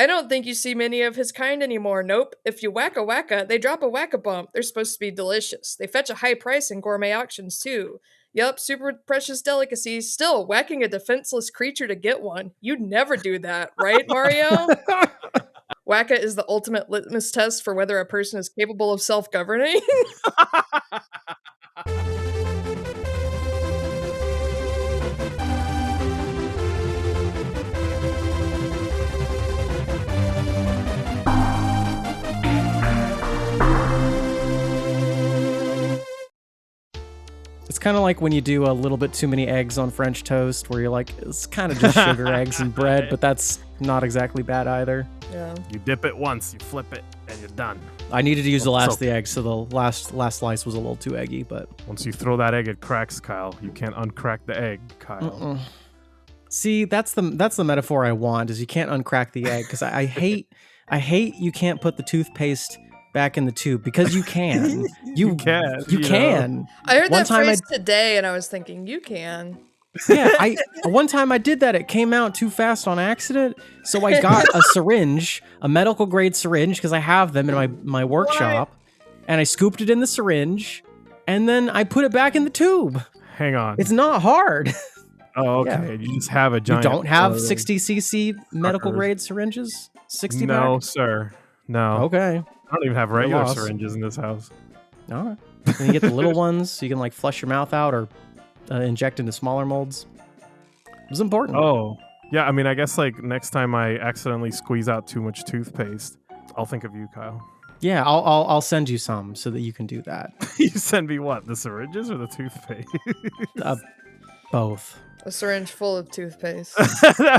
I don't think you see many of his kind anymore. Nope. If you whack a Whacka, they drop a Whacka bump. They're supposed to be delicious. They fetch a high price in gourmet auctions, too. Yup, super precious delicacies. Still, whacking a defenseless creature to get one. You'd never do that, right, Mario? Whacka is the ultimate litmus test for whether a person is capable of self-governing. It's kind of like when you do a little bit too many eggs on French toast, where you're like, it's kind of just sugar, eggs, and bread, but that's not exactly bad either. Yeah. You dip it once, you flip it, and you're done. I needed to use the last of the eggs, so the last slice was a little too eggy, but... Once you throw that egg, it cracks, Kyle. You can't uncrack the egg, Kyle. See, that's the metaphor I want, is you can't uncrack the egg, because I hate you can't put the toothpaste back in the tube, because you can. You can. I heard that phrase today, and I was thinking, you can. Yeah, one time I did that. It came out too fast on accident, so I got a syringe, a medical grade syringe, because I have them in my workshop, and I scooped it in the syringe, and then I put it back in the tube. Hang on. It's not hard. Oh, okay. Yeah. You just have a giant... You don't have 60cc medical grade syringes? 60 No, back? sir. No. Okay. I don't even have regular syringes in this house. All right. Then you get the little ones, so you can like flush your mouth out or inject into smaller molds. It was important. Oh, yeah. I mean, I guess like next time I accidentally squeeze out too much toothpaste, I'll think of you, Kyle. Yeah, I'll send you some so that you can do that. You send me what? The syringes or the toothpaste? Both. A syringe full of toothpaste.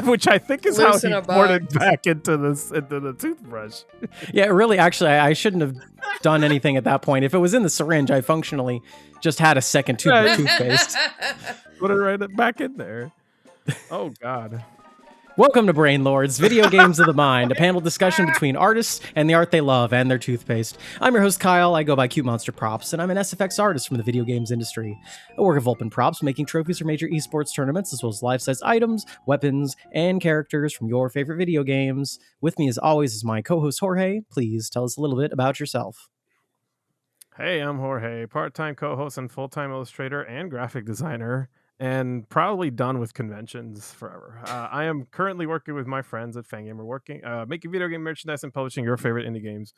Which I think is how he poured it box. back into the toothbrush. Yeah, really, actually, I shouldn't have done anything at that point. If it was in the syringe, I functionally just had a second tube of toothpaste. Put it right back in there. Oh, God. Welcome to Brain Lords, Video Games of the Mind, a panel discussion between artists and the art they love and their toothpaste. I'm your host, Kyle. I go by Cute Monster Props, and I'm an SFX artist from the video games industry. I work at Vulpin Props, making trophies for major esports tournaments, as well as life-size items, weapons, and characters from your favorite video games. With me, as always, is my co-host, Jorge. Please tell us a little bit about yourself. Hey, I'm Jorge, part-time co-host and full-time illustrator and graphic designer, and probably done with conventions forever. I am currently working with my friends at Fangamer, making video game merchandise and publishing your favorite indie games.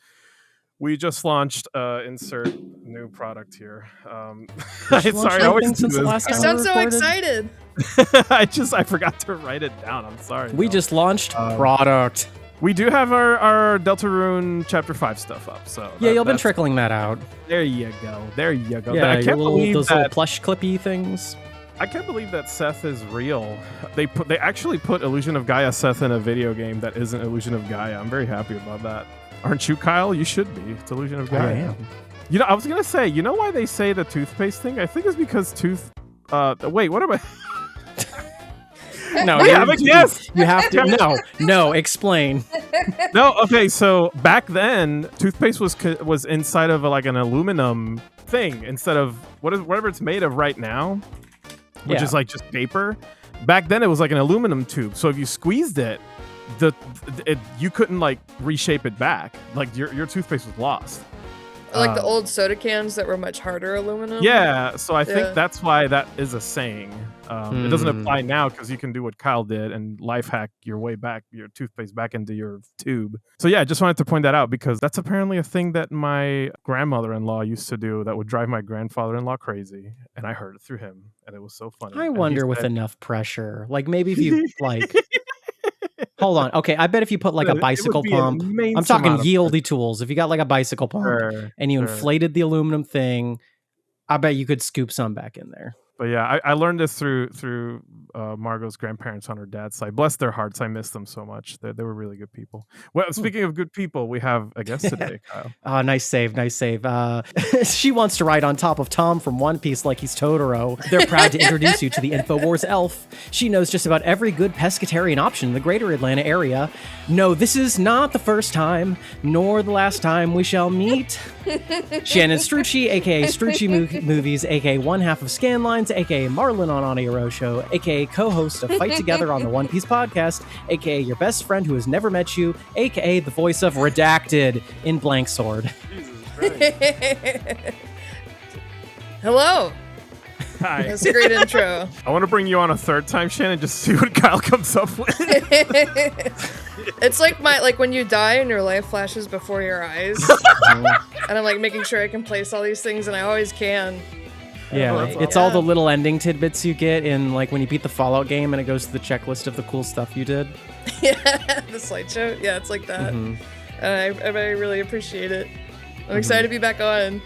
We just launched insert new product here. Sorry, I always do this. You sound so excited. I forgot to write it down. I'm sorry. We just launched product. We do have our Deltarune Chapter 5 stuff up. So yeah, you've been trickling that out. There you go. Yeah, I can't believe those little plush clippy things. I can't believe that Seth is real. They actually put Illusion of Gaia Seth in a video game that isn't Illusion of Gaia. I'm very happy about that. Aren't you, Kyle? You should be. It's Illusion of Gaia. I am. You know, I was gonna say, you know why they say the toothpaste thing? I think it's because wait, what am I? No, yes. You have to. No, explain. No, okay. So back then, toothpaste was inside of like an aluminum thing instead of whatever it's made of right now, which is like just paper. Back then, it was like an aluminum tube. So if you squeezed it, you couldn't like reshape it back. Like your toothpaste was lost. Like the old soda cans that were much harder aluminum. Yeah, so I think that's why that is a saying. It doesn't apply now because you can do what Kyle did and life hack your way back, your toothpaste back into your tube. So yeah, I just wanted to point that out because that's apparently a thing that my grandmother-in-law used to do that would drive my grandfather-in-law crazy. And I heard it through him, and it was so funny. I wonder with enough pressure, like maybe if you like... Hold on. Okay, I bet if you put like a bicycle pump, I'm talking yieldy tools. If you got like a bicycle pump and you inflated the aluminum thing, I bet you could scoop some back in there. But yeah, I learned this through Margot's grandparents on her dad's side. Bless their hearts. I miss them so much. They were really good people. Well, speaking of good people, we have a guest today, Kyle. Nice save. She wants to ride on top of Tom from One Piece like he's Totoro. They're proud to introduce you to the InfoWars elf. She knows just about every good pescatarian option in the greater Atlanta area. No, this is not the first time, nor the last time we shall meet. Shannon Strucci, aka Strucci Movies, aka one half of Scanlines, Lawrence, aka Marlon on Audio Row Show, aka co-host of Fight Together on the One Piece podcast, aka your best friend who has never met you, aka the voice of Redacted in Blanksword. Hello. Hi. That's a great intro. I want to bring you on a third time, Shannon, just to see what Kyle comes up with. It's like when you die and your life flashes before your eyes. And I'm like making sure I can place all these things, and I always can. Yeah, it's all the little ending tidbits you get in like when you beat the Fallout game and it goes to the checklist of the cool stuff you did. Yeah, the slideshow. Yeah, it's like that. And I really appreciate it. I'm excited to be back on.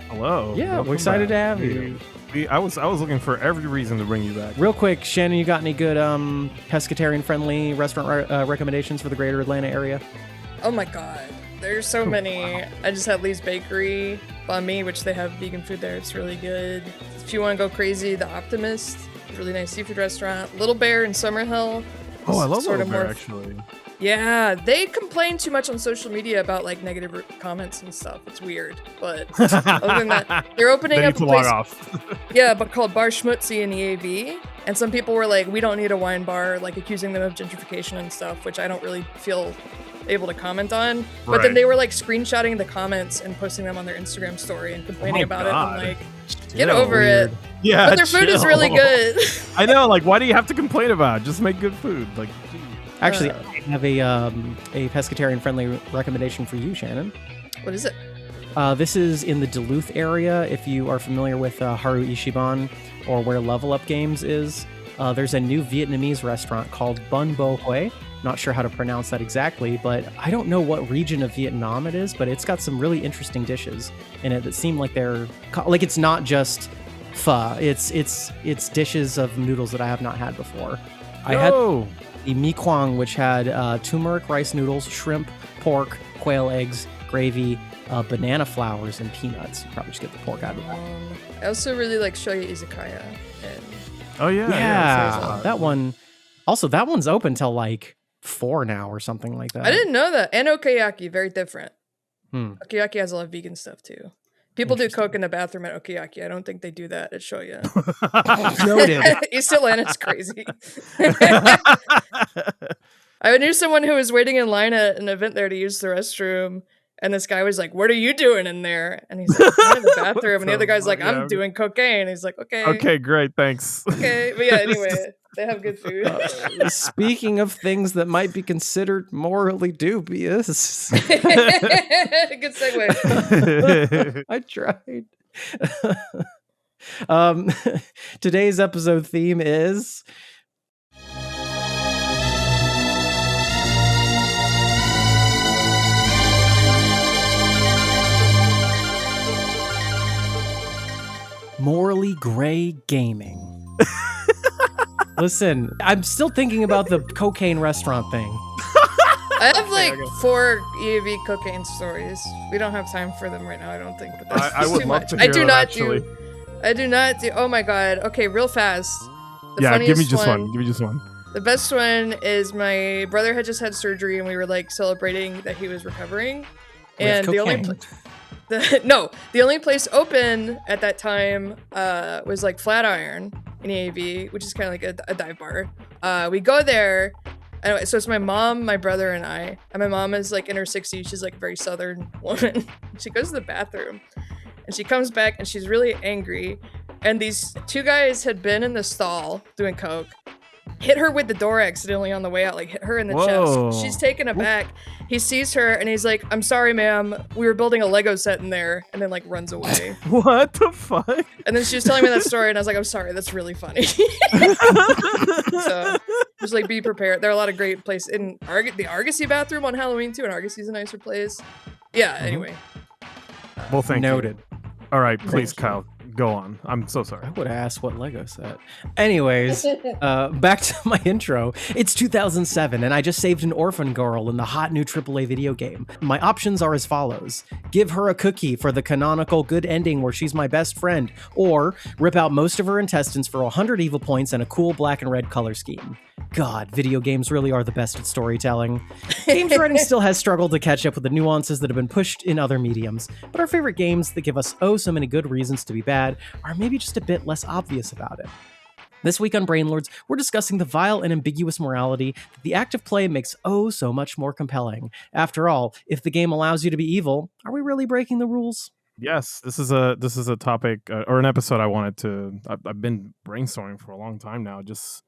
Hello. Yeah, welcome we're excited back. to have you. I was looking for every reason to bring you back. Real quick, Shannon, you got any good pescatarian-friendly restaurant recommendations for the greater Atlanta area? Oh my god, there's so many. Wow. I just had Lee's Bakery, Banh Mi, which they have vegan food there. It's really good. If you want to go crazy, The Optimist, really nice seafood restaurant. Little Bear in Summerhill. Oh, I love Little Bear, actually. Yeah, they complain too much on social media about like negative comments and stuff. It's weird, but other than that, they're opening up a place. Yeah, but called Bar Schmutzy in EAV, and some people were like, "We don't need a wine bar," like accusing them of gentrification and stuff, which I don't really feel able to comment on. But then they were like screenshotting the comments and posting them on their Instagram story and complaining about it. And like, get over it. Yeah, but their food is really good. I know. Like, why do you have to complain about it? Just make good food. Like. Actually, I have a pescatarian-friendly recommendation for you, Shannon. What is it? This is in the Duluth area. If you are familiar with Haru Ichiban or where Level Up Games is, there's a new Vietnamese restaurant called Bun Bo Hue. Not sure how to pronounce that exactly, but I don't know what region of Vietnam it is, but it's got some really interesting dishes in it that seem like they're like it's not just pho. It's dishes of noodles that I have not had before. I had the mi quang, which had turmeric rice noodles, shrimp, pork, quail eggs, gravy, banana flowers, and peanuts. You probably just get the pork out of that. I also really like Shoya Izakaya. And yeah, that one. Also, that one's open till like 4 now or something like that. I didn't know that. And Okayaki, very different. Okayaki has a lot of vegan stuff too. People do coke in the bathroom at Okayaki. I don't think they do that at Shoya. Noted. East Atlanta's crazy. I knew someone who was waiting in line at an event there to use the restroom, and this guy was like, "What are you doing in there?" And he's like, "I'm in the bathroom." And the other guy's like, "I'm doing cocaine." He's like, "Okay." Okay, great, thanks. Okay, but yeah, anyway, they have good food. Speaking of things that might be considered morally dubious. Good segue. I tried. Today's episode theme is morally gray gaming. Listen, I'm still thinking about the cocaine restaurant thing. I have like 4 EAV cocaine stories. We don't have time for them right now, I don't think. But that's I would too love much. to hear I do them, not actually. I do not do. Oh my god. Okay, real fast. Give me just one. Give me just one. The best one is my brother had just had surgery, and we were like celebrating that he was recovering. And the only place open at that time was like Flatiron in EAV, which is kind of like a dive bar. We go there. Anyway, so it's my mom, my brother, and I. And my mom is like in her 60s. She's like a very southern woman. She goes to the bathroom, and she comes back, and she's really angry. And these 2 guys had been in the stall doing coke, hit her with the door accidentally on the way out, like hit her in the chest. She's taken aback. He sees her and he's like, "I'm sorry, ma'am. We were building a Lego set in there," and then like runs away. What the fuck? And then she was telling me that story, and I was like, "I'm sorry, that's really funny." So just like be prepared. There are a lot of great places in the Argosy bathroom on Halloween too, and Argosy's a nicer place. Yeah. Anyway. Well, thank you. Noted. All right, please, Kyle, go on. I'm so sorry. I would have asked what Lego set. Anyways, back to my intro. It's 2007, and I just saved an orphan girl in the hot new AAA video game. My options are as follows. Give her a cookie for the canonical good ending where she's my best friend, or rip out most of her intestines for 100 evil points and a cool black and red color scheme. God, video games really are the best at storytelling. Games writing still has struggled to catch up with the nuances that have been pushed in other mediums, but our favorite games that give us so many good reasons to be bad are maybe just a bit less obvious about it. This week on Brainlords, we're discussing the vile and ambiguous morality that the act of play makes so much more compelling. After all, if the game allows you to be evil, are we really breaking the rules? Yes, this is a topic or an episode I've been brainstorming for a long time now, just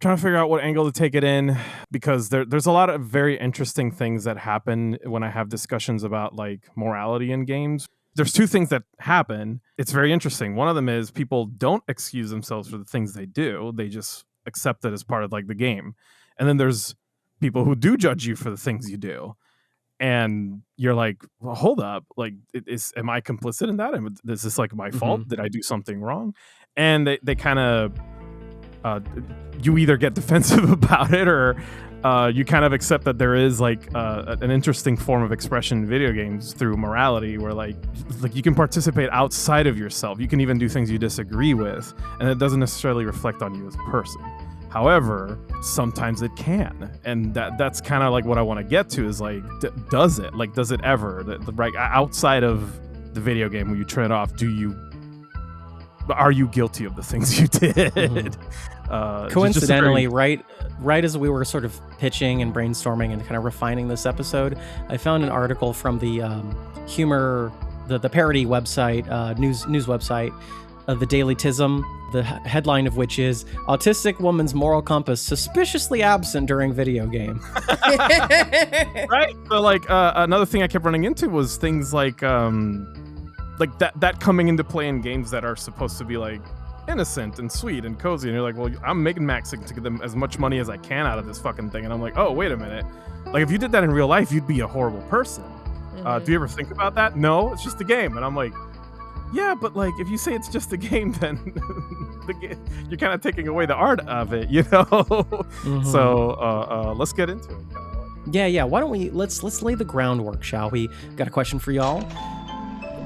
trying to figure out what angle to take it in, because there's a lot of very interesting things that happen when I have discussions about like morality in games. There's two things that happen. It's very interesting. One of them is people don't excuse themselves for the things they do. They just accept it as part of like the game. And then there's people who do judge you for the things you do. And you're like, well, hold up. Like, am I complicit in that? Is this like my fault? Did I do something wrong? And they kind of, you either get defensive about it or you kind of accept that there is like an interesting form of expression in video games through morality, where like you can participate outside of yourself. You can even do things you disagree with, and it doesn't necessarily reflect on you as a person. However, sometimes it can, and that's kind of like what I want to get to is like, does it ever? Right outside of the video game, when you turn it off, are you guilty of the things you did? Coincidentally, right as we were sort of pitching and brainstorming and kind of refining this episode, I found an article from the the parody website, news website, the Daily Tism, the headline of which is "Autistic Woman's Moral Compass Suspiciously Absent During Video Game." Right? So like another thing I kept running into was things like that coming into play in games that are supposed to be like innocent and sweet and cozy, and you're like, well, I'm making maxing to get them as much money as I can out of this fucking thing, and I'm like, oh, wait a minute, like if you did that in real life, you'd be a horrible person. Do you ever think about that? No, it's just a game. And I'm like, yeah, but like if you say it's just a game, then you're kind of taking away the art of it, you know? So let's get into it. Yeah, why don't we let's lay the groundwork, shall we? Got a question for y'all.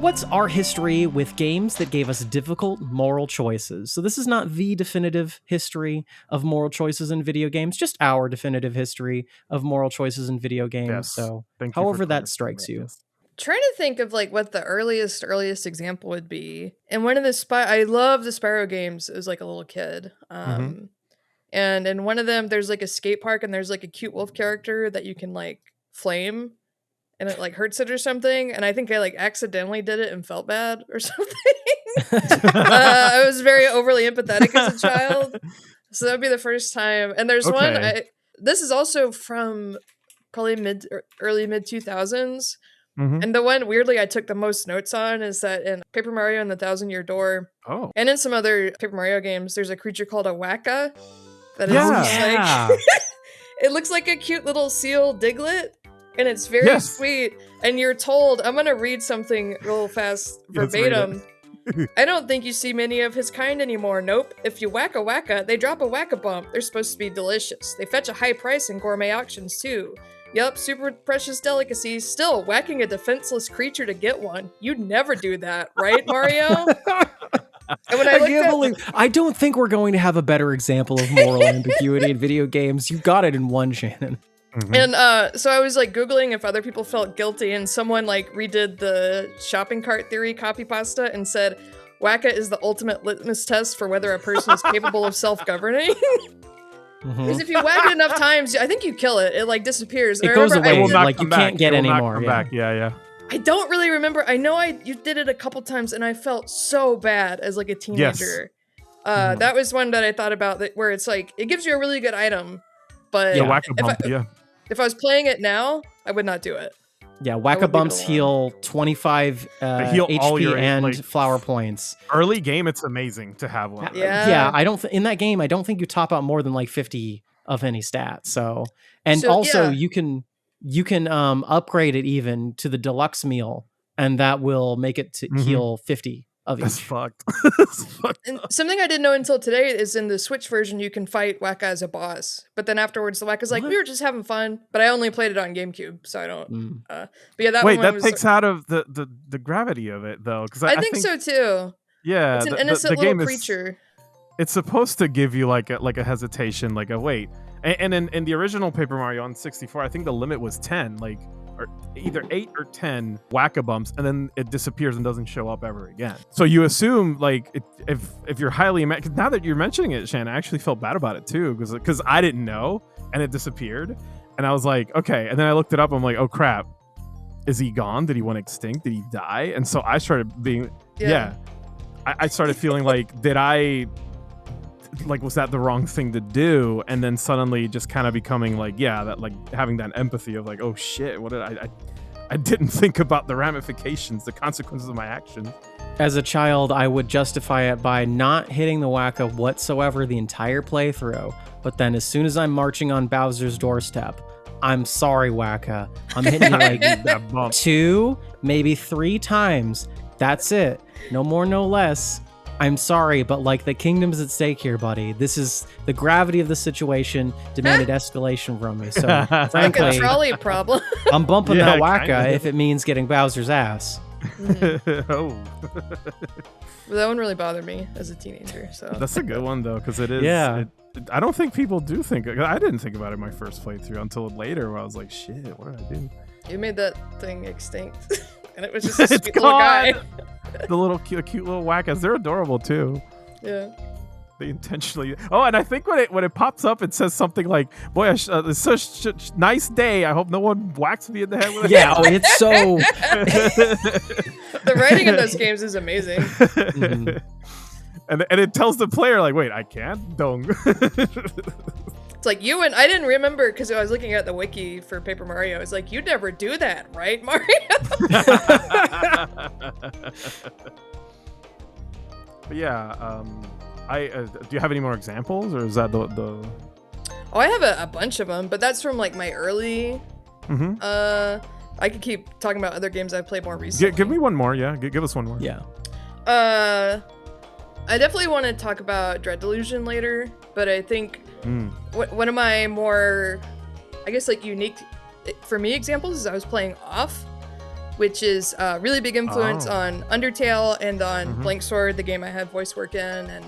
What's our history with games that gave us difficult moral choices? So this is not the definitive history of moral choices in video games, just our definitive history of moral choices in video games. Yes. So however that strikes you. Trying to think of like what the earliest example would be. And one of the I love the Spyro games as like a little kid. And in one of them, there's like a skate park and there's like a cute wolf character that you can like flame. And it like hurts it or something, and I think I like accidentally did it and felt bad or something. I was very overly empathetic as a child, so that'd be the first time. And there's one. This is also from probably early mid 2000s, and the one weirdly I took the most notes on is that in Paper Mario and the Thousand-Year Door, and in some other Paper Mario games, there's a creature called a Whacka that is like it looks like a cute little seal Diglett. And it's very sweet. And you're told, I'm going to read something real fast verbatim. I don't think you see many of his kind anymore. Nope. If you whack a Whacka, they drop a Whacka bump. They're supposed to be delicious. They fetch a high price in gourmet auctions too. Yup, super precious delicacies. Still, whacking a defenseless creature to get one. You'd never do that, right, Mario? And when I don't think we're going to have a better example of moral ambiguity in video games. You got it in one, Shannon. And so I was like Googling if other people felt guilty, and someone like redid the shopping cart theory copy pasta and said Whacka is the ultimate litmus test for whether a person is capable of self-governing. Because if you whack it enough times, I think you kill it. It like disappears. It goes away. Like you can't get any more. Yeah. I don't really remember. I know you did it a couple times, and I felt so bad as like a teenager. That was one that I thought about where it's like it gives you a really good item, but if I was playing it now, I would not do it. Yeah, Whacka bumps heal 25 HP and like, flower points. Early game, it's amazing to have one. Yeah. I don't in that game. I don't think you top out more than like 50 of any stat. So you can upgrade it even to the deluxe meal, and that will make it to heal 50 of each. That's fucked. And something I didn't know until today is in the Switch version, you can fight Whacka as a boss. But then afterwards, the Whacka's like, we were just having fun. But I only played it on GameCube, so I don't. But yeah, that takes out of the gravity of it, though. Because I think so too. Yeah, it's an innocent little creature. it's supposed to give you like a hesitation, like a wait. And in the original Paper Mario on 64, I think the limit was 10, like, or either 8 or 10 Whacka bumps, and then it disappears and doesn't show up ever again. So you assume, like, if you're highly, cause now that you're mentioning it, Shannon, I actually felt bad about it too, because I didn't know, and it disappeared, and I was like, okay, and then I looked it up, I'm like, oh crap, is he gone? Did he went extinct? Did he die? And so I started being, I started feeling like, was that the wrong thing to do? And then suddenly just kind of becoming like, that, like, having that empathy of like, oh shit, what did I didn't think about the ramifications, the consequences of my actions. As a child, I would justify it by not hitting the Whacka whatsoever the entire playthrough. But then as soon as I'm marching on Bowser's doorstep, I'm sorry, Whacka, I'm hitting you like 2, maybe 3 times. That's it. No more, no less. I'm sorry, but like the kingdom's at stake here, buddy. This is the gravity of the situation demanded escalation from me. So frankly, like a trolley problem. I'm bumping that Whacka if it means getting Bowser's ass. Oh, that one really bothered me as a teenager. So that's a good one though, because it is. Yeah. I don't think people do think. I didn't think about it in my first playthrough until later, where I was like, "Shit, what did I do?" You made that thing extinct, and it was just a sweet little guy. The little cute little Whackas, they're adorable too. Yeah. They intentionally. Oh, and I think when it pops up, it says something like, "Boy, it's such a nice day. I hope no one whacks me in the head with it." Yeah, it's so. The writing in those games is amazing. Mm-hmm. And it tells the player like, "Wait, I can't, dong." It's like you and I didn't remember because I was looking at the wiki for Paper Mario. It's like, you'd never do that, right, Mario? But yeah, do you have any more examples, or is that the? Oh, I have a bunch of them, but that's from like my early. Mm-hmm. I could keep talking about other games I've played more recently. Give me one more, yeah. Give us one more. Yeah. I definitely want to talk about Delusion later, but I think one of my more, I guess, like unique for me examples is I was playing Off, which is a really big influence on Undertale and on Blanksword, the game I had voice work in, and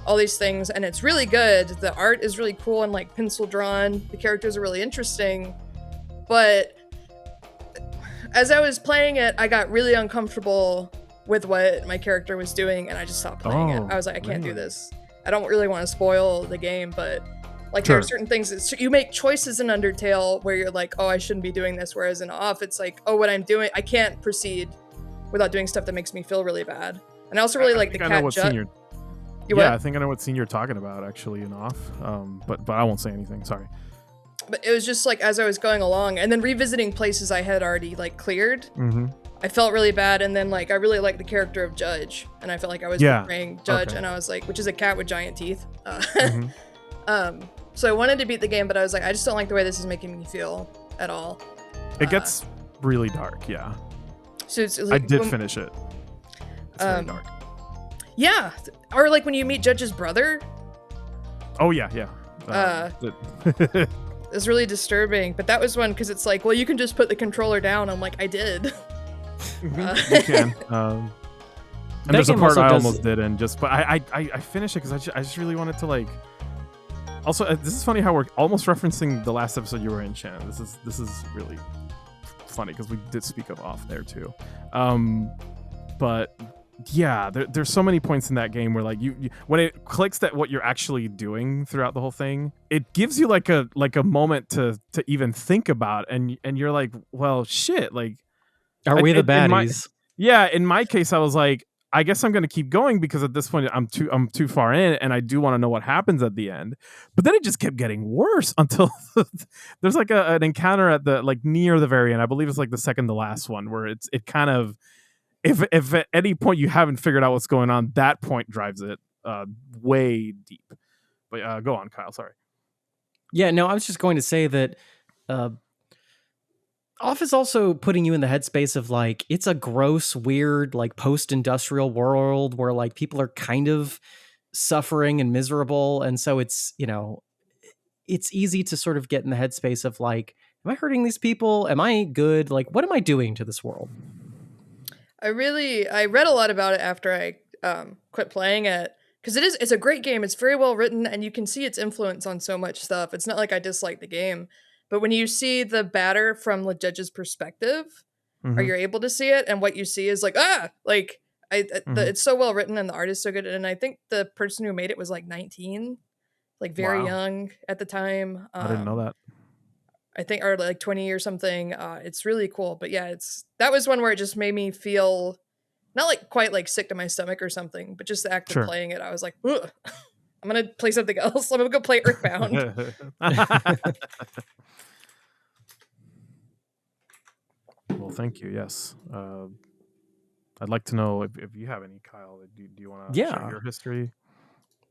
all these things. And it's really good. The art is really cool and like pencil drawn. The characters are really interesting. But as I was playing it, I got really uncomfortable with what my character was doing, and I just stopped playing it. I was like, I can't do this. I don't really want to spoil the game, but like there are certain things that you make choices in Undertale where you're like, oh, I shouldn't be doing this, whereas in Off, it's like, oh, what I'm doing, I can't proceed without doing stuff that makes me feel really bad. And I also really like the cat jut. I think I know what scene you're talking about actually in Off, but I won't say anything. Sorry. But it was just like as I was going along, and then revisiting places I had already like cleared. I felt really bad, and then like I really liked the character of Judge, and I felt like I was portraying Judge, and I was like, which is a cat with giant teeth. So I wanted to beat the game, but I was like, I just don't like the way this is making me feel at all. It gets really dark, yeah. So it's like, I did finish it. It's very dark. Yeah, or like when you meet Judge's brother. Oh yeah. It's really disturbing, but that was one because it's like, well, you can just put the controller down. I'm like, I did. You can. And there's a part I almost didn't, but I finished it because I just really wanted to like. Also, this is funny how we're almost referencing the last episode you were in, Shannon. This is really funny because we did speak of Off there too. But yeah, there's so many points in that game where like you when it clicks that what you're actually doing throughout the whole thing, it gives you like a moment to even think about, and you're like, well, shit, like. Are we the baddies? In my case, I was like, I guess I'm going to keep going because at this point I'm too far in, and I do want to know what happens at the end. But then it just kept getting worse until there's like an encounter at the like near the very end. I believe it's like the second to last one where it kind of if at any point you haven't figured out what's going on, that point drives it way deep. But go on, Kyle. Sorry. Yeah, no, I was just going to say that. Off is also putting you in the headspace of like, it's a gross, weird, like post-industrial world where like people are kind of suffering and miserable. And so it's, it's easy to sort of get in the headspace of like, am I hurting these people? Am I good? Like, what am I doing to this world? I read a lot about it after I quit playing it because it's a great game. It's very well written, and you can see its influence on so much stuff. It's not like I dislike the game, but when you see the batter from the judge's perspective, or you're able to see it, and what you see is like it's so well written, and the art is so good. And I think the person who made it was like 19, like very young at the time. I didn't know that. I think, or like 20 or something. It's really cool. But yeah, that was one where it just made me feel not like quite like sick to my stomach or something, but just the act of playing it, I was like, ugh, I'm gonna play something else. I'm gonna go play Earthbound. Well, thank you. Yes. I'd like to know if you have any, Kyle. Do you want to share your history?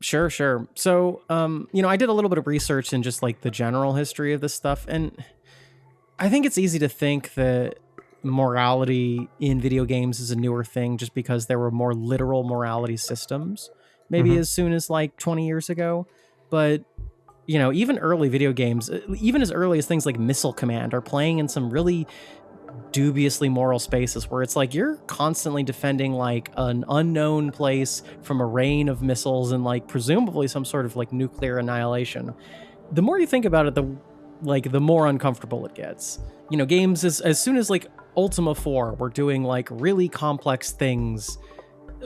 Sure. So, I did a little bit of research in just like the general history of this stuff, and I think it's easy to think that morality in video games is a newer thing just because there were more literal morality systems, maybe as soon as like 20 years ago. But, even early video games, even as early as things like Missile Command, are playing in some really dubiously moral spaces where it's like you're constantly defending like an unknown place from a rain of missiles and like presumably some sort of like nuclear annihilation. The more you think about it, the more uncomfortable it gets. Games as soon as like Ultima 4 were doing like really complex things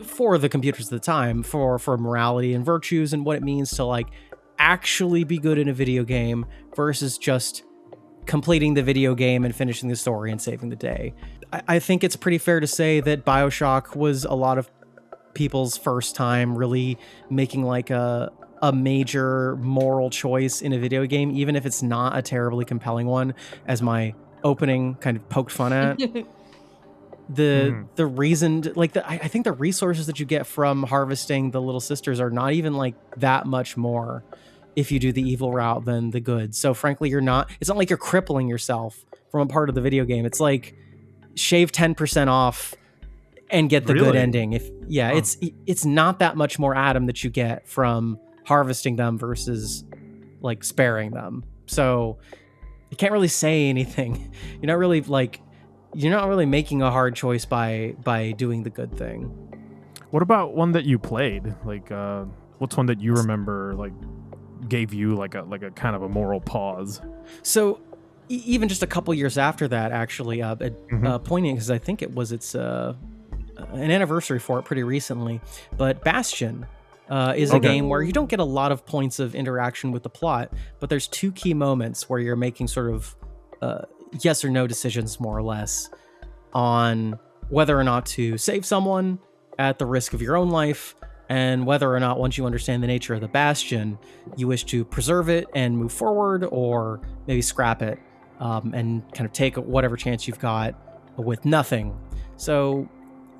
for the computers at the time for morality and virtues and what it means to like actually be good in a video game versus just completing the video game and finishing the story and saving the day. I think it's pretty fair to say that Bioshock was a lot of people's first time really making like a major moral choice in a video game, even if it's not a terribly compelling one, as my opening kind of poked fun at. The reason, like, I think the resources that you get from harvesting the little sisters are not even like that much more if you do the evil route than the good. So frankly, it's not like you're crippling yourself from a part of the video game. It's like shave 10% off and get the good ending. It's not that much more Adam that you get from harvesting them versus like sparing them. So you can't really say anything. You're not really making a hard choice by doing the good thing. What about one that you played? Like, what's one that you remember like gave you like a kind of a moral pause? So even just a couple years after that, actually, poignant because I think it's an anniversary for it pretty recently. But Bastion is a game where you don't get a lot of points of interaction with the plot, but there's two key moments where you're making sort of yes or no decisions, more or less, on whether or not to save someone at the risk of your own life, and whether or not, once you understand the nature of the Bastion, you wish to preserve it and move forward, or maybe scrap it and kind of take whatever chance you've got with nothing. So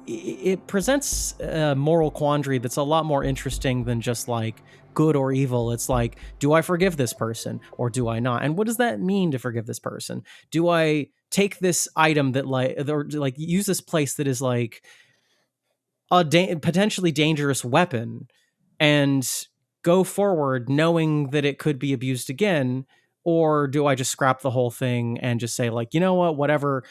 it presents a moral quandary that's a lot more interesting than just like good or evil. It's like, do I forgive this person or do I not? And what does that mean to forgive this person? Do I take this item that like use this place that is like a potentially dangerous weapon and go forward knowing that it could be abused again? Or do I just scrap the whole thing and just say like, you know what, whatever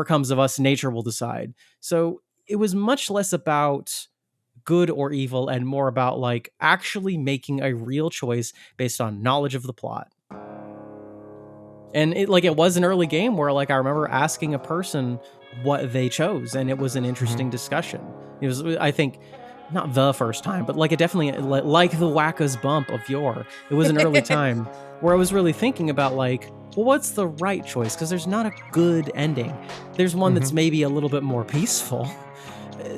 comes of us, nature will decide. So it was much less about good or evil and more about like actually making a real choice based on knowledge of the plot. And it was an early game where like I remember asking a person what they chose, and it was an interesting discussion. It was, I think, not the first time, but like it definitely, like the Whacka's bump of yore, it was an early time where I was really thinking about like, well, what's the right choice? Because there's not a good ending. There's one that's maybe a little bit more peaceful.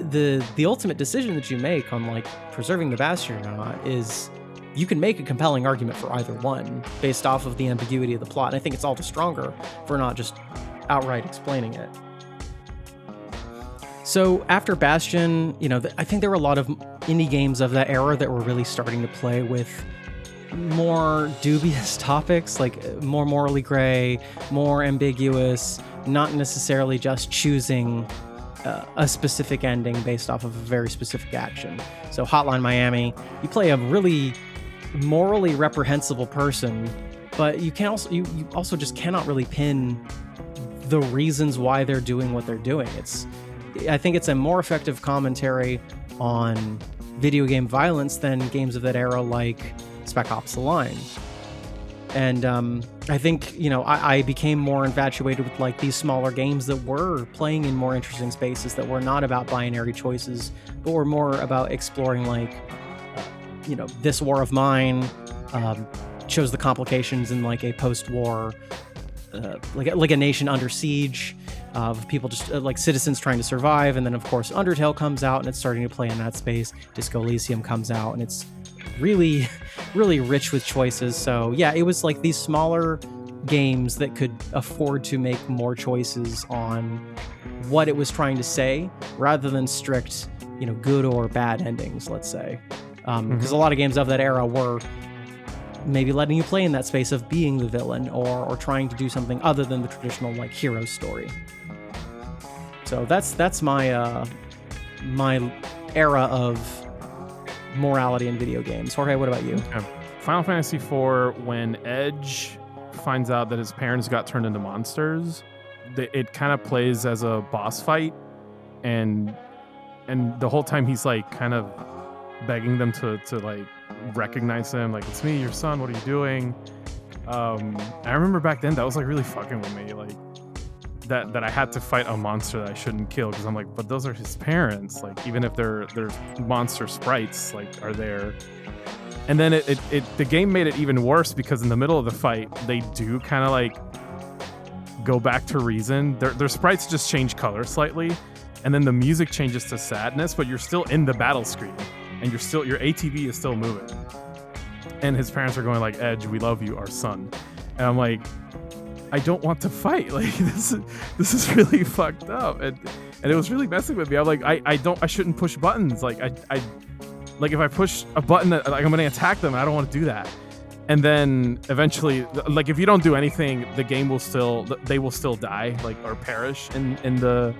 The ultimate decision that you make on like preserving the Bastion or not is you can make a compelling argument for either one based off of the ambiguity of the plot. And I think it's all the stronger for not just outright explaining it. So after Bastion, I think there were a lot of indie games of that era that were really starting to play with more dubious topics, like more morally gray, more ambiguous, not necessarily just choosing a specific ending based off of a very specific action. So Hotline Miami, you play a really morally reprehensible person, but you also just cannot really pin the reasons why they're doing what they're doing. I think it's a more effective commentary on video game violence than games of that era like Spec Ops: The Line. And I think, I became more infatuated with like these smaller games that were playing in more interesting spaces, that were not about binary choices, but were more about exploring like, this war of mine shows the complications in like a post-war, like a nation under siege, of people just like citizens trying to survive. And then of course Undertale comes out and it's starting to play in that space. Disco Elysium comes out and it's really, really rich with choices. So yeah, it was like these smaller games that could afford to make more choices on what it was trying to say, rather than strict, good or bad endings, let's say. Because a lot of games of that era were maybe letting you play in that space of being the villain, or trying to do something other than the traditional like hero story. So that's my my era of morality in video games. Jorge, what about you? Final Fantasy IV, when Edge finds out that his parents got turned into monsters, it kind of plays as a boss fight, and the whole time he's like kind of begging them to like recognize him, like, it's me, your son, what are you doing? I remember back then that was like really fucking with me, like that I had to fight a monster that I shouldn't kill, because I'm like, but those are his parents, like even if they're monster sprites, like, are there. And then the game made it even worse, because in the middle of the fight they do kind of like go back to reason. Their sprites just change color slightly, and then the music changes to sadness, but you're still in the battle screen and your ATV is still moving, and his parents are going like, Edge, we love you, our son. And I'm like, I don't want to fight. Like, this is really fucked up, and it was really messing with me. I'm like, I shouldn't push buttons. Like I like, if I push a button, like, I'm gonna attack them, and I don't want to do that. And then eventually, like, if you don't do anything, they will still die, like, or perish on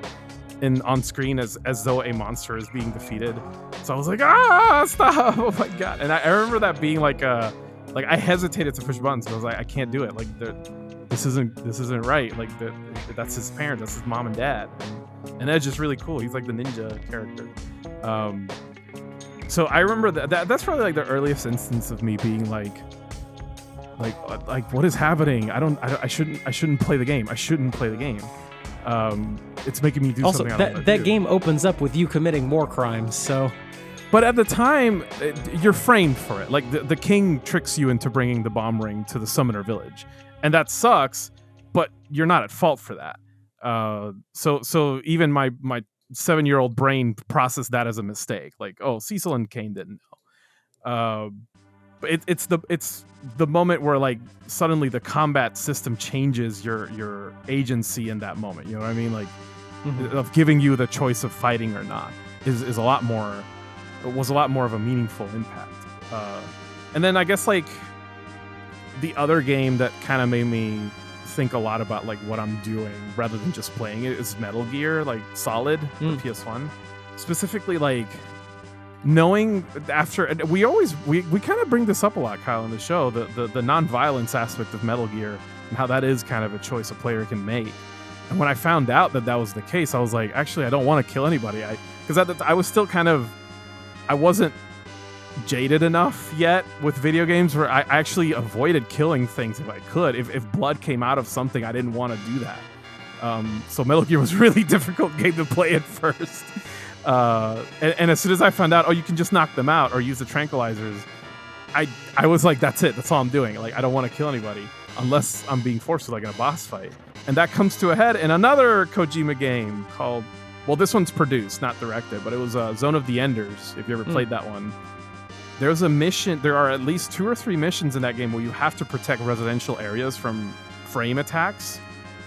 screen as though a monster is being defeated. So I was like, stop! Oh my god! And I remember that being like I hesitated to push buttons. I was like, I can't do it. Like, this isn't right. Like, that's his parents, that's his mom and dad. And Edge is really cool. He's like the ninja character. So I remember that's probably like the earliest instance of me being like what is happening? I shouldn't play the game. I shouldn't play the game. It's making me do something. Also, that game opens up with you committing war crimes. So, but at the time, you're framed for it. Like, the king tricks you into bringing the bomb ring to the summoner village, and that sucks. But you're not at fault for that. So even my 7-year-old brain processed that as a mistake. Like, oh, Cecil and Kane didn't know. But it's the moment where, like, suddenly the combat system changes your agency in that moment. You know what I mean? Like, of giving you the choice of fighting or not was a lot more of a meaningful impact. And then I guess, like, the other game that kind of made me think a lot about, like, what I'm doing rather than just playing it is Metal Gear, like Solid, for PS1. Specifically, like, knowing after we kind of bring this up a lot, Kyle, on the show, the non-violence aspect of Metal Gear and how that is kind of a choice a player can make. And when I found out that was the case, I was like, actually, I don't want to kill anybody. Because I was still I wasn't jaded enough yet with video games where I actually avoided killing things if I could. If blood came out of something, I didn't want to do that. So Metal Gear was a really difficult game to play at first. And as soon as I found out, you can just knock them out or use the tranquilizers, I was like, that's it. That's all I'm doing. Like, I don't want to kill anybody unless I'm being forced to, like, in a boss fight. And that comes to a head in another Kojima game called, well, this one's produced, not directed, but it was Zone of the Enders, if you ever played that one. There's a mission, there are at least 2 or 3 missions in that game where you have to protect residential areas from frame attacks.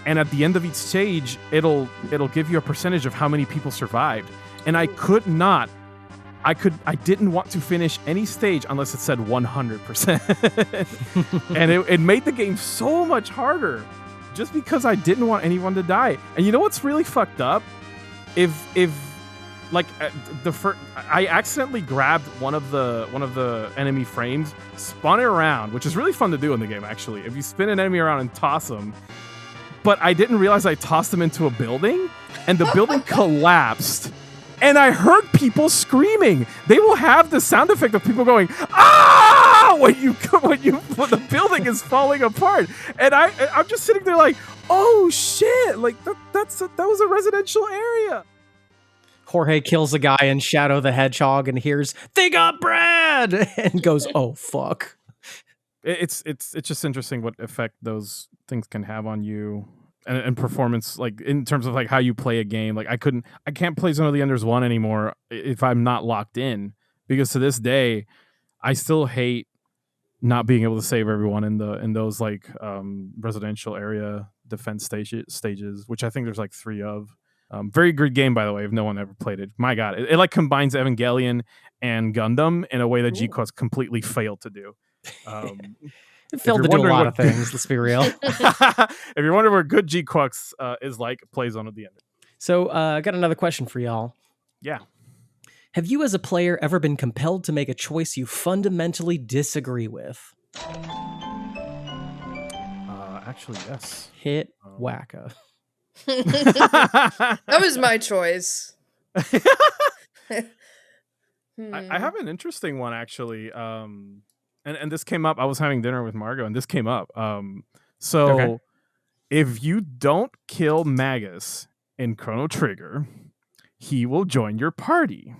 And at the end of each stage, it'll give you a percentage of how many people survived. And I didn't want to finish any stage unless it said 100%. And it made the game so much harder just because I didn't want anyone to die. And you know what's really fucked up? I accidentally grabbed one of the enemy frames, spun it around, which is really fun to do in the game, actually. If you spin an enemy around and toss them, but I didn't realize I tossed them into a building, and the building collapsed. and I heard people screaming. They will have the sound effect of people going, ah, when the building is falling apart. And I'm just sitting there like, oh shit, like that was a residential area. Jorge kills a guy in Shadow the Hedgehog and hears, "They got Brad!" and goes, "Oh fuck." It's just interesting what effect those things can have on you and performance, like in terms of like how you play a game. Like I can't play Zone of the Enders 1 anymore if I'm not locked in, because to this day I still hate not being able to save everyone in those like residential area defense stages, which I think there's like 3 of. Very good game, by the way, if no one ever played it. My God, it like combines Evangelion and Gundam in a way that G-Quest completely failed to do. It failed to do a lot of things, let's be real. If you're wondering where good G-Quest is like, play Zone of the Enders. So I got another question for y'all. Yeah. Have you as a player ever been compelled to make a choice you fundamentally disagree with? Actually, yes. Hit Whacka. That was my choice. I have an interesting one, actually. And this came up. I was having dinner with Margot, and this came up. So if you don't kill Magus in Chrono Trigger, he will join your party.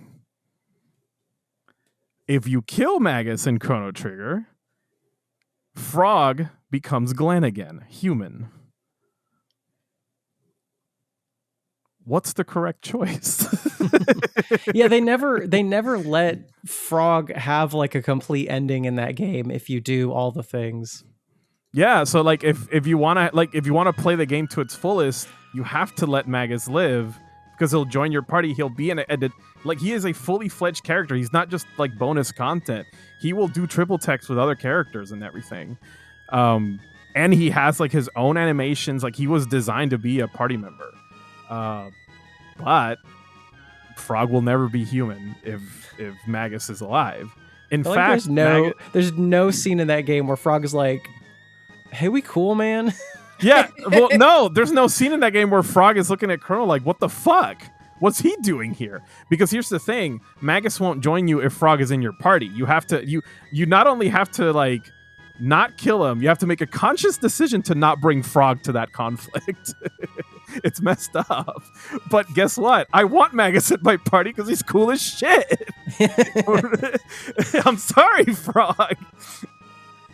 If you kill Magus in Chrono Trigger, Frog becomes Glenn again, human. What's the correct choice? Yeah, they never let Frog have like a complete ending in that game if you do all the things. Yeah, so like if you want to play the game to its fullest, you have to let Magus live, because he'll join your party. He'll be he is a fully fledged character. He's not just like bonus content. He will do triple text with other characters and everything. And he has like his own animations. Like he was designed to be a party member. But Frog will never be human if Magus is alive. In fact, there's no scene in that game where Frog is like, "Hey, we cool, man." Yeah, well, no, there's no scene in that game where Frog is looking at Chrono like, "What the fuck? What's he doing here?" Because here's the thing: Magus won't join you if Frog is in your party. You have to you not only have to like not kill him, you have to make a conscious decision to not bring Frog to that conflict. It's messed up. But guess what? I want Magus at my party because he's cool as shit. I'm sorry, Frog.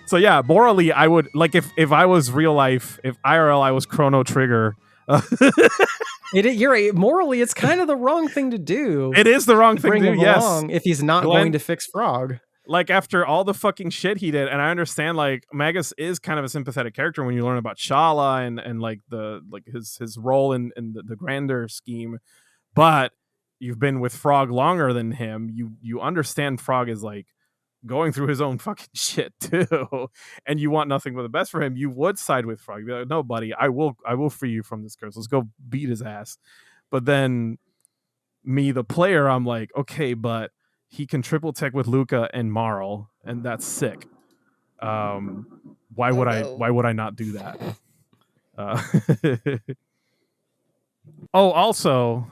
So yeah, morally, I would like if I was real life, if IRL I was Chrono Trigger. You're right. Morally, it's kind of the wrong thing to do. It is the wrong thing to do. Yes, if he's not going to fix Frog. Like after all the fucking shit he did, and I understand like Magus is kind of a sympathetic character when you learn about Shala and like his role in the grander scheme, but you've been with Frog longer than him. You understand Frog is like going through his own fucking shit too, and you want nothing but the best for him. You would side with Frog. You'd be like, "No, buddy, I will free you from this curse. Let's go beat his ass." But then me, the player, I'm like, okay, but he can triple tech with Luca and Marl, and that's sick. Why would I not do that? Also,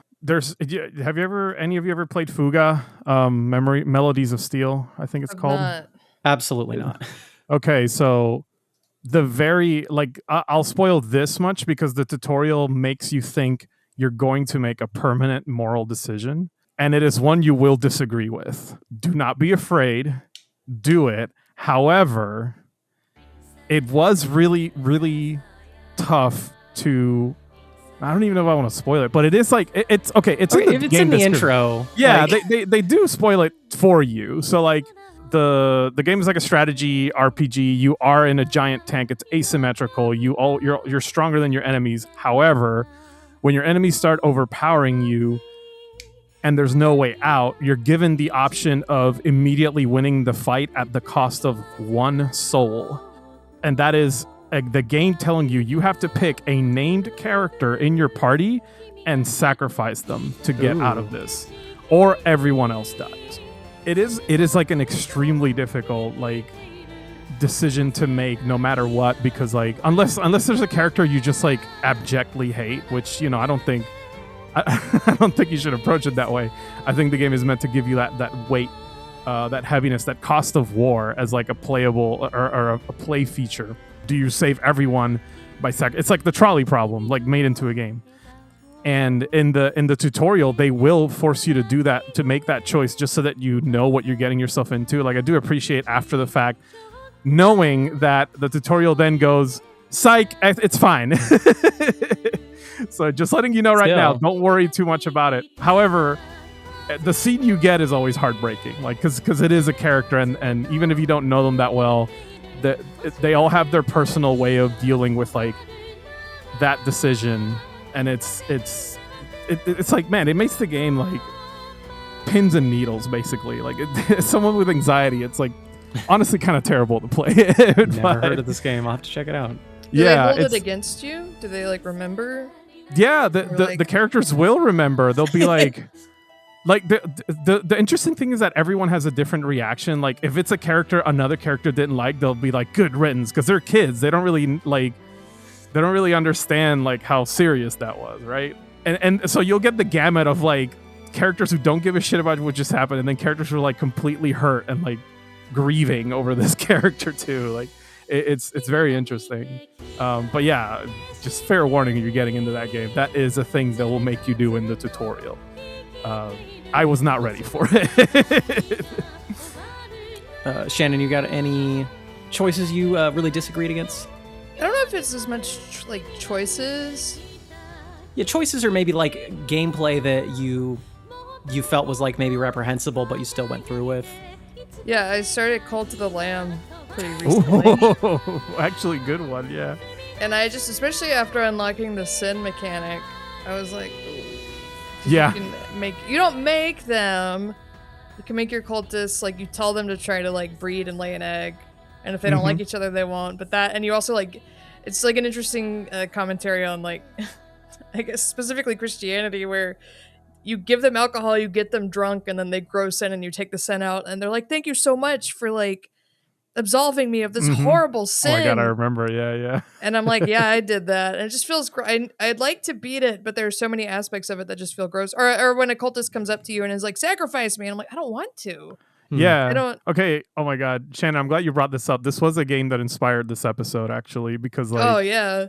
any of you ever played Fuga? Melodies of Steel, I think it's called. Not. Absolutely not. Okay, so I'll spoil this much because the tutorial makes you think you're going to make a permanent moral decision. And it is one you will disagree with. Do not be afraid. Do it. However, it was really, really tough to... I don't even know if I want to spoil it, but it is like... It's okay. It's in the game intro. Yeah, like... they do spoil it for you. So like the game is like a strategy RPG. You are in a giant tank. It's asymmetrical. You're stronger than your enemies. However, when your enemies start overpowering you, and there's no way out, you're given the option of immediately winning the fight at the cost of 1 soul. And that is the game telling you have to pick a named character in your party and sacrifice them to get out of this, or everyone else dies. It is like an extremely difficult like decision to make no matter what, because like unless there's a character you just like abjectly hate, which I don't think I don't think you should approach it that way. I think the game is meant to give you that weight, that heaviness, that cost of war as like a playable or a play feature. Do you save everyone by It's like the trolley problem, like made into a game. And in the tutorial, they will force you to do that, to make that choice, just so that you know what you're getting yourself into. Like, I do appreciate after the fact, knowing that the tutorial then goes, psych, it's fine. So just letting you know right now, don't worry too much about it. However, the scene you get is always heartbreaking, like because it is a character, and even if you don't know them that well, they all have their personal way of dealing with like that decision. And it's like, man, it makes the game like pins and needles, basically. Like someone with anxiety, it's like honestly kind of terrible to play. Never heard of this game. I'll have to check it out. Do they hold it against you? Do they like remember? Yeah, the characters will remember. They'll be like, like the interesting thing is that everyone has a different reaction. Like if it's a character another character didn't like, they'll be like, good riddance, because they're kids. They don't really understand like how serious that was, right? And so you'll get the gamut of like characters who don't give a shit about what just happened, and then characters who are like completely hurt and like grieving over this character too. Like it's very interesting. But yeah, just fair warning, you're getting into that game. That is a thing that will make you do in the tutorial. I was not ready for it. Shannon, you got any choices you really disagreed against? I don't know if it's as much like choices. Yeah, choices or maybe like gameplay that you felt was like maybe reprehensible, but you still went through with. Yeah, I started Cult of the Lamb pretty recently. Ooh, actually, good one, yeah. And I just, especially after unlocking the sin mechanic, I was like, ooh. Yeah. You don't make them. You can make your cultists, like you tell them to try to like breed and lay an egg. And if they don't like each other, they won't. But that, and you also like, it's like an interesting commentary on like, I guess specifically Christianity, where you give them alcohol, you get them drunk, and then they grow sin, and you take the sin out, and they're like, "Thank you so much for like absolving me of this horrible sin." Oh my god, I remember. Yeah. And I'm like, yeah, I did that, and it just feels. I'd like to beat it, but there's so many aspects of it that just feel gross. Or when a cultist comes up to you and is like, "Sacrifice me," and I'm like, I don't want to. Yeah. I don't. Okay. Oh my God, Shannon, I'm glad you brought this up. This was a game that inspired this episode, actually, because like, oh yeah,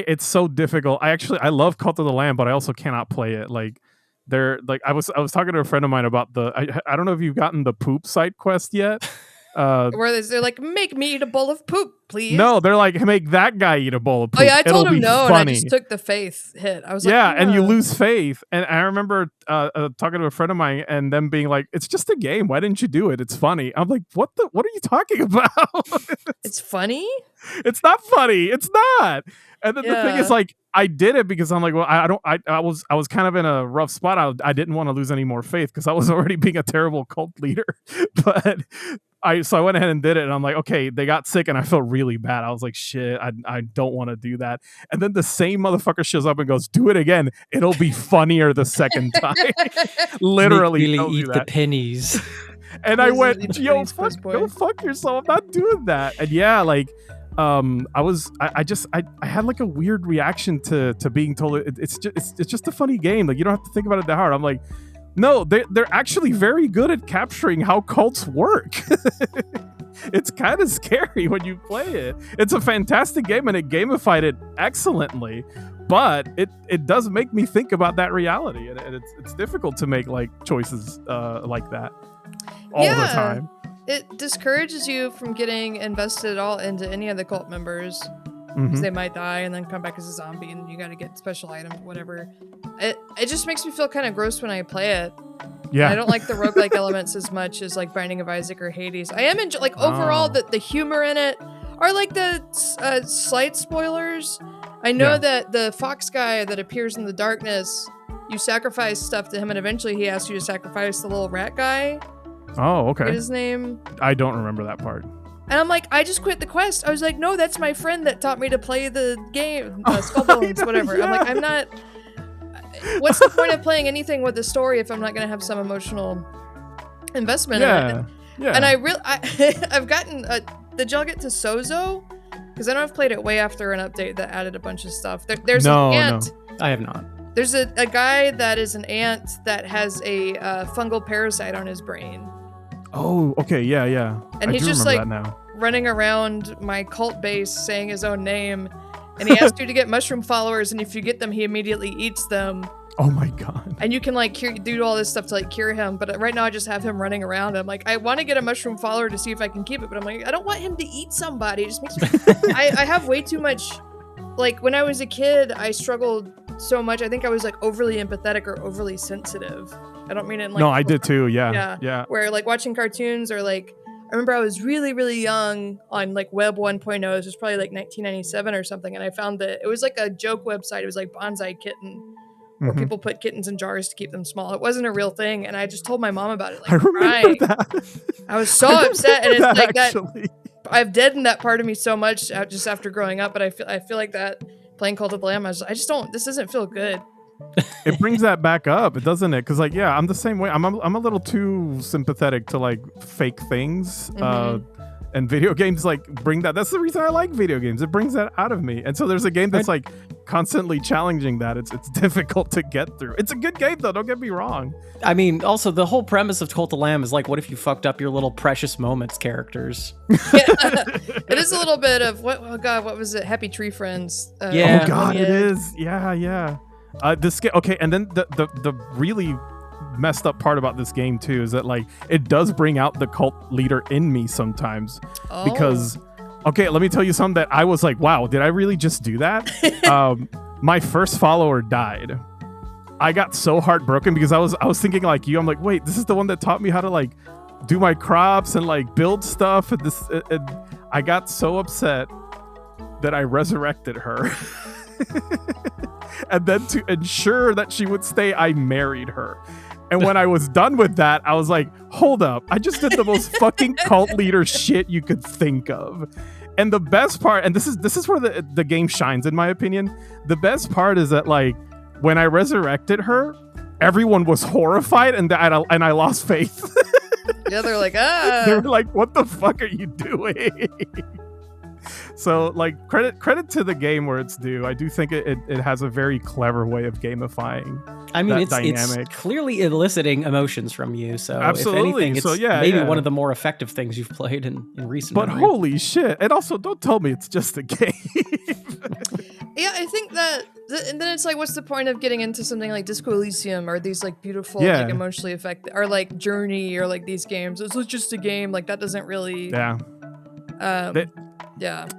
it's so difficult. I love Cult of the Lamb, but I also cannot play it. Like, I was talking to a friend of mine about I don't know if you've gotten the poop side quest yet. Where they're like, make me eat a bowl of poop, please. No, they're like, make that guy eat a bowl of poop. Oh yeah, I told him no, funny. and I just took the faith hit. I was like, yeah, and you lose faith. And I remember talking to a friend of mine and them being like, it's just a game. Why didn't you do it? It's funny. I'm like, what are you talking about? It's funny? It's not funny. It's not. And then the thing is, like, I did it because I'm like, well, I was kind of in a rough spot. I didn't want to lose any more faith because I was already being a terrible cult leader. But I went ahead and did it, and I'm like, okay, they got sick, and I felt really bad. I was like, shit, I don't want to do that. And then the same motherfucker shows up and goes, do it again. It'll be funnier the second time. Literally, really eat the pennies. And I went, yo, go fuck yourself. I'm not doing that. And yeah, like, I had like a weird reaction to being told it's just a funny game. Like, you don't have to think about it that hard. I'm like, no, they're actually very good at capturing how cults work. It's kind of scary when you play it. It's a fantastic game, and it gamified it excellently. But it does make me think about that reality, and it's difficult to make like choices like that all the time. It discourages you from getting invested at all into any of the cult members, because they might die and then come back as a zombie, and you got to get special items, whatever. It just makes me feel kind of gross when I play it. Yeah, and I don't like the roguelike elements as much as like Binding of Isaac or Hades. I am overall the humor in it are like the slight spoilers. I know that the fox guy that appears in the darkness, you sacrifice stuff to him, and eventually he asks you to sacrifice the little rat guy. Oh, okay. What is his name? I don't remember that part. And I'm like, I just quit the quest. I was like, no, that's my friend that taught me to play the game, Skullbones, whatever. Yeah. I'm like, I'm not. What's the point of playing anything with the story if I'm not going to have some emotional investment in it? Yeah. And I've gotten. Did y'all get to Sozo? Because I know I've played it way after an update that added a bunch of stuff. There's an ant. No, I have not. There's a guy that is an ant that has a fungal parasite on his brain. Oh, okay, yeah. And I he's do just remember like that now. running around my cult base saying his own name. And he asks you to get mushroom followers, and if you get them, he immediately eats them. Oh my god. And you can like do all this stuff to like cure him. But right now I just have him running around. I'm like, I want to get a mushroom follower to see if I can keep it. But I'm like, I don't want him to eat somebody. It just makes me... I have way too much... Like, when I was a kid, I struggled so much. I think I was like overly empathetic or overly sensitive. I don't mean it in like... No, I did too, yeah. Where like watching cartoons or like... I remember I was really, really young on like Web 1.0. This was probably like 1997 or something. And I found that it was like a joke website. It was like Bonsai Kitten, where people put kittens in jars to keep them small. It wasn't a real thing. And I just told my mom about it. Like, I remember that. I was so upset. And it's like actually. that... I've deadened that part of me so much just after growing up. But I feel like that playing Cult of the Lamb, I just don't... This doesn't feel good. It brings that back up, doesn't it? Because like, yeah, I'm the same way. I'm a little too sympathetic to like fake things. And video games like bring that. That's the reason I like video games. It brings that out of me. And so there's a game that's like constantly challenging that. It's difficult to get through. It's a good game though, don't get me wrong. I mean, also the whole premise of Cult of Lamb is like, what if you fucked up your little precious moments characters? It is a little bit of what was it? Happy Tree Friends. Yeah. Oh god, it is. Yeah. This game, okay, and then the really messed up part about this game too is that like it does bring out the cult leader in me sometimes because okay, let me tell you something that I was like, wow, did I really just do that? My first follower died. I got so heartbroken because I was thinking like you. I'm like, wait, this is the one that taught me how to like do my crops and like build stuff, and I got so upset that I resurrected her. And then to ensure that she would stay, I married her. And when I was done with that, I was like, hold up. I just did the most fucking cult leader shit you could think of. And the best part, and this is where the game shines, in my opinion. The best part is that like when I resurrected her, everyone was horrified and I lost faith. Yeah, they're like, They were like, what the fuck are you doing? So like credit to the game where it's due. I do think it has a very clever way of gamifying. I mean, that dynamic. It's clearly eliciting emotions from you. So absolutely. If anything, it's so, yeah, maybe one of the more effective things you've played in recent But memory. holy shit. And also don't tell me it's just a game. Yeah, I think that, and then it's like, what's the point of getting into something like Disco Elysium or these like beautiful, like emotionally effective, or like Journey or like these games? It's just a game. Like that doesn't really. Yeah. Yeah.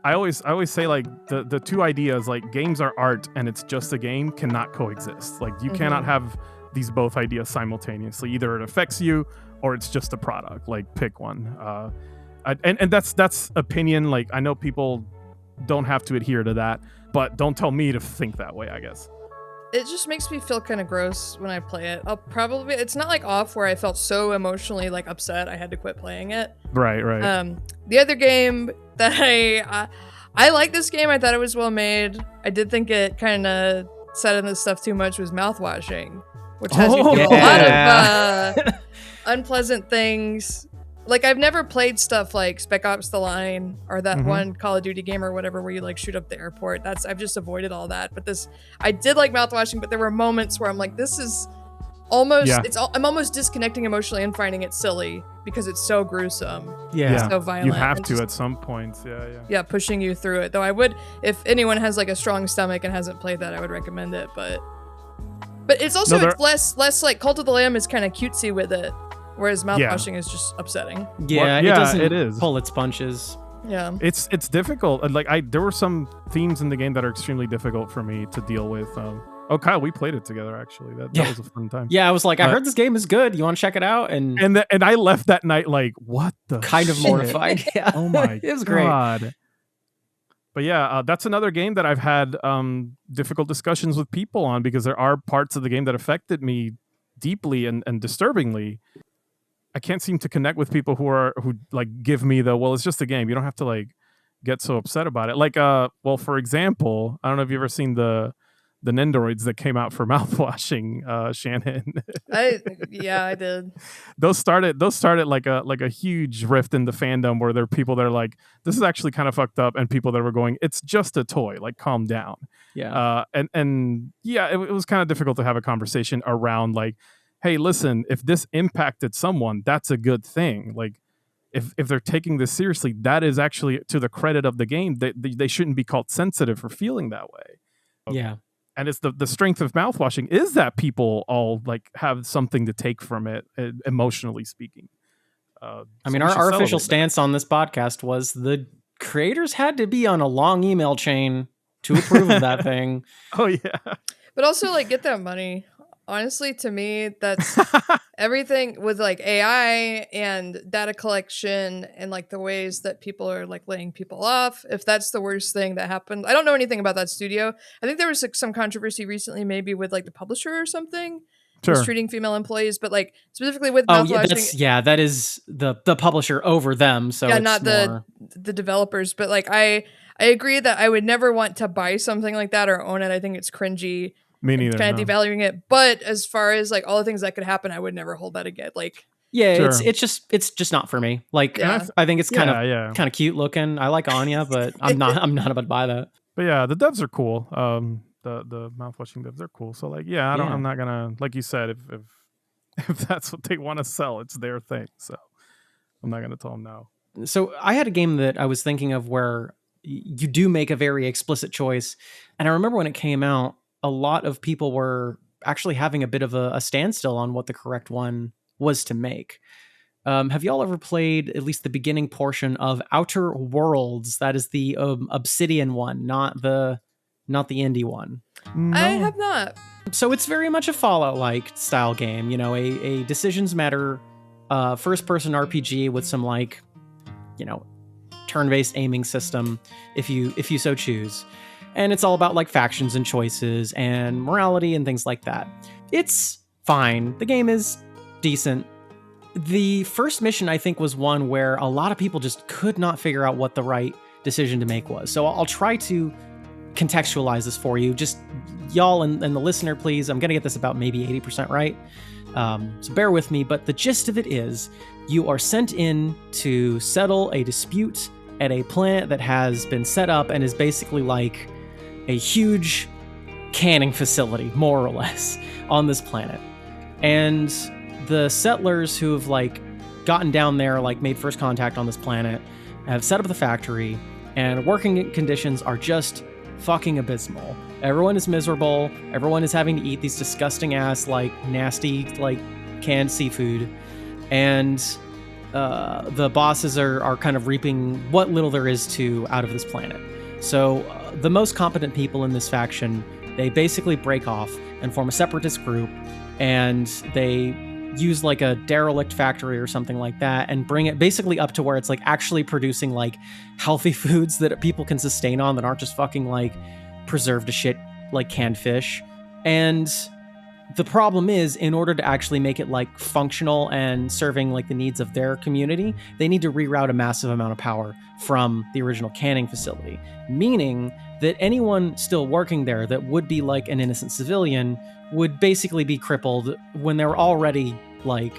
I always say like the two ideas, like games are art and it's just a game, cannot coexist. Like you cannot have these both ideas simultaneously. Either it affects you or it's just a product. Like pick one. And that's opinion. Like I know people don't have to adhere to that, but don't tell me to think that way, I guess. It just makes me feel kind of gross when I play it. It's not like off where I felt so emotionally like upset I had to quit playing it. Right. The other game that I like this game. I thought it was well made. I did think it kind of said in this stuff too much was mouthwashing, which has you feel a lot of unpleasant things. Like I've never played stuff like Spec Ops: The Line or that one Call of Duty game or whatever where you like shoot up the airport. I've just avoided all that. But this, I did like mouthwashing, but there were moments where I'm like, this is almost, I'm almost disconnecting emotionally and finding it silly because it's so gruesome. Yeah. So violent. You have to at some points. Yeah, pushing you through it. Though I would, if anyone has like a strong stomach and hasn't played that, I would recommend it. But it's also, it's less like Cult of the Lamb is kind of cutesy with it. Whereas mouthwashing is just upsetting. Yeah, it doesn't pull its punches. Yeah, it's difficult. Like there were some themes in the game that are extremely difficult for me to deal with. Oh, Kyle, we played it together actually. That was a fun time. Yeah, I was like, I heard this game is good. You want to check it out? And I left that night like, what the? Kind of mortified. Yeah. Oh my it was God. Great. But yeah, that's another game that I've had difficult discussions with people on because there are parts of the game that affected me deeply and disturbingly. I can't seem to connect with people who like give me it's just a game. You don't have to like get so upset about it. Like, for example, I don't know if you've ever seen the the Nendoroids that came out for mouthwashing, Shannon. I did. Those started like a huge rift in the fandom where there are people that are like, this is actually kind of fucked up, and people that were going, it's just a toy, like calm down. Yeah. And yeah, it was kind of difficult to have a conversation around like, hey, listen, if this impacted someone, that's a good thing. Like, if they're taking this seriously, that is actually to the credit of the game. They shouldn't be called sensitive for feeling that way. Yeah. And it's the strength of mouthwashing is that people all like have something to take from it, emotionally speaking. I mean, our official stance on this podcast was the creators had to be on a long email chain to approve of that thing. Oh yeah. But also, like, get that money. Honestly, to me, that's everything with like AI and data collection and like the ways that people are like laying people off. If that's the worst thing that happened, I don't know anything about that studio. I think there was like some controversy recently, maybe with like the publisher or something, mistreating female employees, but like specifically with mouthwashing. That is the publisher over them. So yeah, it's not the developers. But like I agree that I would never want to buy something like that or own it. I think it's cringy. Me neither. Kind of devaluing it, but as far as like all the things that could happen, I would never hold that again. Like, yeah, sure. it's just not for me. Like, I think it's kind of cute looking. I like Anya, but I'm not about to buy that. But yeah, the devs are cool. The mouthwashing devs are cool. So like, I'm not gonna, like you said, if that's what they want to sell, it's their thing. So I'm not gonna tell them no. So I had a game that I was thinking of where you do make a very explicit choice, and I remember when it came out, a lot of people were actually having a bit of a standstill on what the correct one was to make. Have y'all ever played at least the beginning portion of Outer Worlds? That is the Obsidian one, not the indie one. No. I have not. So it's very much a Fallout-like style game. You know, a decisions matter first-person RPG with some like, you know, turn-based aiming system, if you so choose. And it's all about like factions and choices and morality and things like that. It's fine. The game is decent. The first mission, I think, was one where a lot of people just could not figure out what the right decision to make was. So I'll try to contextualize this for you. Just y'all and the listener, please. I'm going to get this about maybe 80% right. So bear with me. But the gist of it is you are sent in to settle a dispute at a planet that has been set up and is basically like a huge canning facility, more or less, on this planet. And the settlers who have like gotten down there, like made first contact on this planet, have set up the factory, and working conditions are just fucking abysmal. Everyone is miserable. Everyone is having to eat these disgusting ass, like nasty, like canned seafood. And the bosses are kind of reaping what little there is to out of this planet. So the most competent people in this faction, they basically break off and form a separatist group, and they use like a derelict factory or something like that and bring it basically up to where it's like actually producing like healthy foods that people can sustain on that aren't just fucking like preserved to shit like canned fish. And the problem is, in order to actually make it like functional and serving like the needs of their community, they need to reroute a massive amount of power from the original canning facility, meaning that anyone still working there that would be like an innocent civilian would basically be crippled when they're already like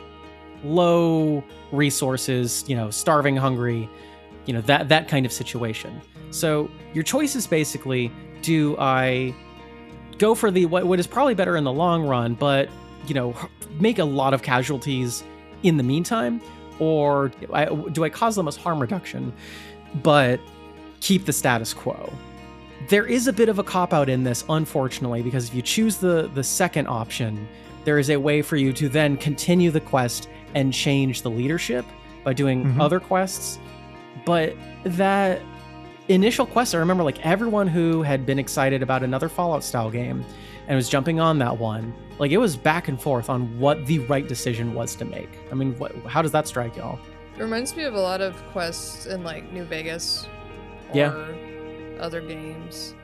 low resources, you know, starving, hungry, you know, that kind of situation. So your choice is basically, do I go for the what is probably better in the long run, but, you know, make a lot of casualties in the meantime, or do I cause the most harm reduction but keep the status quo? There is a bit of a cop-out in this, unfortunately, because if you choose the second option, there is a way for you to then continue the quest and change the leadership by doing other quests. But that initial quest, I remember like everyone who had been excited about another Fallout-style game and was jumping on that one, like it was back and forth on what the right decision was to make. I mean, how does that strike y'all? It reminds me of a lot of quests in like New Vegas or other games.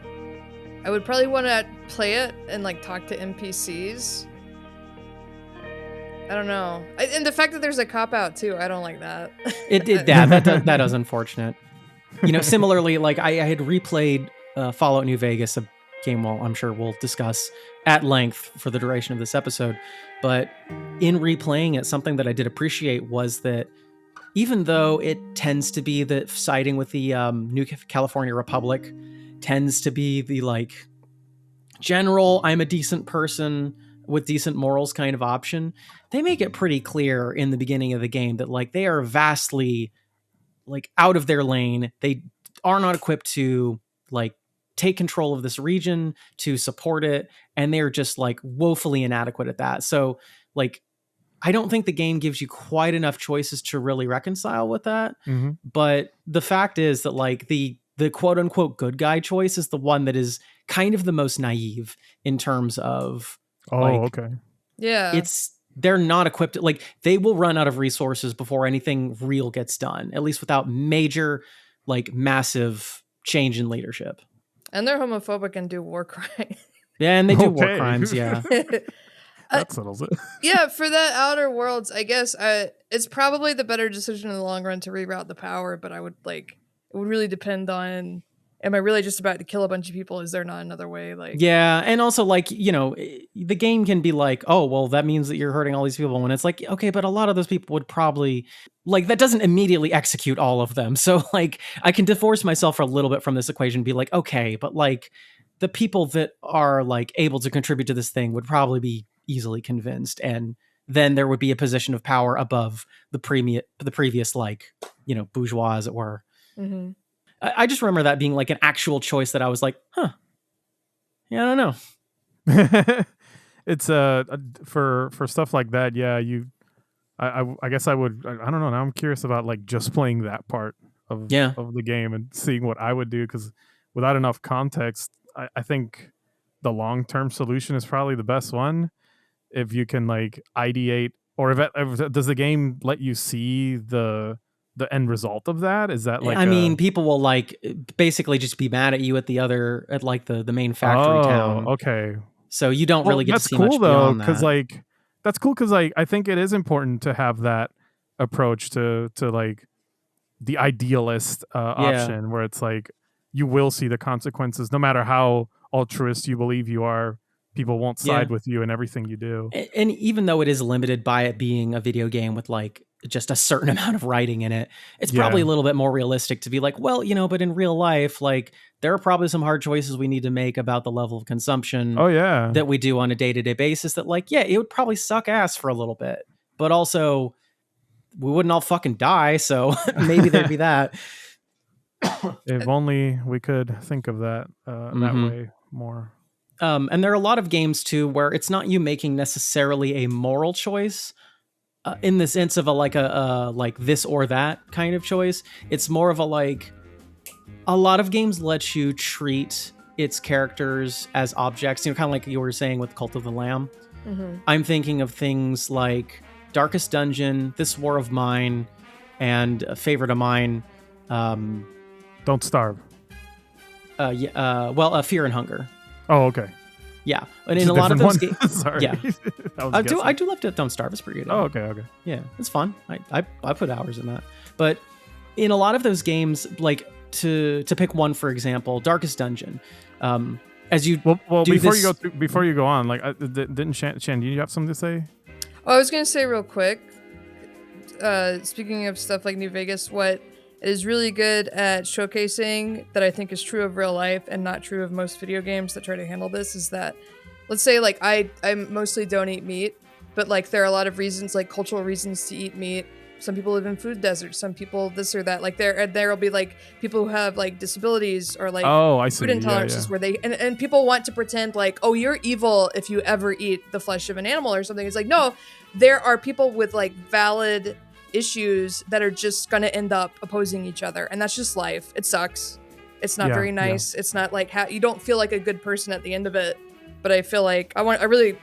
I would probably want to play it and like talk to NPCs. I don't know. And the fact that there's a cop-out too, I don't like that. That is unfortunate. You know, similarly, like I had replayed Fallout New Vegas game I'm sure we'll discuss at length for the duration of this episode. But in replaying it, something that I did appreciate was that even though it tends to be that siding with the New California Republic tends to be the like general, I'm a decent person with decent morals kind of option, they make it pretty clear in the beginning of the game that like they are vastly like out of their lane. They are not equipped to like take control of this region, to support it, and they're just like woefully inadequate at that. So like I don't think the game gives you quite enough choices to really reconcile with that. Mm-hmm. But the fact is that like the quote unquote good guy choice is the one that is kind of the most naive in terms of okay. Yeah. They're not equipped. Like they will run out of resources before anything real gets done, at least without major, like massive change in leadership. And they're homophobic and do war crimes. Yeah, and they do war crimes, yeah. That settles it. Yeah, for that Outer Worlds, I guess it's probably the better decision in the long run to reroute the power, but it would really depend on, am I really just about to kill a bunch of people? Is there not another way? Like, yeah, and also like, you know, the game can be like, oh, well, that means that you're hurting all these people. When it's like, okay, but a lot of those people would probably, like, that doesn't immediately execute all of them. So like, I can divorce myself a little bit from this equation and be like, okay, but like the people that are like able to contribute to this thing would probably be easily convinced, and then there would be a position of power above the previous like, you know, bourgeois, as it were. Mm-hmm. I just remember that being like an actual choice that I was like, yeah, I don't know. It's for stuff like that, yeah. I guess I would. I don't know. Now I'm curious about like just playing that part of the game and seeing what I would do, because without enough context, I think the long-term solution is probably the best one. If you can like ideate, or if does the game let you see the end result of that? Is that like, I mean, people will like basically just be mad at you at like the main factory town. Okay. So you don't really get to see much though, beyond that. because like that's cool, because like I think it is important to have that approach to like the idealist option, where it's like you will see the consequences no matter how altruist you believe you are. People won't side with you in everything you do. And even though it is limited by it being a video game with like just a certain amount of writing in it, it's probably a little bit more realistic to be like, well, you know, but in real life, like there are probably some hard choices we need to make about the level of consumption that we do on a day-to-day basis that like, yeah, it would probably suck ass for a little bit, but also we wouldn't all fucking die. So maybe there'd be that. If only we could think of that that way more. And there are a lot of games too where it's not you making necessarily a moral choice in the sense of a like this or that kind of choice. It's more of a like, a lot of games let you treat its characters as objects, you know, kind of like you were saying with Cult of the Lamb. Mm-hmm. I'm thinking of things like Darkest Dungeon, This War of Mine, and a favorite of mine, Don't Starve. Fear and Hunger. Oh, okay. Yeah, and in a lot of those games, sorry, yeah, I do love Don't Starve. It's pretty good. Oh, okay. Yeah, it's fun. I put hours in that. But in a lot of those games, like to pick one for example, Darkest Dungeon. As you before you go on, like didn't Shan, do you have something to say? Oh, I was gonna say real quick. Speaking of stuff like New Vegas, what is really good at showcasing that I think is true of real life and not true of most video games that try to handle this is that, let's say like I mostly don't eat meat, but like there are a lot of reasons, like cultural reasons to eat meat. Some people live in food deserts, some people this or that. Like there'll be like people who have like disabilities or like food intolerances where they and people want to pretend like, oh, you're evil if you ever eat the flesh of an animal or something. It's like, no, there are people with like valid issues that are just going to end up opposing each other, and that's just life. It sucks. It's not very nice. It's not like you don't feel like a good person at the end of it. But I feel like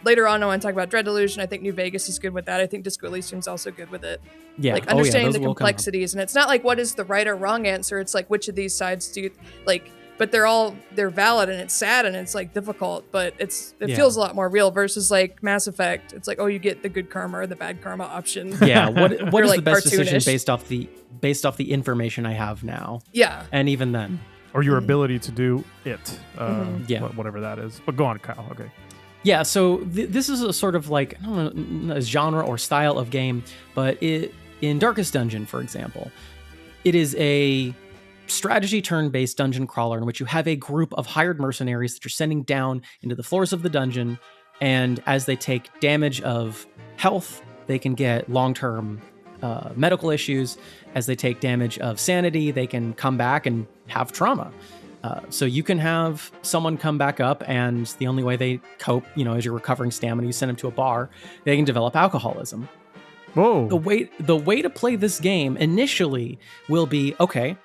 later on I want to talk about Dread Delusion. I think New Vegas is good with that. I think Disco Elysium is also good with it. Yeah, like understanding the complexities, and it's not like what is the right or wrong answer. It's like which of these sides do you like. But they're valid, and it's sad, and it's like difficult, but it feels a lot more real versus like Mass Effect. It's like, oh, you get the good karma or the bad karma option. Yeah, what is like the best decision based off the information I have now? Yeah, and even then, or your ability to do it. Yeah. Whatever that is. But go on, Kyle. Okay. Yeah, so this is a sort of like, I don't know, a genre or style of game, but in Darkest Dungeon, for example, it is a strategy turn-based dungeon crawler in which you have a group of hired mercenaries that you're sending down into the floors of the dungeon, and as they take damage of health, they can get long-term medical issues. As they take damage of sanity, they can come back and have trauma. So you can have someone come back up, and the only way they cope, as you're recovering stamina, you send them to a bar, they can develop alcoholism. Whoa. The way to play this game initially will be, okay,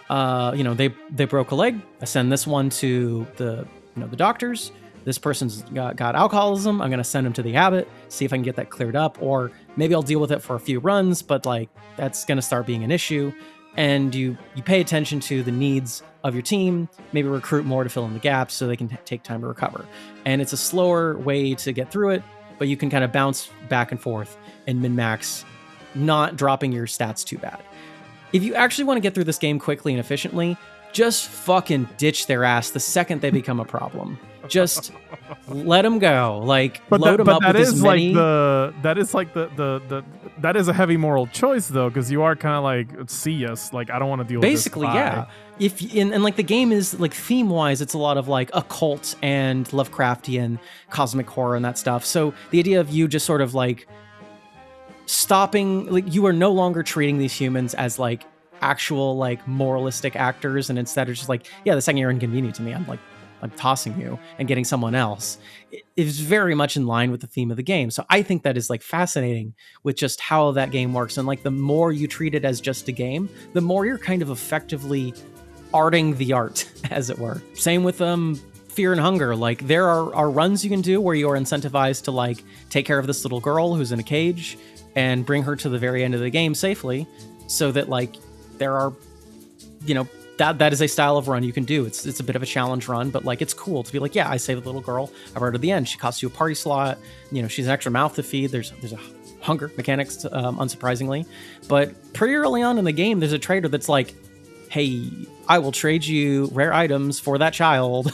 they broke a leg. I send this one to the doctors. This person's got alcoholism. I'm going to send them to the abbot, see if I can get that cleared up, or maybe I'll deal with it for a few runs, but like that's going to start being an issue. And you pay attention to the needs of your team, maybe recruit more to fill in the gaps so they can take time to recover. And it's a slower way to get through it, but you can kind of bounce back and forth and min-max, not dropping your stats too bad. If you actually want to get through this game quickly and efficiently, just fucking ditch their ass the second they become a problem. Just let them go. Like, load them up with as many. That is a heavy moral choice though, because you are kind of like, see us, like I don't want to deal with this. Basically, yeah. And like the game is like theme wise, it's a lot of like occult and Lovecraftian cosmic horror and that stuff. So the idea of you just sort of like stopping, like you are no longer treating these humans as like actual like moralistic actors, and instead are just like, yeah, the second you're inconvenient to me, I'm tossing you and getting someone else. It is very much in line with the theme of the game. So I think that is like fascinating with just how that game works. And like the more you treat it as just a game, the more you're kind of effectively arting the art, as it were. Same with Fear and Hunger. Like there are runs you can do where you are incentivized to like take care of this little girl who's in a cage and bring her to the very end of the game safely, so that like there are, that is a style of run you can do. It's a bit of a challenge run, but like it's cool to be like, yeah, I saved the little girl. I brought her to the end. She costs you a party slot. She's an extra mouth to feed. There's a hunger mechanics, unsurprisingly. But pretty early on in the game, there's a trader that's like, hey, I will trade you rare items for that child.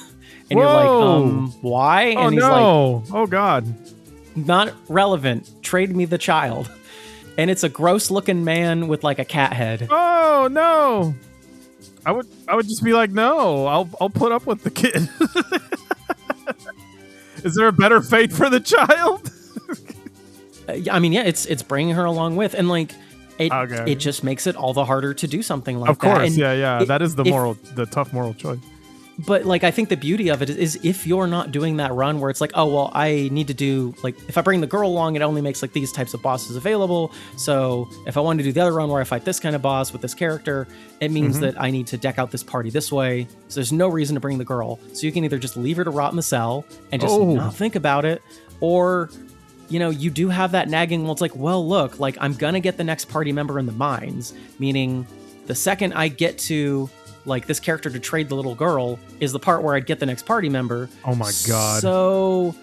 And Whoa. You're like, why? And oh, he's no. like, oh God, not relevant. Trade me the child. And it's a gross looking man with like a cat head. Oh no. I would just be like, no, I'll put up with the kid. Is there a better fate for the child? I mean, yeah, it's bringing her along with, and like it just makes it all the harder to do something like that. Of course, And yeah. That is the tough moral choice. But like, I think the beauty of it is if you're not doing that run where it's like, oh, well, I need to do like, if I bring the girl along, it only makes like these types of bosses available. So if I want to do the other run where I fight this kind of boss with this character, it means that I need to deck out this party this way. So there's no reason to bring the girl. So you can either just leave her to rot in the cell and just not think about it, or you do have that nagging, well, it's like, well, look, like I'm gonna get the next party member in the mines, meaning the second I get to like this character to trade the little girl is the part where I'd get the next party member. Oh my God. So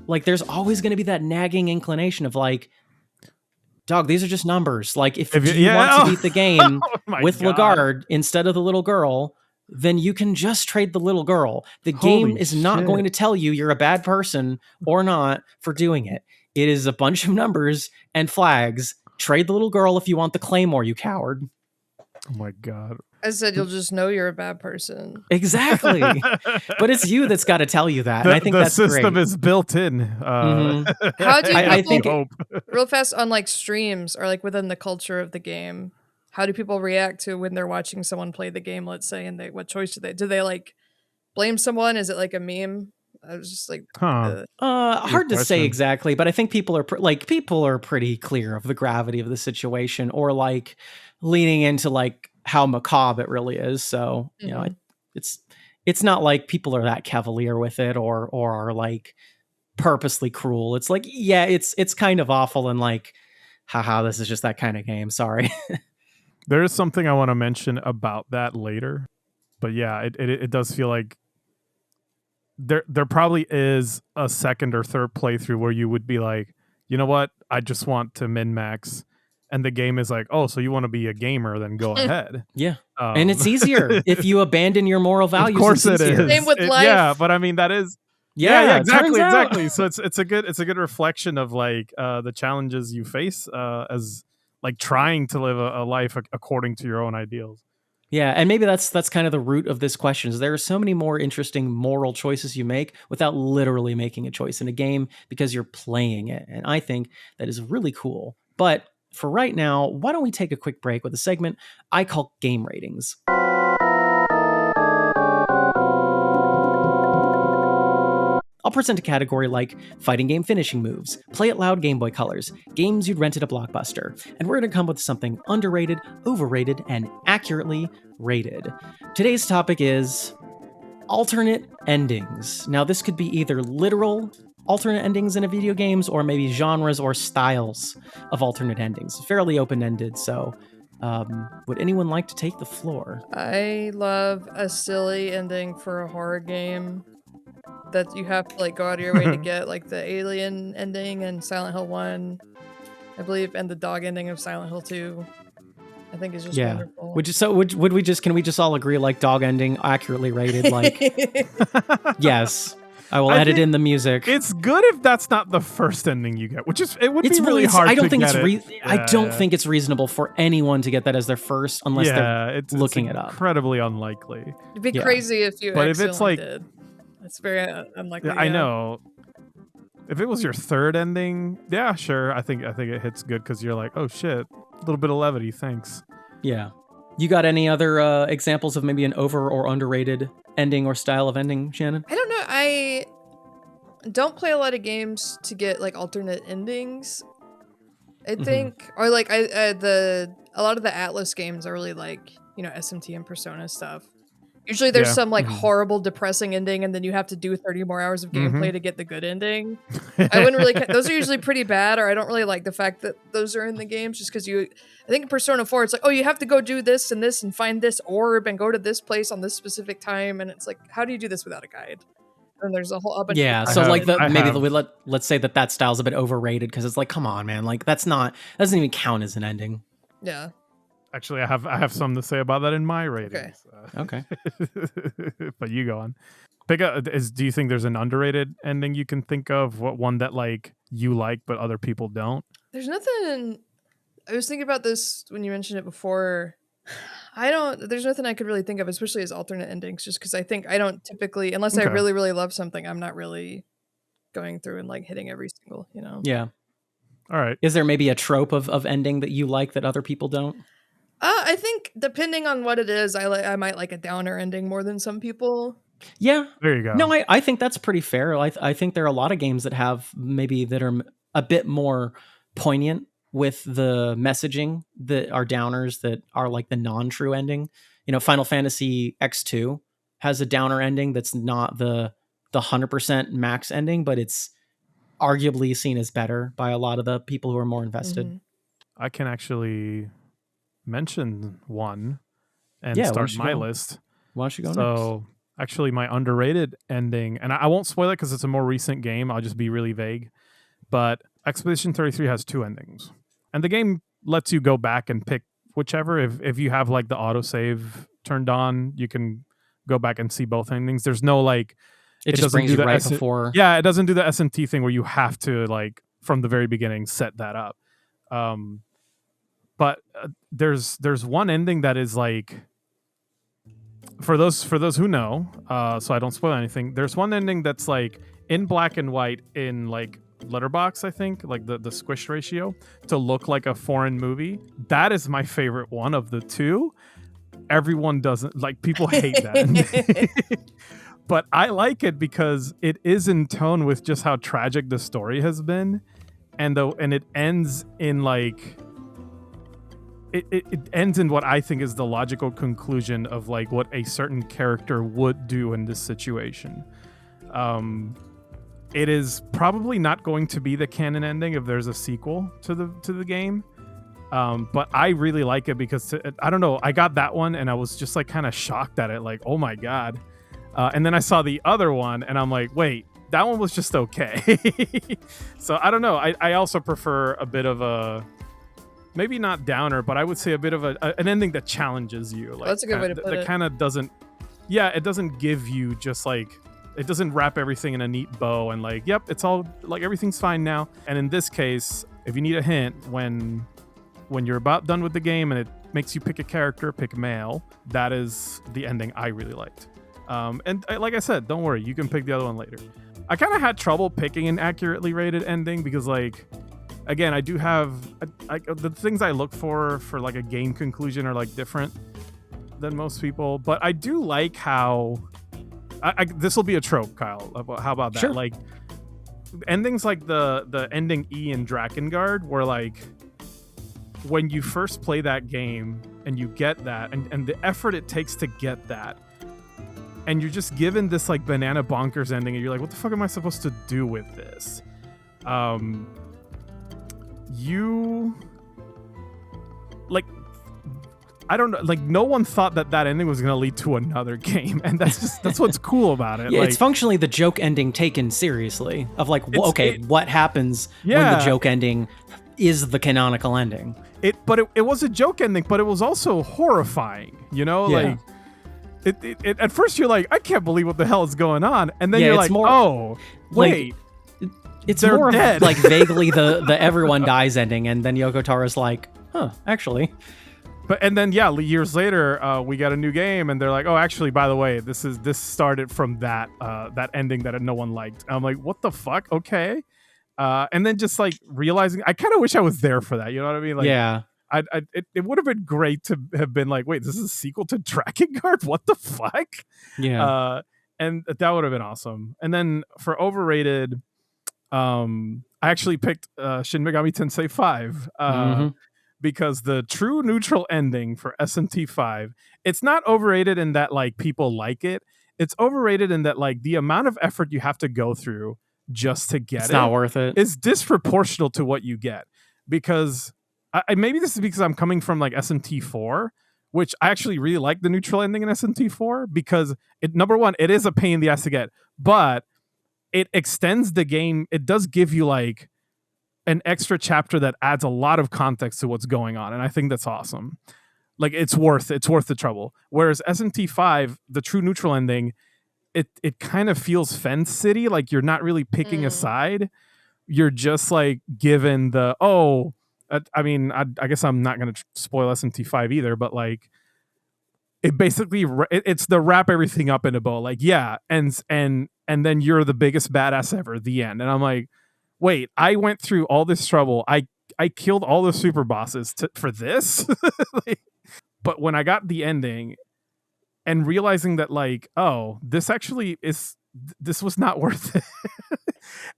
like there's always going to be that nagging inclination of like, dog, these are just numbers. Like if you want to beat the game with Lagarde instead of the little girl, then you can just trade the little girl. The game is not going to tell you you're a bad person or not for doing it. It is a bunch of numbers and flags. Trade the little girl if you want the claymore, you coward. Oh my God. I said you'll just know you're a bad person. Exactly. But it's you that's got to tell you that. And I think that's great. The system is built in. How do I think real fast on like streams or like within the culture of the game, how do people react to when they're watching someone play the game, let's say, and what choice do they like blame someone? Is it like a meme? I was just like, hard to say exactly, but I think people are pretty clear of the gravity of the situation, or like leaning into like how macabre it really is. So it's not like people are that cavalier with it or are like purposely cruel. It's like, yeah, it's kind of awful and like, haha, this is just that kind of game. Sorry. There is something I want to mention about that later, but yeah, it does feel like there probably is a second or third playthrough where you would be like, you know what, I just want to min-max, and the game is like, oh, so you want to be a gamer, then go ahead. Yeah. And it's easier if you abandon your moral values. Of course it is. Same with life. Yeah, but I mean that is Yeah, exactly. So it's a good reflection of like the challenges you face as like trying to live a life according to your own ideals. Yeah, and maybe that's kind of the root of this question. Is there are so many more interesting moral choices you make without literally making a choice in a game because you're playing it. And I think that is really cool. But for right now, why don't we take a quick break with a segment I call Game Ratings. I'll present a category like fighting game finishing moves, play it loud Game Boy Colors, games you'd rent at a Blockbuster, and we're going to come with something underrated, overrated, and accurately rated. Today's topic is alternate endings. Now, this could be either literal alternate endings in a video games or maybe genres or styles of alternate endings. Fairly open-ended, so would anyone like to take the floor? I love a silly ending for a horror game that you have to like go out of your way to get, like the alien ending in Silent Hill 1, I believe, and the dog ending of Silent Hill 2. I think is just wonderful. Can we just all agree like dog ending accurately rated? Like, yes, I will edit in the music. It's good if that's not the first ending you get, it would be really hard. I don't think I don't think it's reasonable for anyone to get that as their first unless they're looking it up. Incredibly unlikely. It'd be crazy if you. But if it's like, did. It's very unlikely. I know. If it was your third ending, yeah, sure. I think it hits good because you're like, oh shit, a little bit of levity, thanks. Yeah. You got any other examples of maybe an over or underrated ending or style of ending, Shannon? I don't know. I don't play a lot of games to get like alternate endings. I think, or like a lot of the Atlas games are really like, you know, SMT and Persona stuff. Usually there's some like horrible, depressing ending, and then you have to do 30 more hours of gameplay to get the good ending. I wouldn't really. Those are usually pretty bad, or I don't really like the fact that those are in the games, just because I think in Persona 4, it's like, oh, you have to go do this and this and find this orb and go to this place on this specific time, and it's like, how do you do this without a guide? And there's a whole bunch. Yeah, so let's say that style's a bit overrated because it's like, come on, man, like that doesn't even count as an ending. Yeah. Actually, I have something to say about that in my ratings. Okay. But you go on. Do you think there's an underrated ending you can think of? What one that like you like but other people don't? There's nothing. I was thinking about this when you mentioned it before. There's nothing I could really think of, especially as alternate endings, just because I think I don't typically, unless I really, really love something, I'm not really going through and like hitting every single, you know. Yeah. All right. Is there maybe a trope of ending that you like that other people don't? I think depending on what it is, I might like a downer ending more than some people. Yeah. There you go. No, I think that's pretty fair. I think there are a lot of games that are a bit more poignant with the messaging that are downers that are like the non-true ending. You know, Final Fantasy X2 has a downer ending that's not the 100% max ending, but it's arguably seen as better by a lot of the people who are more invested. Mm-hmm. I can actually mention one and Yeah, start my list. Why don't you go next? Actually, my underrated ending, and I won't spoil it because it's a more recent game. I'll just be really vague. But Expedition 33 has 2 endings. And the game lets you go back and pick whichever. If you have like the autosave turned on, you can go back and see both endings. There's no like... It just brings you right before... Yeah, it doesn't do the SMT thing where you have to like, from the very beginning, set that up. But there's one ending that is like, for those who know, so I don't spoil anything. There's one ending that's like in black and white in like letterbox, I think, like the squish ratio to look like a foreign movie. That is my favorite one of the 2. Everyone doesn't like, people hate that ending. But I like it because it is in tone with just how tragic the story has been, and it ends in like. It ends in what I think is the logical conclusion of like what a certain character would do in this situation. It is probably not going to be the canon ending if there's a sequel to the game. But I really like it because I don't know, I got that one and I was just like kind of shocked at it, like, oh my god. And then I saw the other one and I'm like, wait, that one was just okay. So I don't know. I also prefer a bit of a maybe not downer, but I would say a bit of an ending that challenges you. Like, That's a good way to put it. That kind of doesn't, it doesn't give you just like, it doesn't wrap everything in a neat bow and like, yep, it's all like everything's fine now. And in this case, if you need a hint, when you're about done with the game and it makes you pick a character, pick male, that is the ending I really liked. Like I said, don't worry, you can pick the other one later. I kind of had trouble picking an accurately rated ending because, like, again, I do have the things I look for like a game conclusion are like different than most people, but I do like how this will be a trope, Kyle. How about that? Sure. Like endings like the ending E in Drakengard, where like when you first play that game and you get that and the effort it takes to get that, and you're just given this like banana bonkers ending and you're like, what the fuck am I supposed to do with this? You like, I don't know, like no one thought that ending was going to lead to another game, and that's what's cool about it. Yeah, like, it's functionally the joke ending taken seriously of like, what happens when the joke ending is the canonical ending? But it was a joke ending, but it was also horrifying, you know? Yeah. Like it at first you're like, I can't believe what the hell is going on, and then you're like, more, oh wait, it's they're more dead. Of like vaguely the everyone dies ending, and then Yoko Tara's like, actually. And then years later, we got a new game, and they're like, oh, actually, by the way, this started from that ending that no one liked. And I'm like, what the fuck? Okay. And then just like realizing, I kind of wish I was there for that. You know what I mean? Like, yeah. It would have been great to have been like, wait, this is a sequel to Drakengard? What the fuck? Yeah. And that would have been awesome. And then for overrated, I actually picked Shin Megami Tensei 5 because the true neutral ending for SMT 5, it's not overrated in that like people like it. It's overrated in that like the amount of effort you have to go through just to get it's not worth it. It's disproportional to what you get, because maybe this is because I'm coming from like SMT 4, which I actually really like the neutral ending in SMT 4 because number one, it is a pain in the ass to get, but it extends the game. It does give you like an extra chapter that adds a lot of context to what's going on, and I think that's awesome. Like it's worth the trouble. Whereas SMT 5, the true neutral ending, it kind of feels Fence City, like you're not really picking a side. You're just like given the I guess I'm not going to spoil SMT 5 either, but like it basically it's the wrap everything up in a bow. Like and then you're the biggest badass ever. The end. And I'm like, wait, I went through all this trouble. I killed all the super bosses for this. But when I got the ending and realizing that like, oh, this was not worth it.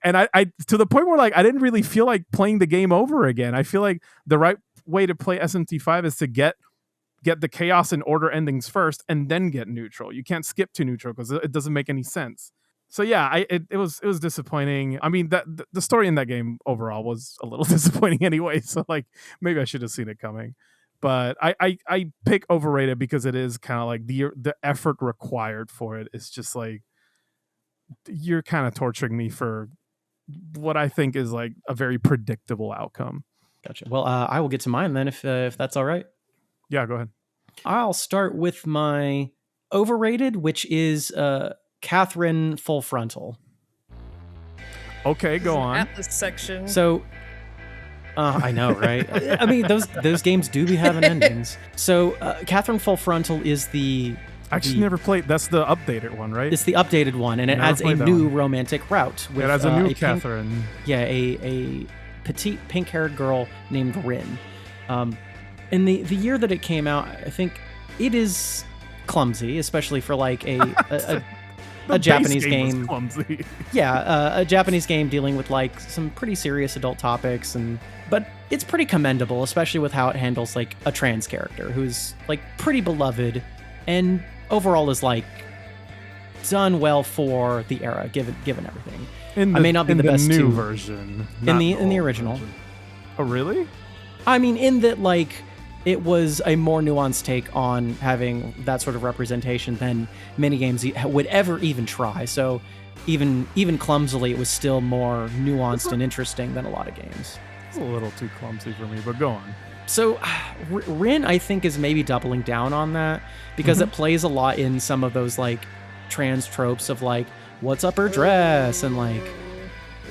And I to the point where like I didn't really feel like playing the game over again. I feel like the right way to play SMT 5 is to get the chaos and order endings first and then get neutral. You can't skip to neutral because it doesn't make any sense. So yeah, it was disappointing. I mean, the story in that game overall was a little disappointing anyway. So like maybe I should have seen it coming. But I pick overrated because it is kind of like the effort required for it is just like, you're kind of torturing me for what I think is like a very predictable outcome. Gotcha. Well, I will get to mine then if that's all right. Yeah, go ahead. I'll start with my overrated, which is Catherine Full Frontal. Okay, go on. At this section. So, I know, right? I mean, those games do be having endings. So, Catherine Full Frontal is I actually never played. That's the updated one, right? It's the updated one, and it adds a new romantic route. It adds a new Catherine. A petite pink-haired girl named Rin. In the year that it came out, I think it is clumsy, especially for like a Japanese game. Was clumsy. Yeah, a Japanese game dealing with like some pretty serious adult topics, but it's pretty commendable, especially with how it handles like a trans character who's like pretty beloved and overall is like done well for the era, given everything. I may not be the best new version, in the original version. Oh, really? I mean, in that like it was a more nuanced take on having that sort of representation than many games would ever even try. So even clumsily, it was still more nuanced and interesting than a lot of games. It's a little too clumsy for me, but go on. So Rin, I think, is maybe doubling down on that because it plays a lot in some of those like trans tropes of like, what's up her dress, and like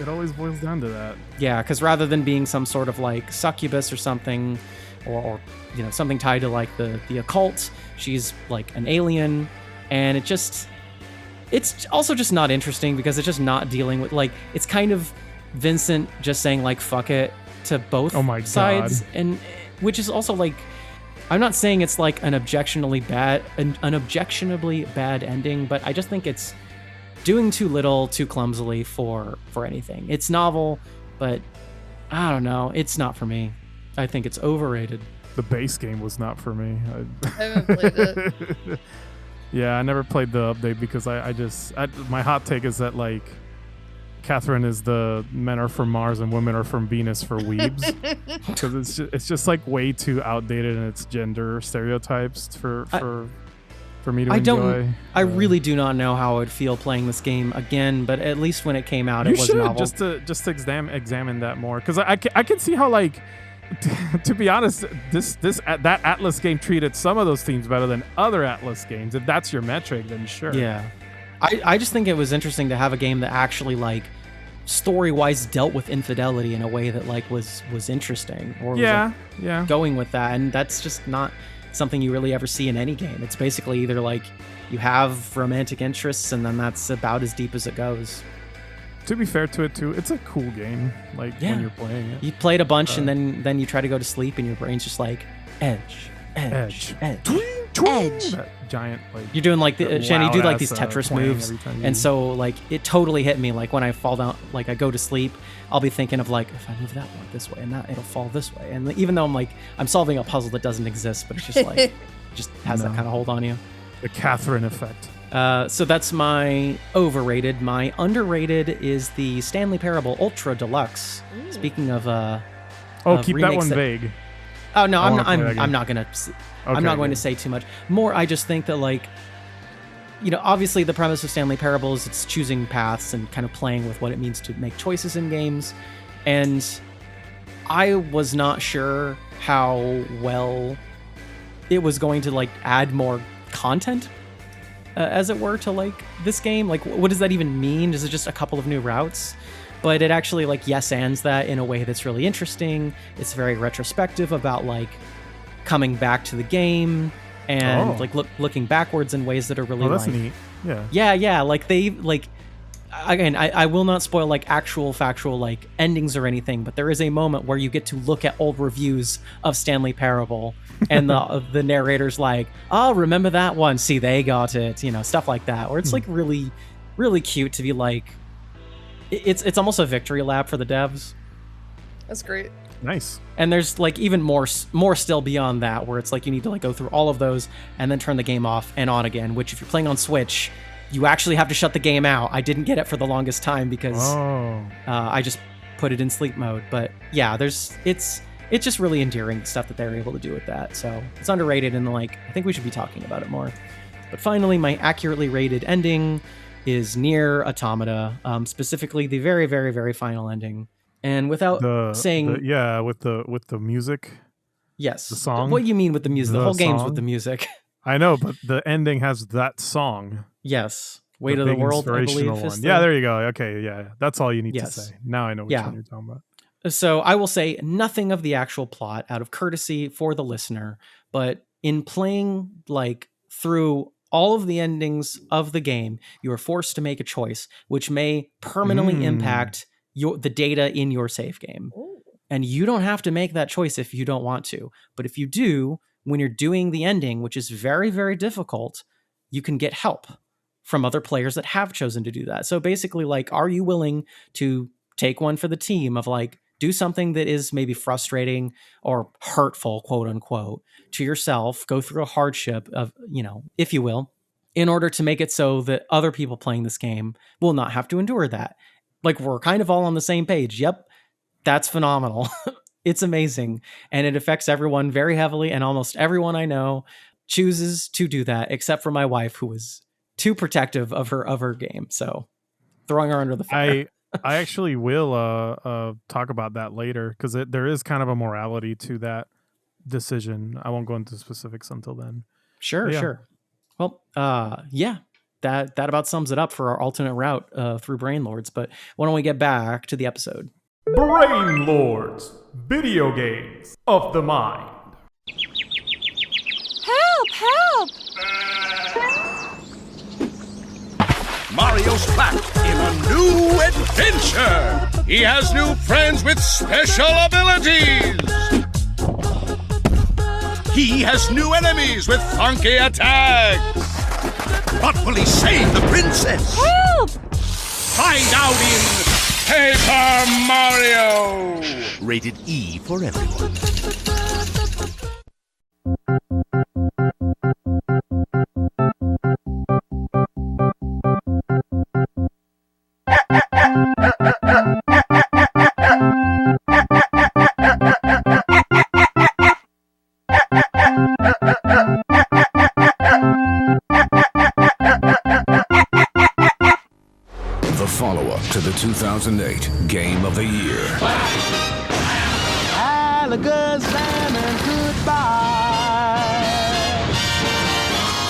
It always boils down to that. Yeah, because rather than being some sort of like succubus or something, or you know, something tied to like the occult, she's like an alien, and it's also just not interesting because it's just not dealing with like, it's kind of Vincent just saying like fuck it to both sides, and which is also like, I'm not saying it's like an objectionably bad ending, but I just think it's doing too little, too clumsily for anything. It's novel, but I don't know. It's not for me. I think it's overrated. The base game was not for me. I haven't played it. Yeah, I never played the update because my hot take is that like Catherine is the men are from Mars and women are from Venus for weebs, because it's just like way too outdated in its gender stereotypes for me to enjoy. I really do not know how I would feel playing this game again, but at least when it came out, it was novel. Just to examine that more, because I can see how like to be honest, that Atlas game treated some of those themes better than other Atlas games. If that's your metric, then sure. Yeah, I just think it was interesting to have a game that actually like story-wise dealt with infidelity in a way that like was interesting, or was going with that, and that's just not something you really ever see in any game. It's basically either like you have romantic interests and then that's about as deep as it goes. To be fair to it too, it's a cool game. Like when you're playing it, you played a bunch and then you try to go to sleep and your brain's just like edge. That giant like you're doing like Shannon, you do like these Tetris moves, and so like it totally hit me. Like when I fall down, like I go to sleep, I'll be thinking of like, if I move that one this way and that, it'll fall this way. And even though I'm solving a puzzle that doesn't exist, but it's just like just has that kind of hold on you. The Catherine effect. So that's my overrated. My underrated is the Stanley Parable Ultra Deluxe. Ooh. Speaking of keep that one vague. Oh no, I'm not going to say too much more. I just think that like, you know, obviously the premise of Stanley Parable is it's choosing paths and kind of playing with what it means to make choices in games. And I was not sure how well it was going to like add more content, as it were, to like this game. Like, what does that even mean? Is it just a couple of new routes? But it actually like yes ands that in a way that's really interesting. It's very retrospective about like coming back to the game and like looking backwards in ways that are really that's like neat. Yeah. Like they like, again, I will not spoil like actual factual like endings or anything, but there is a moment where you get to look at old reviews of Stanley Parable and the narrator's like, oh, remember that one? See, they got it, you know, stuff like that, where it's like really, really cute to be like, it's almost a victory lap for the devs. That's great. Nice. And there's like even more still beyond that, where it's like you need to like go through all of those and then turn the game off and on again, which if you're playing on Switch, you actually have to shut the game out. I didn't get it for the longest time because I just put it in sleep mode. But yeah, it's just really endearing stuff that they're able to do with that. So it's underrated, and like I think we should be talking about it more. But finally, my accurately rated ending is Nier Automata, specifically the very, very, very final ending. And without saying, with the music, yes, the song. What do you mean with the music? The whole game's with the music. I know, but the ending has that song. Yes, Weight of the World, I believe. One. Yeah, there you go. Okay, yeah, that's all you need to say. Now I know which one you're talking about. So I will say nothing of the actual plot out of courtesy for the listener, but in playing like through all of the endings of the game, you are forced to make a choice, which may permanently impact the data in your save game. Ooh. And you don't have to make that choice if you don't want to. But if you do, when you're doing the ending, which is very, very difficult, you can get help from other players that have chosen to do that. So basically, like, are you willing to take one for the team of like, do something that is maybe frustrating or hurtful, quote unquote, to yourself, go through a hardship of, you know, if you will, in order to make it so that other people playing this game will not have to endure that. Like, we're kind of all on the same page. Yep. That's phenomenal. It's amazing. And it affects everyone very heavily. And almost everyone I know chooses to do that, except for my wife, who is too protective of her game. So throwing her under the fire. I actually will talk about that later, because there is kind of a morality to that. decision. I won't go into specifics until then. Sure, Yeah. sure. Well, that about sums it up for our alternate route through Brain Lords. But why don't we get back to the episode? Brain Lords, video games of the mind. Help! Help! Mario's back in a new adventure. He has new friends with special abilities. He has new enemies with funky attacks. But will he save the princess? Help! Find out in Paper Mario. Rated E for everyone. The follow-up to the 2008 Game of the Year.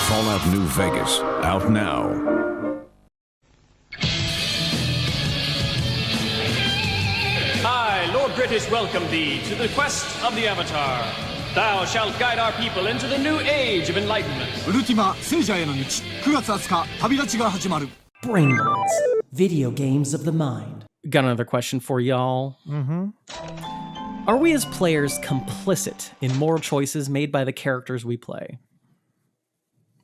Fallout New Vegas, out now. I, Lord British, welcome thee to the quest of the Avatar. Thou shalt guide our people into the new age of enlightenment. Ultima 聖者への道9月20日旅立ちが始まる Brain Lords, video games of the mind. Got another question for y'all. Are we as players complicit in moral choices made by the characters we play?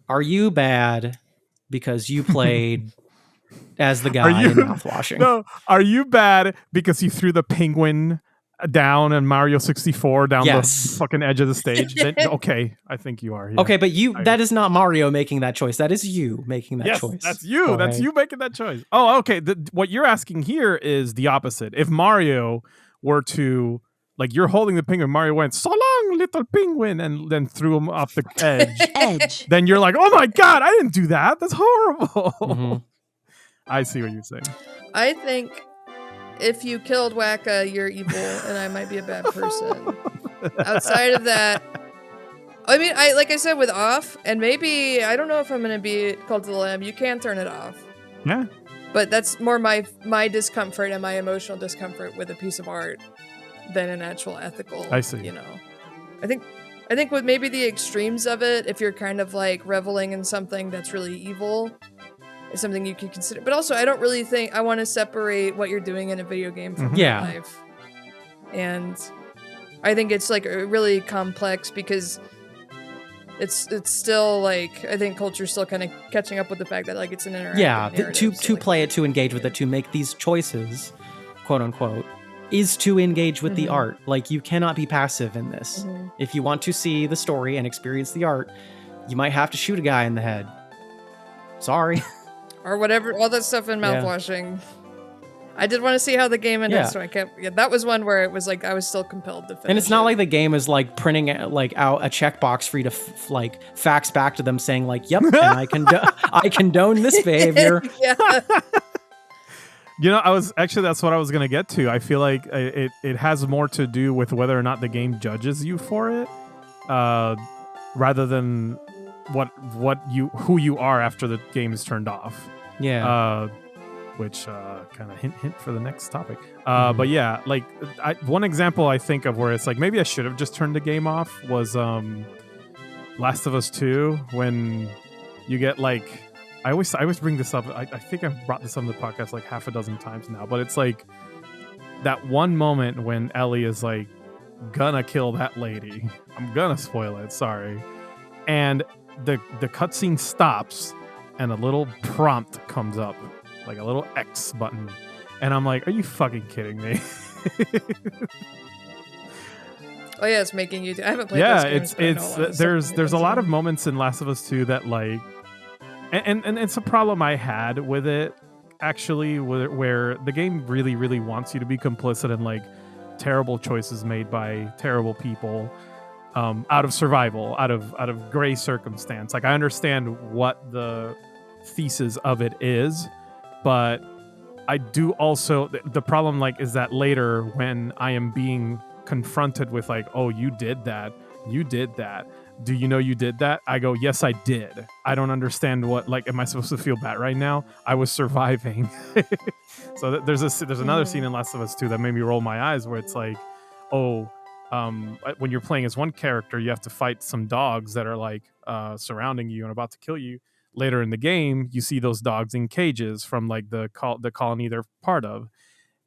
Are you bad because you played as the guy in mouthwashing? No, are you bad because you threw the penguin down in Mario 64 down the fucking edge of the stage? Then, okay, I think you are. Yeah. Okay, but that is not Mario making that choice. That is you making that choice. That's you. Jorge. That's you making that choice. Oh, okay. What you're asking here is the opposite. If Mario were to, like, you're holding the penguin, Mario went, "So long, little penguin," and then threw him off the edge. Then you're like, "Oh my god, I didn't do that. That's horrible." I see what you're saying. I think if you killed Whacka, you're evil, and I might be a bad person. Outside of that, I mean, like I said with off, and maybe I don't know if I'm gonna be called to the lamb. You can turn it off. Yeah. But that's more my discomfort and my emotional discomfort with a piece of art than an actual ethical. I see. You know, I think with maybe the extremes of it, if you're kind of like reveling in something that's really evil, is something you can consider. But also, I don't really think I want to separate what you're doing in a video game from real life. And I think it's like really complex because it's still like, I think culture's still kind of catching up with the fact that like it's an interactive narrative, to play it, to engage with it, to make these choices, quote unquote, is to engage with the art. Like, you cannot be passive in this. If you want to see the story and experience the art, you might have to shoot a guy in the head. Sorry. Or whatever, all that stuff in mouthwashing. I did want to see how the game ended, so I kept. Yeah, that was one where it was like I was still compelled to finish. And it's not like the game is like printing like out a checkbox for you to like fax back to them saying like, "Yep, and I condone this behavior." You know, that's what I was gonna get to. I feel like it has more to do with whether or not the game judges you for it, rather than who you are after the game is turned off. Which kind of hint for the next topic. But yeah, like one example I think of where it's like maybe I should have just turned the game off was Last of Us 2, when you get like, I always bring this up. I think I've brought this on the podcast like half a dozen times now, but it's like that one moment when Ellie is like gonna kill that lady. I'm gonna spoil it, sorry. And the cutscene stops and a little prompt comes up, like a little X button, and I'm like, are you fucking kidding me? Oh yeah, it's making you I haven't played those games, there's a lot of moments in Last of Us 2 that like, and it's a problem I had with it actually, where the game really, really wants you to be complicit in like terrible choices made by terrible people. Out of survival, out of gray circumstance. Like, I understand what the thesis of it is, but I do also, the problem like is that later when I am being confronted with like, oh, you did that, you did that. Do you know you did that? I go, yes, I did. I don't understand what, like, am I supposed to feel bad right now? I was surviving. So there's another scene in Last of Us 2 that made me roll my eyes where it's like, when you're playing as one character, you have to fight some dogs that are like surrounding you and about to kill you. Later in the game, you see those dogs in cages from like the colony they're part of.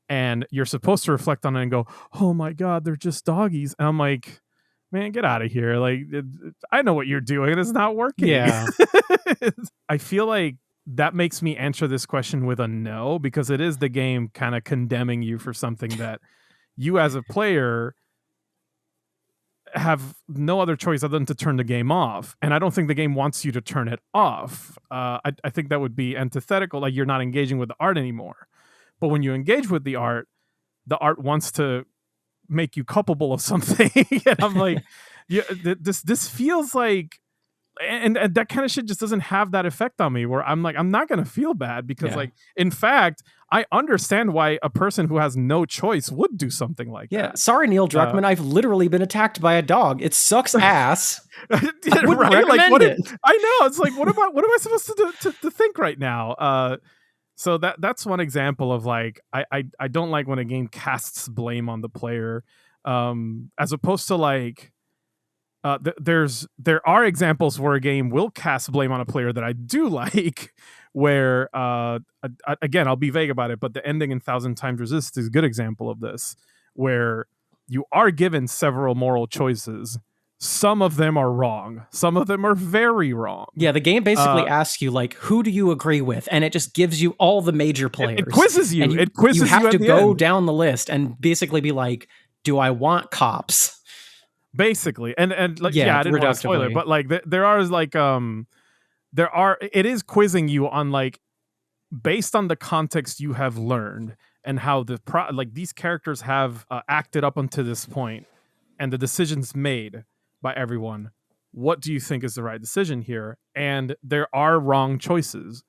And you're supposed to reflect on it and go, oh my God, they're just doggies. And I'm like, man, get out of here. Like, I know what you're doing. It's not working. Yeah. I feel like that makes me answer this question with a no, because it is the game kind of condemning you for something that you as a player have no other choice other than to turn the game off. And I don't think the game wants you to turn it off. I think that would be antithetical. Like, you're not engaging with the art anymore. But when you engage with the art wants to make you culpable of something. And I'm like, yeah, this feels like, and that kind of shit just doesn't have that effect on me, where I'm like, I'm not going to feel bad because like, in fact, I understand why a person who has no choice would do something like that. Sorry, Neil Druckmann, I've literally been attacked by a dog. It sucks ass. I wouldn't recommend it. I know. It's like, what am I supposed to think right now? So that's one example of like, I don't like when a game casts blame on the player, as opposed to like, there are examples where a game will cast blame on a player that I do like, where again, I'll be vague about it, but the ending in 1,000 Times Resist is a good example of this, where you are given several moral choices. Some of them are wrong. Some of them are very wrong. Yeah, the game basically asks you, like, who do you agree with? And it just gives you all the major players. It quizzes you. You have to go down the list and basically be like, do I want cops? Basically. And like, I didn't want to spoil it, but like, there are like, it is quizzing you on like, based on the context you have learned and how like these characters have acted up until this point and the decisions made by everyone, what do you think is the right decision here? And there are wrong choices,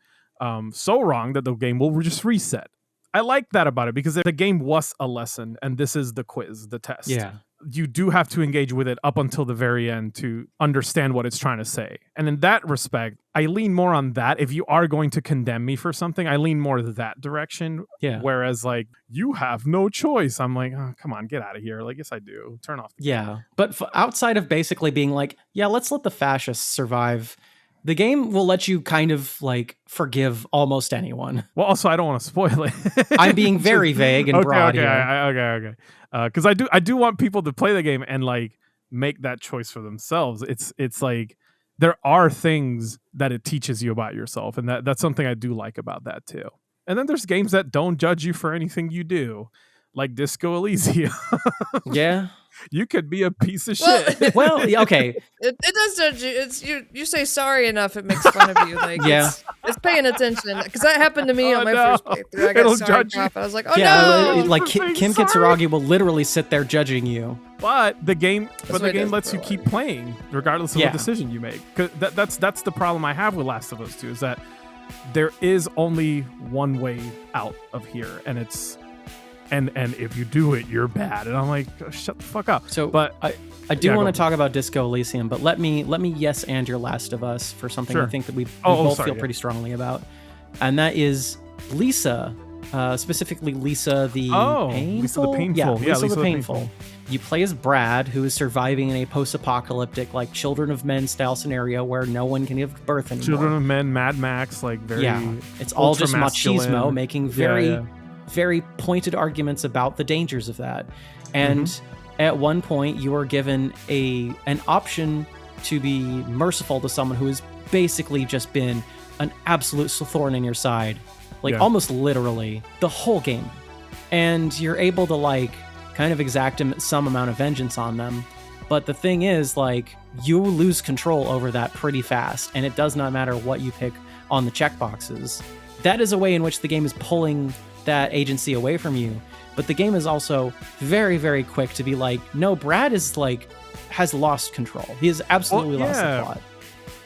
so wrong that the game will just reset. I like that about it, because the game was a lesson and this is the quiz, the test. Yeah, you do have to engage with it up until the very end to understand what it's trying to say. And in that respect, I lean more on that. If you are going to condemn me for something, I lean more that direction. Yeah. Whereas like, you have no choice, I'm like, oh, come on, get out of here. Like, yes, I do. Turn off the game. But outside of basically being like, yeah, let's let the fascists survive, the game will let you kind of like forgive almost anyone. Well, also, I don't want to spoil it. I'm being very vague and broad here. Okay. Because I do want people to play the game and like make that choice for themselves. It's like, there are things that it teaches you about yourself, and that's something I do like about that too. And then there's games that don't judge you for anything you do, like Disco Elysium. Yeah. You could be a piece of shit. Well, okay. It does judge you. It's you say sorry enough, it makes fun of you. Like, it's paying attention, because that happened to me on my first playthrough. I got sorry crap, and I was like, oh no. Like Kim Kitsuragi will literally sit there judging you. But the game lets you keep playing regardless of what decision you make. Because that's the problem I have with Last of Us 2, is that there is only one way out of here, and it's and if you do it, you're bad. And I'm like, oh, shut the fuck up. So, but I do want to talk about Disco Elysium, but let me yes and your Last of Us for something I think that we both feel pretty strongly about, and that is Lisa, specifically Lisa the Painful. Lisa the Painful. Yeah, Lisa the Painful. You play as Brad, who is surviving in a post-apocalyptic, like Children of Men style scenario where no one can give birth anymore. Children of Men, Mad Max, like very it's all just machismo, making very pointed arguments about the dangers of that. And at one point, you are given an option to be merciful to someone who has basically just been an absolute thorn in your side, like almost literally the whole game. And you're able to like kind of exact some amount of vengeance on them. But the thing is, like, you lose control over that pretty fast, and it does not matter what you pick on the checkboxes. That is a way in which the game is pulling that agency away from you. But the game is also very, very quick to be like, no, Brad is like, has lost control. He has absolutely lost the plot.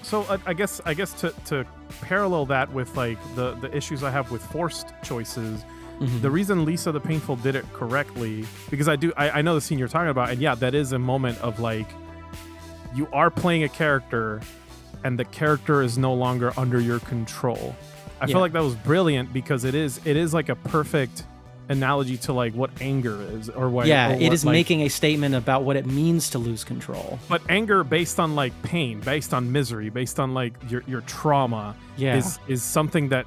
So I guess to parallel that with like the issues I have with forced choices, the reason Lisa the Painful did it correctly, because I know the scene you're talking about, and that is a moment of like, you are playing a character and the character is no longer under your control. I feel like that was brilliant because it is like a perfect analogy to like what anger is or what. Yeah, or it what, is like, making a statement about what it means to lose control. But anger based on like pain, based on misery, based on like your trauma is something that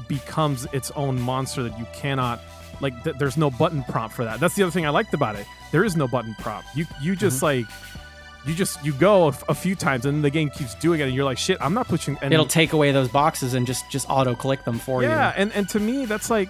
becomes its own monster that you cannot like. There's no button prompt for that. That's the other thing I liked about it. There is no button prompt. You just like. You go a few times and then the game keeps doing it and you're like, shit, I'm not pushing. And it'll take away those boxes and just auto click them for you. Yeah, and to me that's like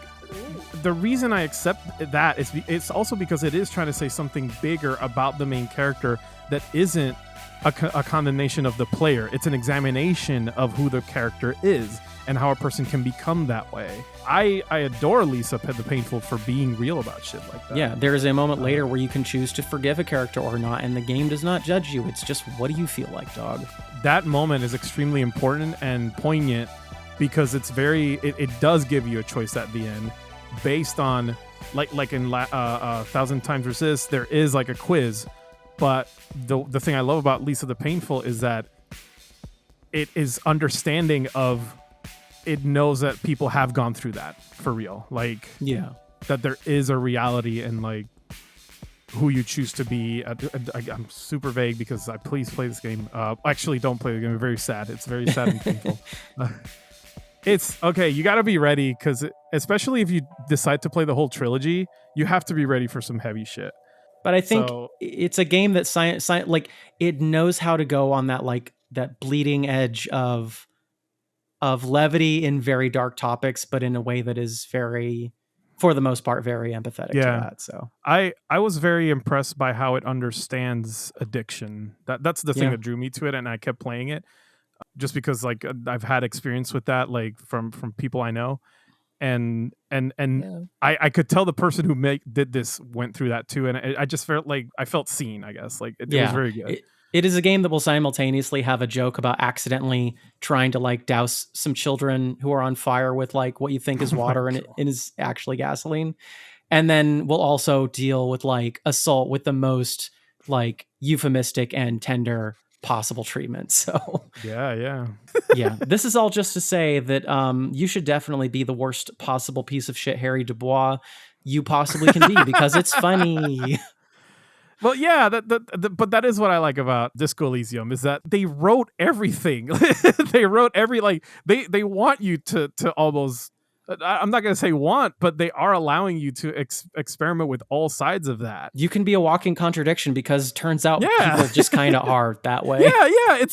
the reason I accept that is it's also because it is trying to say something bigger about the main character that isn't a condemnation of the player. It's an examination of who the character is and how a person can become that way. I adore Lisa the Painful for being real about shit like that. Yeah, there is a moment later where you can choose to forgive a character or not, and the game does not judge you. It's just, what do you feel like, dog? That moment is extremely important and poignant because it's it does give you a choice at the end based on like in 1,000 Times Resist, there is like a quiz. But the thing I love about Lisa the Painful is that it is understanding of, it knows that people have gone through that for real. Like, yeah, that there is a reality in like who you choose to be. I'm super vague because please play this game. Actually, don't play the game. It's very sad. It's very sad and painful. It's okay. You got to be ready because especially if you decide to play the whole trilogy, you have to be ready for some heavy shit. But I think it's a game that like it knows how to go on that like that bleeding edge of levity in very dark topics, but in a way that is very, for the most part, very empathetic to that. So I was very impressed by how it understands addiction. That's the thing that drew me to it, and I kept playing it just because like I've had experience with that, like from people I know. And I could tell the person who did this went through that too, and I just felt like I felt seen. I guess like it was very good. It is a game that will simultaneously have a joke about accidentally trying to like douse some children who are on fire with like what you think is water and it is actually gasoline, and then we'll also deal with like assault with the most like euphemistic and tender possible treatment. So yeah. This is all just to say that you should definitely be the worst possible piece of shit Harry Dubois you possibly can be because it's funny. Well, yeah, but that is what I like about Disco Elysium is that they wrote everything. They wrote they want you to almost. I'm not going to say want, but they are allowing you to experiment with all sides of that. You can be a walking contradiction because it turns out people just kind of are that way. Yeah.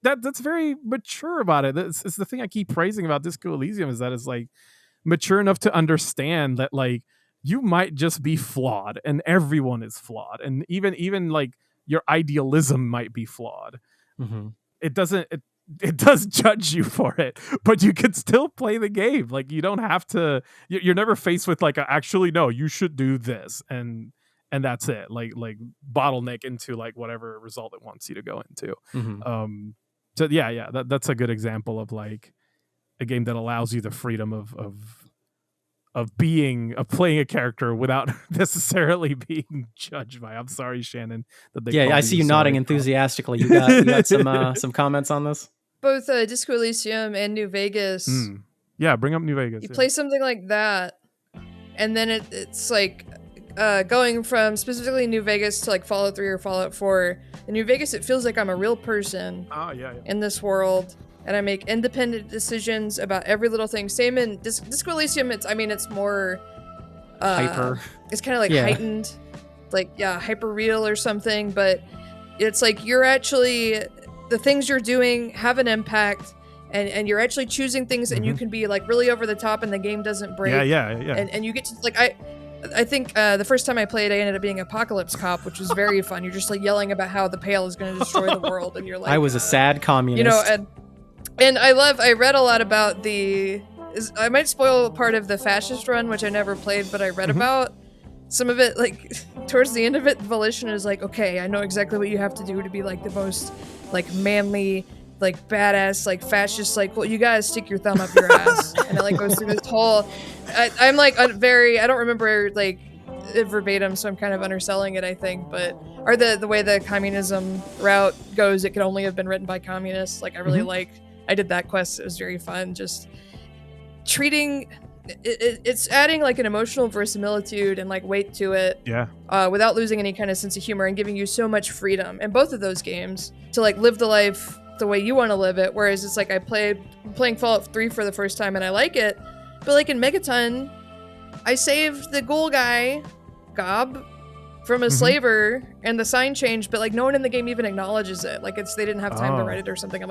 That's very mature about it. It's the thing I keep praising about Disco Elysium is that it's like mature enough to understand that like you might just be flawed and everyone is flawed. And even like your idealism might be flawed. Mm-hmm. It does judge you for it, but you can still play the game. Like you don't have to. You're never faced with like actually no, you should do this, and that's it. Like bottleneck into like whatever result it wants you to go into. Mm-hmm. So yeah, that's a good example of like a game that allows you the freedom of playing a character without necessarily being judged by. I'm sorry, Shannon. I see you nodding enthusiastically. You got some comments on this. Both Disco Elysium and New Vegas. Yeah, bring up New Vegas. You play something like that, and then it's like going from specifically New Vegas to like Fallout 3 or Fallout 4. In New Vegas, it feels like I'm a real person in this world. And I make independent decisions about every little thing. Same in Disco Elysium. It's more hyper. It's kind of like heightened, like hyper real or something. But it's like you're actually the things you're doing have an impact, and you're actually choosing things, and you can be like really over the top, and the game doesn't break. Yeah. And you get to like I think the first time I played, I ended up being Apocalypse Cop, which was very fun. You're just like yelling about how the Pale is going to destroy the world, and you're like, I was a sad communist. And I read a lot about I might spoil part of the Fascist Run, which I never played, but I read about some of it. Like towards the end of it, Volition is like, okay, I know exactly what you have to do to be like the most like manly, like badass, like fascist, like, well, you gotta stick your thumb up your ass. And it like goes through this whole, I'm like I don't remember like it verbatim, so I'm kind of underselling it, I think. But or the way the communism route goes, it could only have been written by communists. Like I really I did that quest. It was very fun. Just treating it's adding like an emotional verisimilitude and like weight to it. Yeah. Without losing any kind of sense of humor and giving you so much freedom in both of those games to like live the life the way you want to live it. Whereas it's like playing Fallout 3 for the first time and I like it, but like in Megaton, I saved the ghoul guy, Gob, from a slaver and the sign changed, but like no one in the game even acknowledges it. Like they didn't have time to write it or something. I'm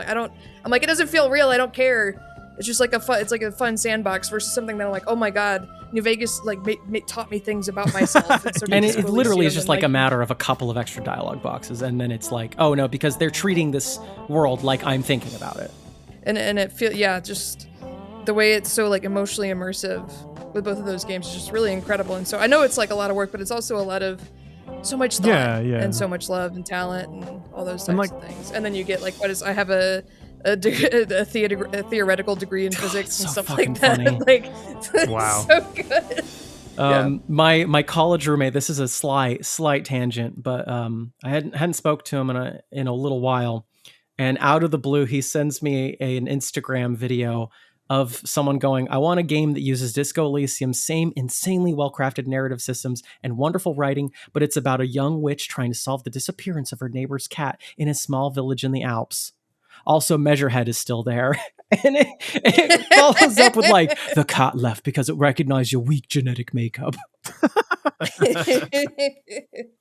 like, it doesn't feel real. I don't care. It's just like it's like a fun sandbox versus something that I'm like, oh my god, New Vegas like taught me things about myself. And it literally is just like a matter of a couple of extra dialogue boxes, and then it's like, oh no, because they're treating this world like I'm thinking about it. And it just the way it's so like emotionally immersive with both of those games is just really incredible. And so I know it's like a lot of work, but it's also a lot of so much thought and so much love and talent and all those types of things. And then you get like I have a theoretical degree in physics and stuff like that. Like, wow, so good. My college roommate. This is a slight tangent, but I hadn't spoke to him in a little while, and out of the blue, he sends me an Instagram video of someone going, I want a game that uses Disco Elysium's same insanely well-crafted narrative systems and wonderful writing, but it's about a young witch trying to solve the disappearance of her neighbor's cat in a small village in the Alps. Also, Measurehead is still there. And it follows up with like, the cat left because it recognized your weak genetic makeup.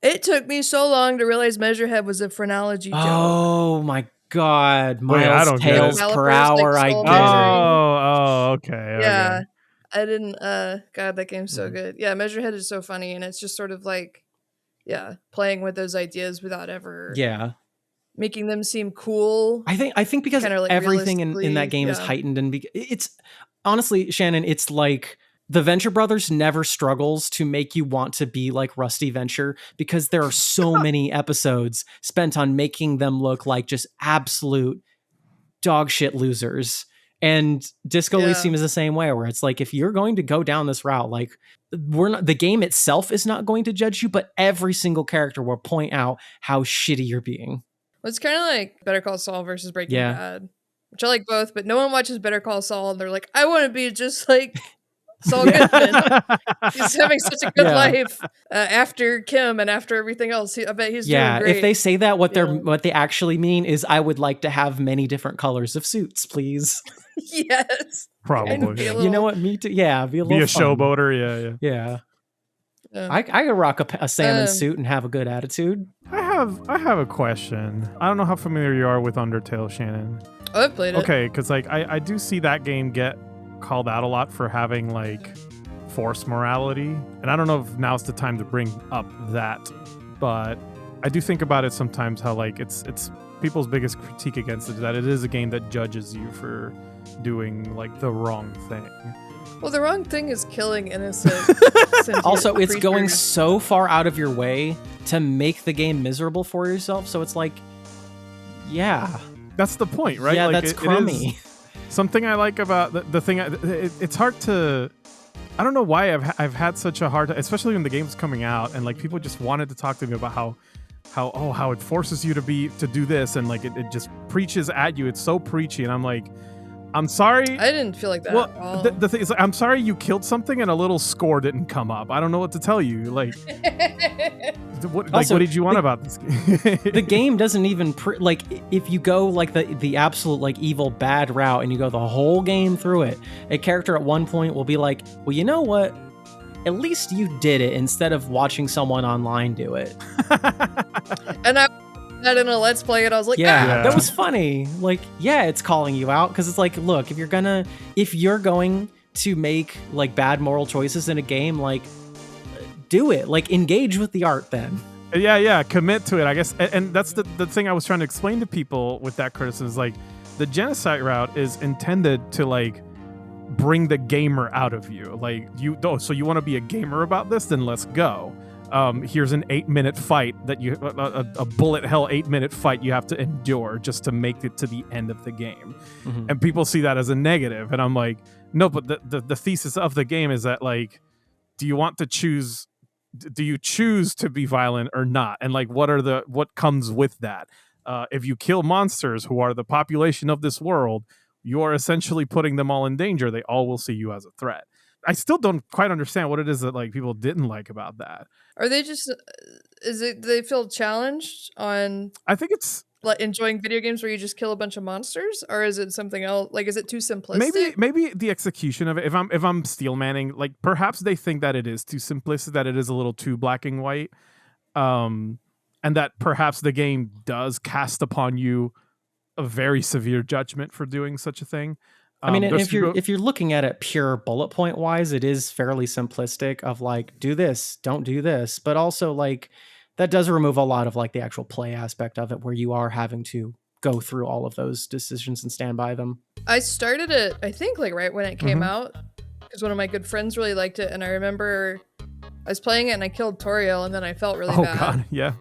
It took me so long to realize Measurehead was a phrenology joke. Oh my god. Miles Tales per hour, I get it. Oh, okay. Yeah. Okay. I didn't, god, that game's so good. Yeah, Measurehead is so funny, and it's just sort of like, playing with those ideas without ever making them seem cool. I think because like everything in that game is heightened, and it's honestly, Shannon, it's like the Venture Brothers never struggles to make you want to be like Rusty Venture, because there are so many episodes spent on making them look like just absolute dog shit losers. And Disco Elysium is the same way, where it's like, if you're going to go down this route, like the game itself is not going to judge you, but every single character will point out how shitty you're being. Well, it's kind of like Better Call Saul versus Breaking Bad, which I like both, but no one watches Better Call Saul and they're like, I want to be just like Saul Goodman. He's having such a good life after Kim and after everything else. I bet he's doing great. If they say that, what they actually mean is, I would like to have many different colors of suits, please. Yes, probably. You know what? Me too. Yeah, be a showboater. Yeah. I could rock a salmon suit and have a good attitude. I have a question. I don't know how familiar you are with Undertale, Shannon. Oh, I've played it. Okay, because like I do see that game get called out a lot for having like forced morality, and I don't know if now's the time to bring up that, but I do think about it sometimes how like it's people's biggest critique against it is that it is a game that judges you for doing like the wrong thing. Well, the wrong thing is killing innocent. Also, it's going so far out of your way to make the game miserable for yourself. So it's like, that's the point, right? Yeah, like, that's crummy. Something I like about the thing, it's hard to. I don't know why I've had such a hard time, especially when the game's coming out and like people just wanted to talk to me about how it forces you to do this, and like it just preaches at you. It's so preachy, and I'm like, I'm sorry. I didn't feel like that. Well, the thing is, I'm sorry you killed something and a little score didn't come up. I don't know what to tell you. Like, what did you want about this game? The game doesn't even like if you go like the absolute like evil bad route and you go the whole game through it, a character at one point will be like, well, you know what? At least you did it instead of watching someone online do it. And I didn't know, let's play it. I was like, that was funny. Like, it's calling you out because it's like, look, if you're going to make like bad moral choices in a game, like do it, like engage with the art then. Commit to it, I guess. And that's the thing I was trying to explain to people with that criticism is like the genocide route is intended to like bring the gamer out of you. Like so you want to be a gamer about this, then let's go. Here's an 8-minute fight that you a bullet hell 8-minute fight you have to endure just to make it to the end of the game. Mm-hmm. And people see that as a negative, and I'm like, no, but the thesis of the game is that like, do you want to choose do you choose to be violent or not? And like, what comes with that? If you kill monsters who are the population of this world, you are essentially putting them all in danger. They all will see you as a threat. I still don't quite understand what it is that like people didn't like about that. Are they just do they feel challenged on I think it's like enjoying video games where you just kill a bunch of monsters, or is it something else? Like, is it too simplistic? maybe the execution of it. If I'm steel manning, like perhaps they think that it is too simplistic, that it is a little too black and white, and that perhaps the game does cast upon you a very severe judgment for doing such a thing. I mean, if you're looking at it pure bullet point wise, it is fairly simplistic of like, do this, don't do this. But also like that does remove a lot of like the actual play aspect of it where you are having to go through all of those decisions and stand by them. I started it, I think, like right when it came out, because one of my good friends really liked it. And I remember I was playing it and I killed Toriel, and then I felt really bad. Oh God, yeah.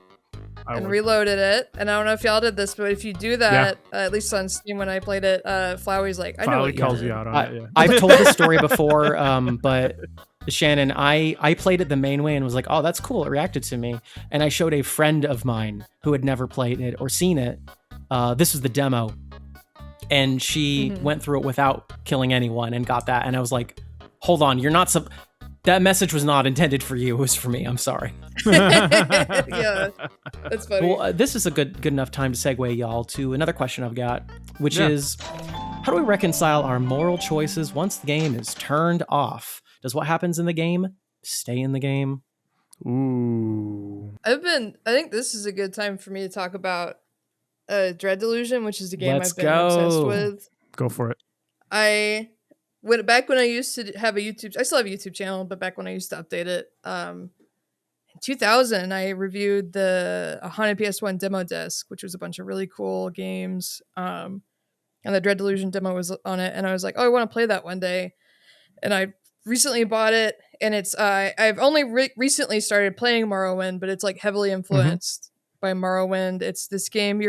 And reloaded it. And I don't know if y'all did this, but if you do that, at least on Steam when I played it, Flowey's like, I know what calls you you out on it. Yeah. I've told this story before, but Shannon, I played it the main way and was like, oh, that's cool. It reacted to me. And I showed a friend of mine who had never played it or seen it. This was the demo. And she went through it without killing anyone and got that. And I was like, hold on, you're not that message was not intended for you. It was for me. I'm sorry. Yeah, that's funny. Well, this is a good enough time to segue y'all to another question I've got, which is, how do we reconcile our moral choices once the game is turned off? Does what happens in the game stay in the game? Ooh. I think this is a good time for me to talk about Dread Delusion, which is a game I've been obsessed with. Go for it. Back when I used to have a YouTube, I still have a YouTube channel, but back when I used to update it, in 2000, I reviewed the Haunted PS1 demo disc, which was a bunch of really cool games. And the Dread Delusion demo was on it, and I was like, oh, I want to play that one day. And I recently bought it, and it's I've only recently started playing Morrowind, but it's like heavily influenced by Morrowind. It's this game,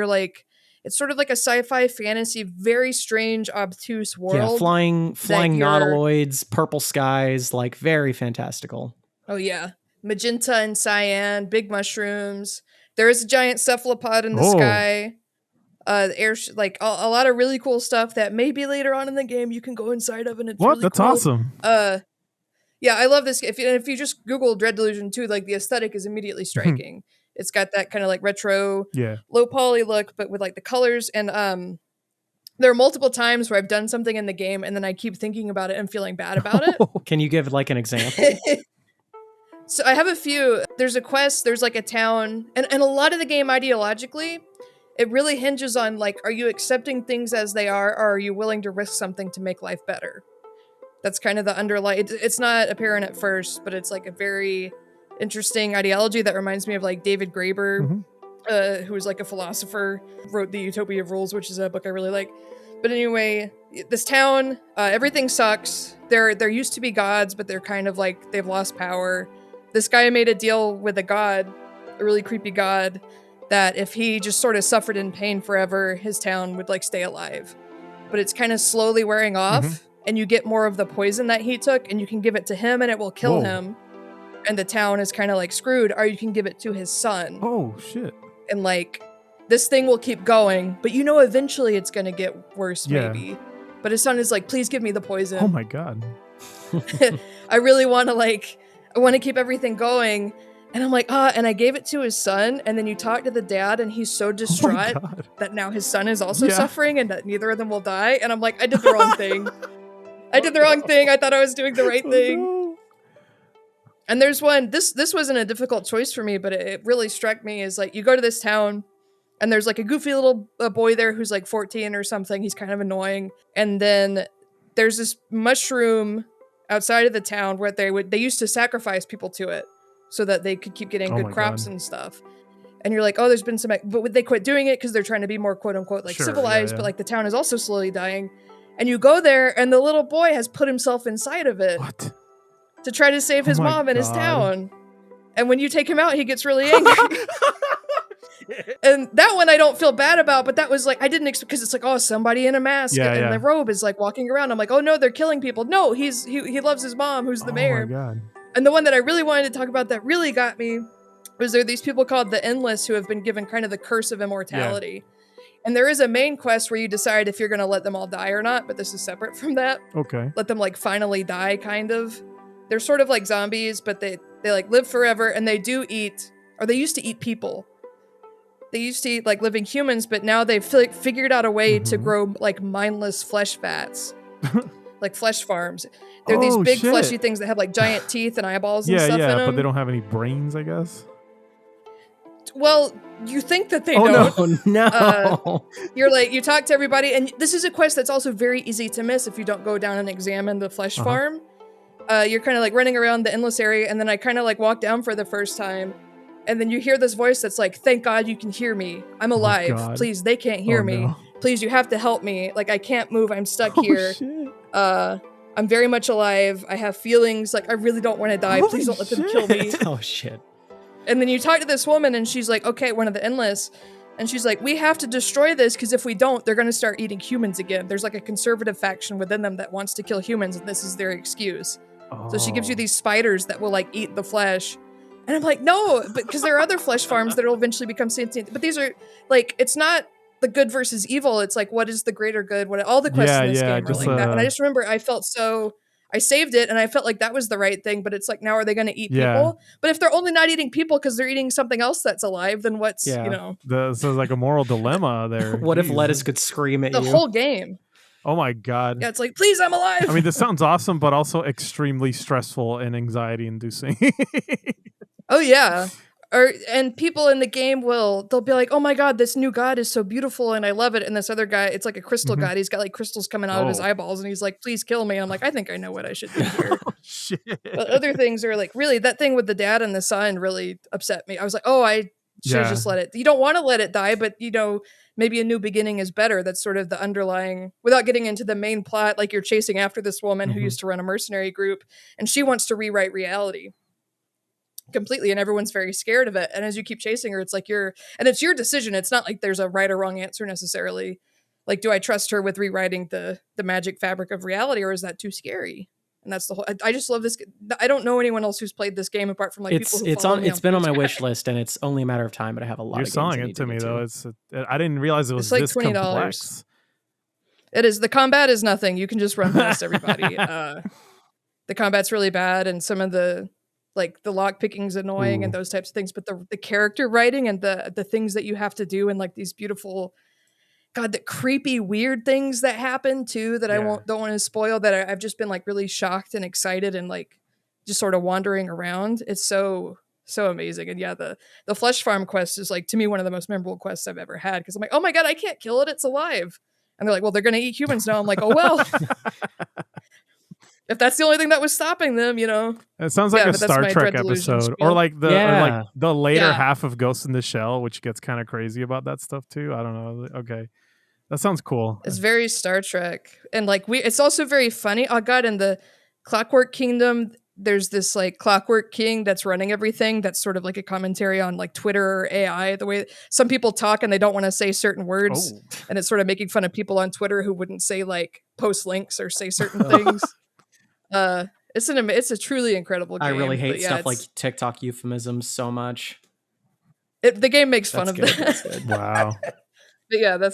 it's sort of like a sci-fi fantasy, very strange, obtuse world. Yeah, flying nautiloids, purple skies, like very fantastical. Oh yeah, magenta and cyan, big mushrooms. There is a giant cephalopod in the sky. Like a lot of really cool stuff that maybe later on in the game you can go inside of, and it's really That's cool. awesome. Yeah, I love this. If you just Google Dread Delusion 2, like the aesthetic is immediately striking. It's got that kind of like retro, low poly look, but with like the colors. And there are multiple times where I've done something in the game and then I keep thinking about it and feeling bad about it. Can you give like an example? So I have a few. There's a quest, there's like a town, and a lot of the game ideologically, it really hinges on like, are you accepting things as they are, or are you willing to risk something to make life better? That's kind of the underlying, it's not apparent at first, but it's like a very interesting ideology that reminds me of like David Graeber, who was like a philosopher, wrote The Utopia of Rules, which is a book I really like. But anyway, this town, everything sucks. There used to be gods, but they're kind of like, they've lost power. This guy made a deal with a god, a really creepy god, that if he just sort of suffered in pain forever, his town would like stay alive. But it's kind of slowly wearing off, and you get more of the poison that he took, and you can give it to him and it will kill him. And the town is kind of like screwed, or you can give it to his son. Oh, shit. And like, this thing will keep going, but eventually it's going to get worse, maybe. But his son is like, please give me the poison. Oh my God. I really want to keep everything going. And I'm like, and I gave it to his son. And then you talk to the dad and he's so distraught that now his son is also suffering and that neither of them will die. And I'm like, I did the wrong thing. I did the wrong thing. I thought I was doing the right thing. No. And there's one, this wasn't a difficult choice for me, but it really struck me is like, you go to this town and there's like a goofy little boy there who's like 14 or something. He's kind of annoying. And then there's this mushroom outside of the town where they used to sacrifice people to it so that they could keep getting good crops and stuff. And you're like, oh, there's been some, but they quit doing it because they're trying to be more quote unquote like civilized, but like the town is also slowly dying. And you go there and the little boy has put himself inside of it. What? To try to save his mom and his town. And when you take him out, he gets really angry. And that one I don't feel bad about, but that was like, I didn't expect, because it's like, oh, somebody in a mask and the robe is like walking around. I'm like, oh no, they're killing people. No, he loves his mom, who's the mayor. Oh my God. And the one that I really wanted to talk about that really got me was there are these people called the Endless who have been given kind of the curse of immortality. And there is a main quest where you decide if you're going to let them all die or not, but this is separate from that. Okay. Let them like finally die, kind of. They're sort of like zombies, but they like live forever, and they do eat, or they used to eat people. They used to eat like living humans, but now they've figured out a way to grow like mindless flesh vats. Like flesh farms. They're these big fleshy things that have like giant teeth and eyeballs and stuff in them. But they don't have any brains, I guess. Well, you think that they don't. No. You're like, you talk to everybody, and this is a quest that's also very easy to miss if you don't go down and examine the flesh farm. You're kind of like running around the endless area, and then I kind of like walk down for the first time, and then you hear this voice that's like, thank God you can hear me. I'm alive. Please, they can't hear me. No. Please, you have to help me. Like, I can't move. I'm stuck here. Shit. I'm very much alive. I have feelings. Like, I really don't want to die. Please don't let them kill me. Oh, shit. And then you talk to this woman, and she's like, okay, one of the Endless. And she's like, we have to destroy this, because if we don't, they're going to start eating humans again. There's like a conservative faction within them that wants to kill humans, and this is their excuse. So she gives you these spiders that will like eat the flesh. And I'm like, no, because there are other flesh farms that will eventually become sentient. But these are like, it's not the good versus evil. It's like, what is the greater good? What all the quests in this game are like that. And I just remember I saved it and I felt like that was the right thing, but it's like, now are they going to eat people? But if they're only not eating people because they're eating something else that's alive, then what's, you know? So it's like a moral dilemma there. What if lettuce could scream at you? The whole game. Oh my God. Yeah, it's like, please, I'm alive. I mean, this sounds awesome, but also extremely stressful and anxiety inducing. Oh yeah. And people in the game they'll be like, oh my God, this new god is so beautiful and I love it. And this other guy, it's like a crystal god. He's got like crystals coming out of his eyeballs and he's like, please kill me. And I'm like, I think I know what I should do here. Shit. But other things are like, really, that thing with the dad and the son really upset me. I was like, oh, I should just let it. You don't want to let it die, but you know, maybe a new beginning is better. That's sort of the underlying, without getting into the main plot, like you're chasing after this woman who used to run a mercenary group and she wants to rewrite reality completely, and everyone's very scared of it. And as you keep chasing her, it's like it's your decision. It's not like there's a right or wrong answer necessarily. Like, do I trust her with rewriting the magic fabric of reality, or is that too scary? And that's the whole. I just love this. I don't know anyone else who's played this game apart from like people who follow me. It's been on my wish list, and it's only a matter of time. But I have a lot. You're of selling it to me though. I didn't realize it was like this $20. complex. It is. The combat is nothing. You can just run past everybody. The combat's really bad, and some of the lock picking's annoying and those types of things, but the character writing and the things that you have to do and like these beautiful, God, the creepy, weird things that happen too that I don't want to spoil, that I've just been like really shocked and excited and like just sort of wandering around. It's so amazing. And yeah, the flesh farm quest is like, to me, one of the most memorable quests I've ever had, because I'm like, oh my God, I can't kill it. It's alive. And they're like, well, they're going to eat humans now. I'm like, oh, well. If that's the only thing that was stopping them, you know. It sounds like a Star Trek episode, or like the later half of Ghost in the Shell, which gets kind of crazy about that stuff too. I don't know. Okay, that sounds cool. It's very Star Trek, and like it's also very funny. Oh God, in the Clockwork Kingdom, there's this like Clockwork King that's running everything. That's sort of like a commentary on like Twitter or AI, the way some people talk and they don't want to say certain words, and it's sort of making fun of people on Twitter who wouldn't say like post links or say certain things. It's a truly incredible game. I really hate stuff like TikTok euphemisms so much. The game makes fun of that. Wow. But yeah,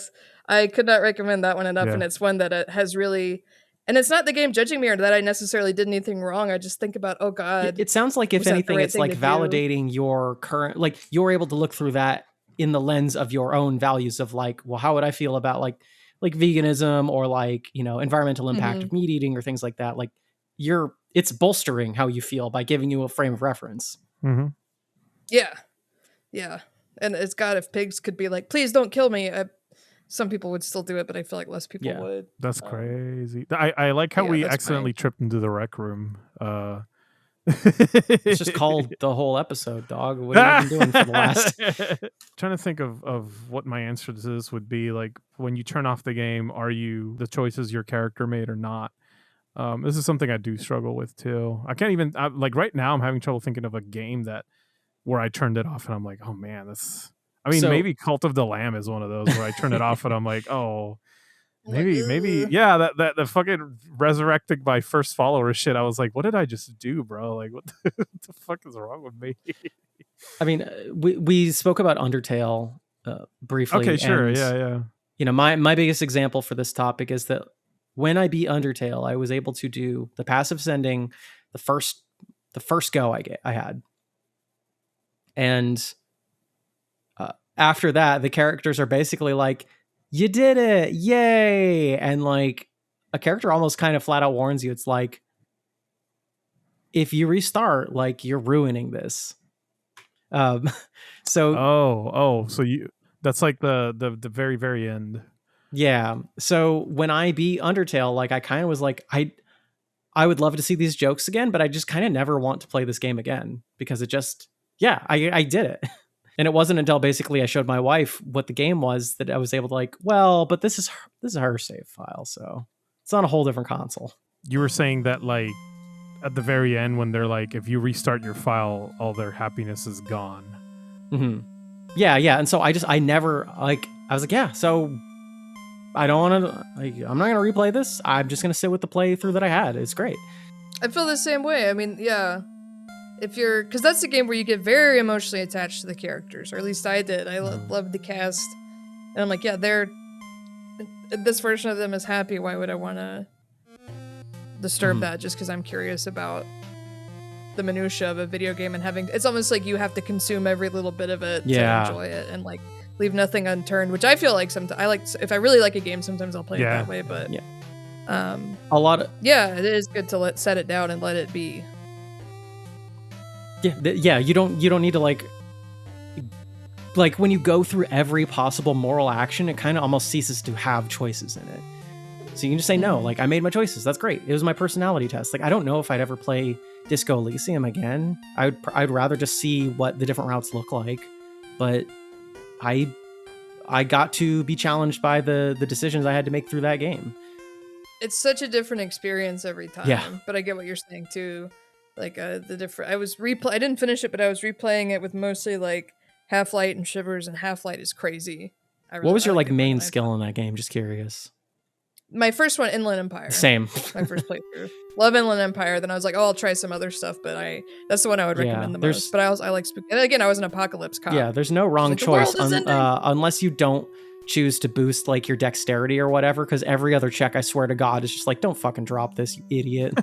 I could not recommend that one enough, and it's one that has really, and it's not the game judging me or that I necessarily did anything wrong. I just think about, oh God. It sounds like if anything, it's like validating your current, like you're able to look through that in the lens of your own values of like, well, how would I feel about like veganism or like, you know, environmental impact of meat eating or things like that. Like, it's bolstering how you feel by giving you a frame of reference. Yeah. And it's God, if pigs could be like, please don't kill me. Some people would still do it, but I feel like less people would. That's crazy. I like how we accidentally tripped into the rec room. It's just called the whole episode, dog. What have you been doing for the last? Trying to think of what my answer to this would be. Like, when you turn off the game, are you the choices your character made or not? This is something I do struggle with too. I can't even like right now. I'm having trouble thinking of a game where I turned it off and I'm like, oh man, maybe Cult of the Lamb is one of those where I turn it off and I'm like, oh, Maybe, yeah. That the fucking resurrecting my first follower shit. I was like, what did I just do, bro? Like, what the fuck is wrong with me? I mean, we spoke about Undertale briefly. Okay, sure, and, yeah. You know, my biggest example for this topic is that when I beat Undertale, I was able to do the passive sending the first go I had, and after that, the characters are basically like, "You did it, yay!" And like a character almost kind of flat out warns you. It's like, if you restart, like you're ruining this. So so that's like the very, very end. Yeah. So when I beat Undertale, like I kind of was like, I would love to see these jokes again, but I just kind of never want to play this game again because it just, I did it. And it wasn't until basically I showed my wife what the game was that I was able to like, well, but this is her save file, so it's on a whole different console. You were saying that like at the very end when they're like, if you restart your file, all their happiness is gone. Mm-hmm. Yeah. And so I never like, I was like, yeah, so I don't want to, I'm not going to replay this. I'm just going to sit with the playthrough that I had. It's great. I feel the same way. I mean, yeah. Because that's the game where you get very emotionally attached to the characters, or at least I did. I loved the cast. And I'm like, yeah, this version of them is happy. Why would I want to disturb that just because I'm curious about the minutia of a video game and it's almost like you have to consume every little bit of it to enjoy it and like leave nothing unturned, which I feel like sometimes if I really like a game, sometimes I'll play it that way, but it is good to set it down and let it be. You don't need to like when you go through every possible moral action, it kind of almost ceases to have choices in it. So you can just say no, like I made my choices. That's great. It was my personality test. Like I don't know if I'd ever play Disco Elysium again. I'd rather just see what the different routes look like. But I got to be challenged by the decisions I had to make through that game. It's such a different experience every time. Yeah. But I get what you're saying too. Like the different. I didn't finish it, but I was replaying it with mostly like Half-Light and Shivers, and Half-Light is crazy. What was your like main skill in that game? Just curious. My first one, Inland Empire. Same. My first playthrough. Love Inland Empire. Then I was like, oh, I'll try some other stuff, but that's the one I would recommend the most. But I like Spooky. And again, I was an apocalypse cop. Yeah, there's no wrong choice unless you don't choose to boost like your dexterity or whatever, because every other check, I swear to God, is just like, don't fucking drop this, you idiot.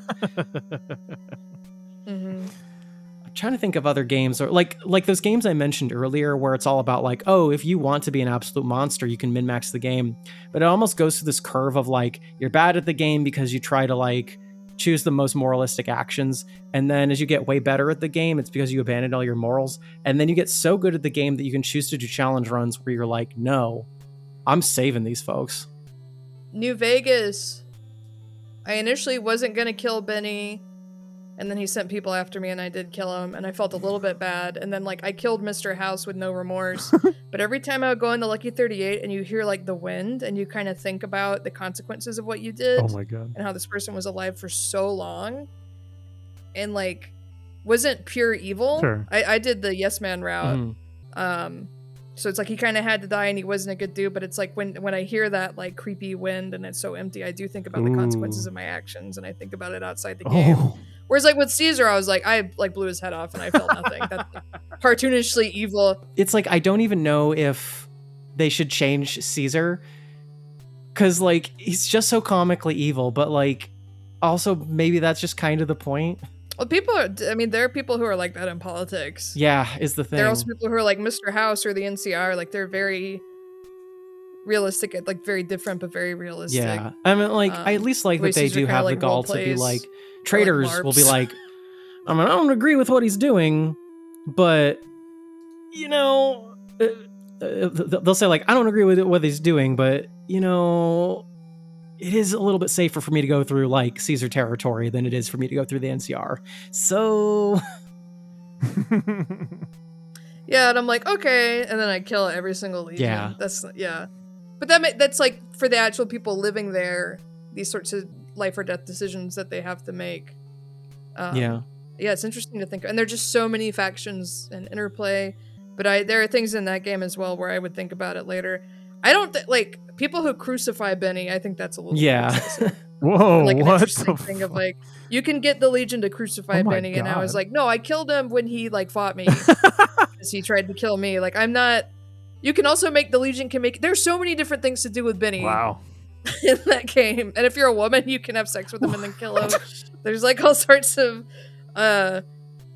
I'm trying to think of other games or like those games I mentioned earlier where it's all about like, oh, if you want to be an absolute monster, you can min-max the game. But it almost goes through this curve of like, you're bad at the game because you try to like choose the most moralistic actions. And then as you get way better at the game, it's because you abandoned all your morals. And then you get so good at the game that you can choose to do challenge runs where you're like, no, I'm saving these folks. New Vegas. I initially wasn't going to kill Benny. And then he sent people after me and I did kill him and I felt a little bit bad. And then like I killed Mr. House with no remorse. But every time I would go into Lucky 38 and you hear like the wind and you kind of think about the consequences of what you did. Oh my God. And how this person was alive for so long. And like wasn't pure evil. Sure. I did the yes man route. So it's like he kind of had to die and he wasn't a good dude. But it's like when I hear that like creepy wind and it's so empty, I do think about the consequences of my actions and I think about it outside the game. Whereas like with Caesar, I was like, I like blew his head off and I felt nothing. That's like, cartoonishly evil. It's like, I don't even know if they should change Caesar. Cause like, he's just so comically evil, but like, also maybe that's just kind of the point. Well, there are people who are like that in politics. Yeah, is the thing. There are also people who are like Mr. House or the NCR. Like they're very realistic, like very different, but very realistic. Yeah. I mean, like, I at least like that they do have the gall to be like, traitors will be like, I mean, I don't agree with what he's doing, but, you know, they'll say like, I don't agree with what he's doing, but, you know, it is a little bit safer for me to go through like Caesar territory than it is for me to go through the NCR. So. Yeah, and I'm like, okay, and then I kill every single legion. Yeah. But that's like for the actual people living there, these sorts of life or death decisions that they have to make. Yeah, it's interesting to think, and there are just so many factions and interplay. But there are things in that game as well where I would think about it later. I don't like people who crucify Benny. I think that's a little Yeah. Whoa, like an what interesting the thing of like you can get the Legion to crucify Oh my Benny, and I was God. like, no, I killed him when he like fought me because he tried to kill me. Like I'm not. You can also make the Legion can make. There's so many different things to do with Benny Wow. in that game, and if you're a woman, you can have sex with him and then kill him. There's like all sorts of.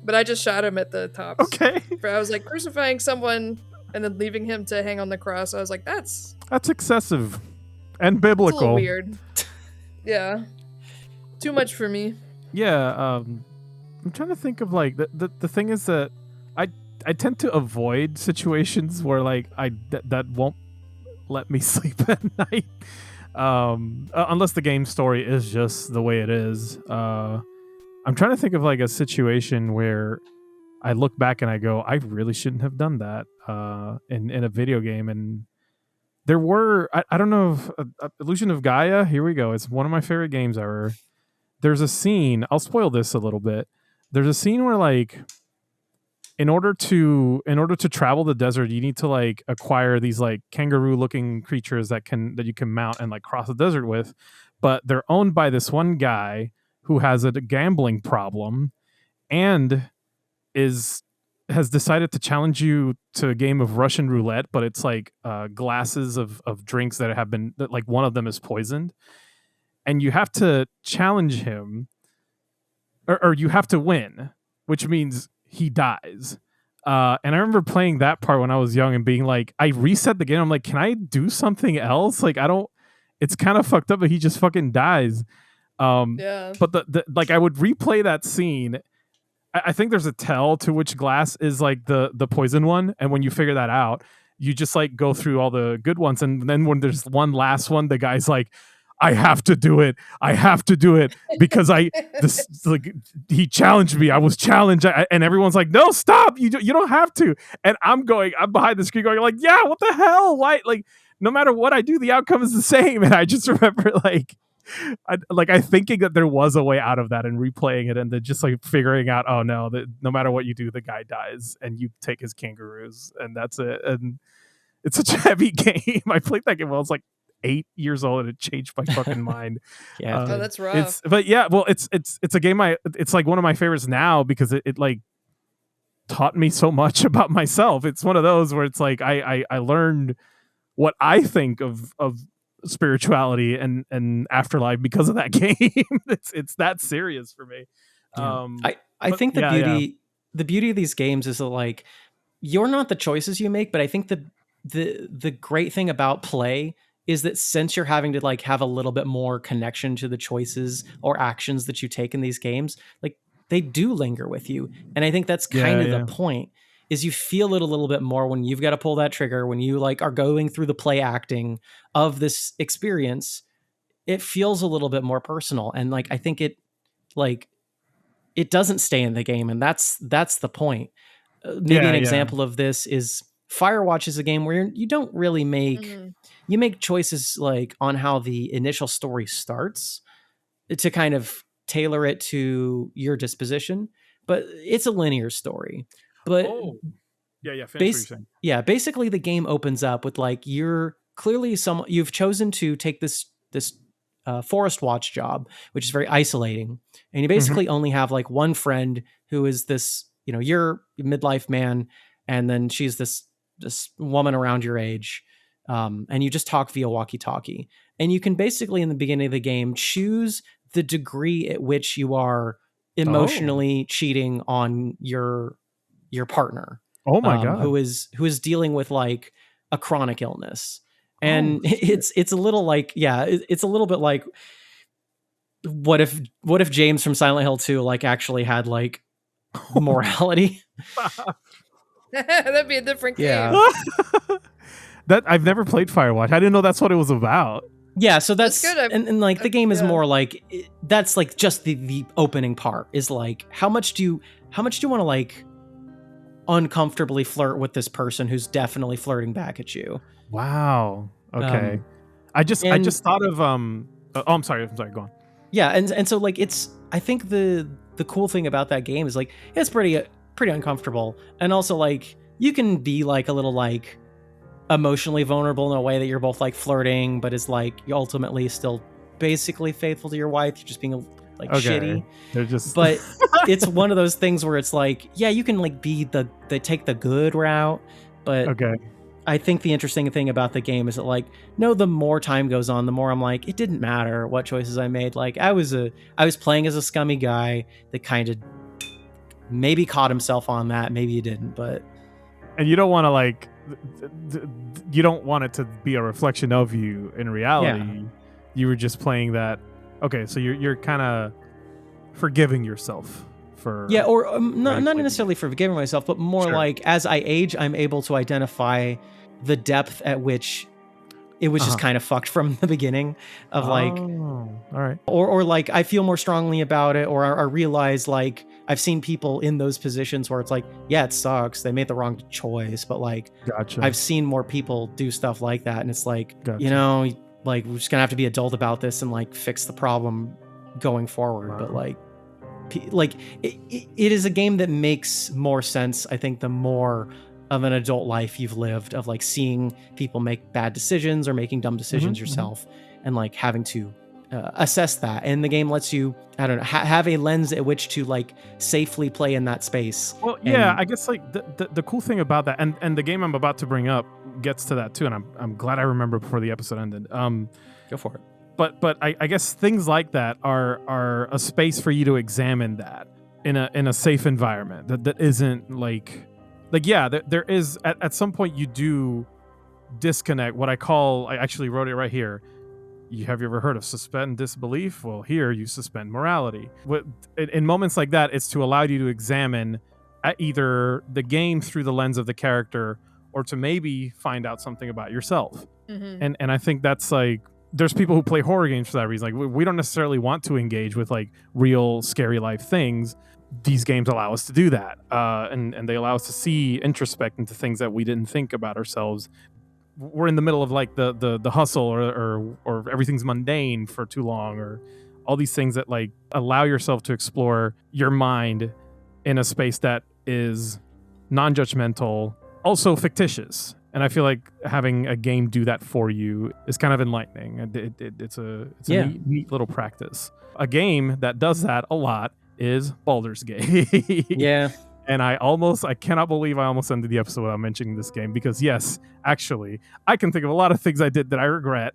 But I just shot him at the top. Okay. I was like crucifying someone and then leaving him to hang on the cross. I was like, that's excessive and a biblical. little weird. Yeah. Too much for me. Yeah, I'm trying to think of like the thing is that I tend to avoid situations where like that won't let me sleep at night, unless the game story is just the way it is. I'm trying to think of like a situation where I look back and I go, I really shouldn't have done that in a video game. And there were, I don't know, if Illusion of Gaia. Here we go. It's one of my favorite games ever. There's a scene. I'll spoil this a little bit. There's a scene where like, in order to travel the desert, you need to like acquire these like kangaroo-looking creatures that you can mount and like cross the desert with, but they're owned by this one guy who has a gambling problem and has decided to challenge you to a game of Russian roulette, but it's like glasses of drinks that have been, like one of them is poisoned, and you have to challenge him, or you have to win, which means he dies. And I remember playing that part when I was young and being like, I reset the game. I'm like, can I do something else? Like, it's kind of fucked up, but he just fucking dies. Yeah. But the like I would replay that scene. I think there's a tell to which glass is like the poison one, and when you figure that out, you just like go through all the good ones, and then when there's one last one, the guy's like, I have to do it because he challenged me. I was challenged, and everyone's like, no, stop, you don't have to. And I'm behind the screen going like, yeah, what the hell? Why? Like, no matter what I do, the outcome is the same. And I just remember I thinking that there was a way out of that and replaying it, and then just like figuring out, oh no, that no matter what you do, the guy dies, and you take his kangaroos, and that's it. And it's such a heavy game. I played that game when I was like 8 years old, and it changed my fucking mind. Yeah, Oh, that's rough. But yeah, well, it's a game it's like one of my favorites now because it like taught me so much about myself. It's one of those where it's like I learned what I think of spirituality and afterlife because of that game. It's that serious for me. Yeah. I think the beauty of these games is that like you're not the choices you make, but I think the great thing about play is that since you're having to like have a little bit more connection to the choices or actions that you take in these games, like they do linger with you. And I think that's kind of the point, is you feel it a little bit more when you've got to pull that trigger, when you like are going through the play acting of this experience. It feels a little bit more personal. And like, I think it doesn't stay in the game. And that's the point. Maybe an example of this is Firewatch is a game where you don't really make, you make choices like on how the initial story starts to kind of tailor it to your disposition, but it's a linear story. But finish what you're saying. Basically the game opens up with like, you're clearly you've chosen to take this forest watch job, which is very isolating. And you basically only have like one friend who is this, you're a midlife man. And then she's this woman around your age. And you just talk via walkie-talkie. And you can basically in the beginning of the game choose the degree at which you are emotionally cheating on your partner. Oh my God. Who is dealing with like a chronic illness. And it's a little like, it's a little bit like, what if James from Silent Hill 2 like actually had like morality? That'd be a different game. Yeah. That I've never played Firewatch. I didn't know that's what it was about. Yeah, so that's good. And like the game is more like that's like just the opening part is like how much do you want to like uncomfortably flirt with this person who's definitely flirting back at you. Wow. Okay. I just thought of I'm sorry, go on. Yeah, and so like I think the cool thing about that game is like it's pretty uncomfortable, and also like you can be like a little like emotionally vulnerable in a way that you're both like flirting, but is like you ultimately still basically faithful to your wife. You're just being like shitty. They're just But it's one of those things where it's like, yeah, you can like be the take the good route, but okay. I think the interesting thing about the game is that like, no, the more time goes on, the more I'm like, it didn't matter what choices I made. Like I was playing as a scummy guy that kind of maybe caught himself on that, maybe he didn't, but and you don't want to like you don't want it to be a reflection of you in reality. Yeah. You were just playing that. Okay, so you're kind of forgiving yourself for or not necessarily forgiving myself, but more like as I age, I'm able to identify the depth at which it was just kind of fucked from the beginning of like, all right, or like I feel more strongly about it, or I realize like I've seen people in those positions where it's like, yeah, it sucks, they made the wrong choice, but like, gotcha. I've seen more people do stuff like that, and it's like, Gotcha. you know, like we're just gonna have to be adult about this and like fix the problem going forward. Wow. But like it is a game that makes more sense, I think, the more of an adult life you've lived, of like seeing people make bad decisions or making dumb decisions yourself, and like having to assess that. And the game lets you, I don't know, have a lens at which to like safely play in that space. Well, yeah, I guess like the cool thing about that, and the game I'm about to bring up gets to that too, and I'm glad I remember before the episode ended. Go for it. But I guess things like that are a space for you to examine that in a safe environment that isn't like yeah, there is at some point you do disconnect what I actually wrote it right here. Have you ever heard of suspend disbelief? Well, here you suspend morality. In moments like that, it's to allow you to examine either the game through the lens of the character, or to maybe find out something about yourself. And I think that's like, there's people who play horror games for that reason. Like we don't necessarily want to engage with like real scary life things. These games allow us to do that, and they allow us to see, introspect into things that we didn't think about ourselves. We're in the middle of like the hustle, or everything's mundane for too long, or all these things that like allow yourself to explore your mind in a space that is non-judgmental, also fictitious. And I feel like having a game do that for you is kind of enlightening. It's a neat little practice. A game that does that a lot is Baldur's Gate. Yeah. And I cannot believe I almost ended the episode without mentioning this game, because yes, actually, I can think of a lot of things I did that I regret.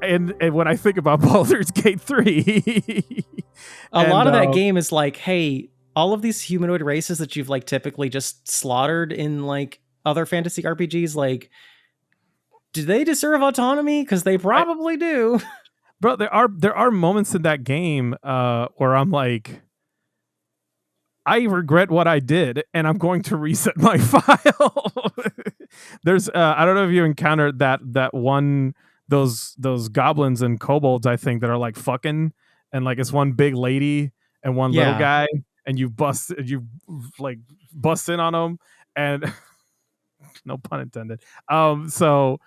And when I think about Baldur's Gate 3, a lot of that game is like, hey, all of these humanoid races that you've like typically just slaughtered in like other fantasy RPGs, like, do they deserve autonomy? Because they probably do. Bro, there are moments in that game where I'm like, I regret what I did, and I'm going to reset my file. There's I don't know if you encountered that one, those goblins and kobolds, I think, that are like fucking, and like it's one big lady and one little guy, and you bust in on them, and no pun intended. So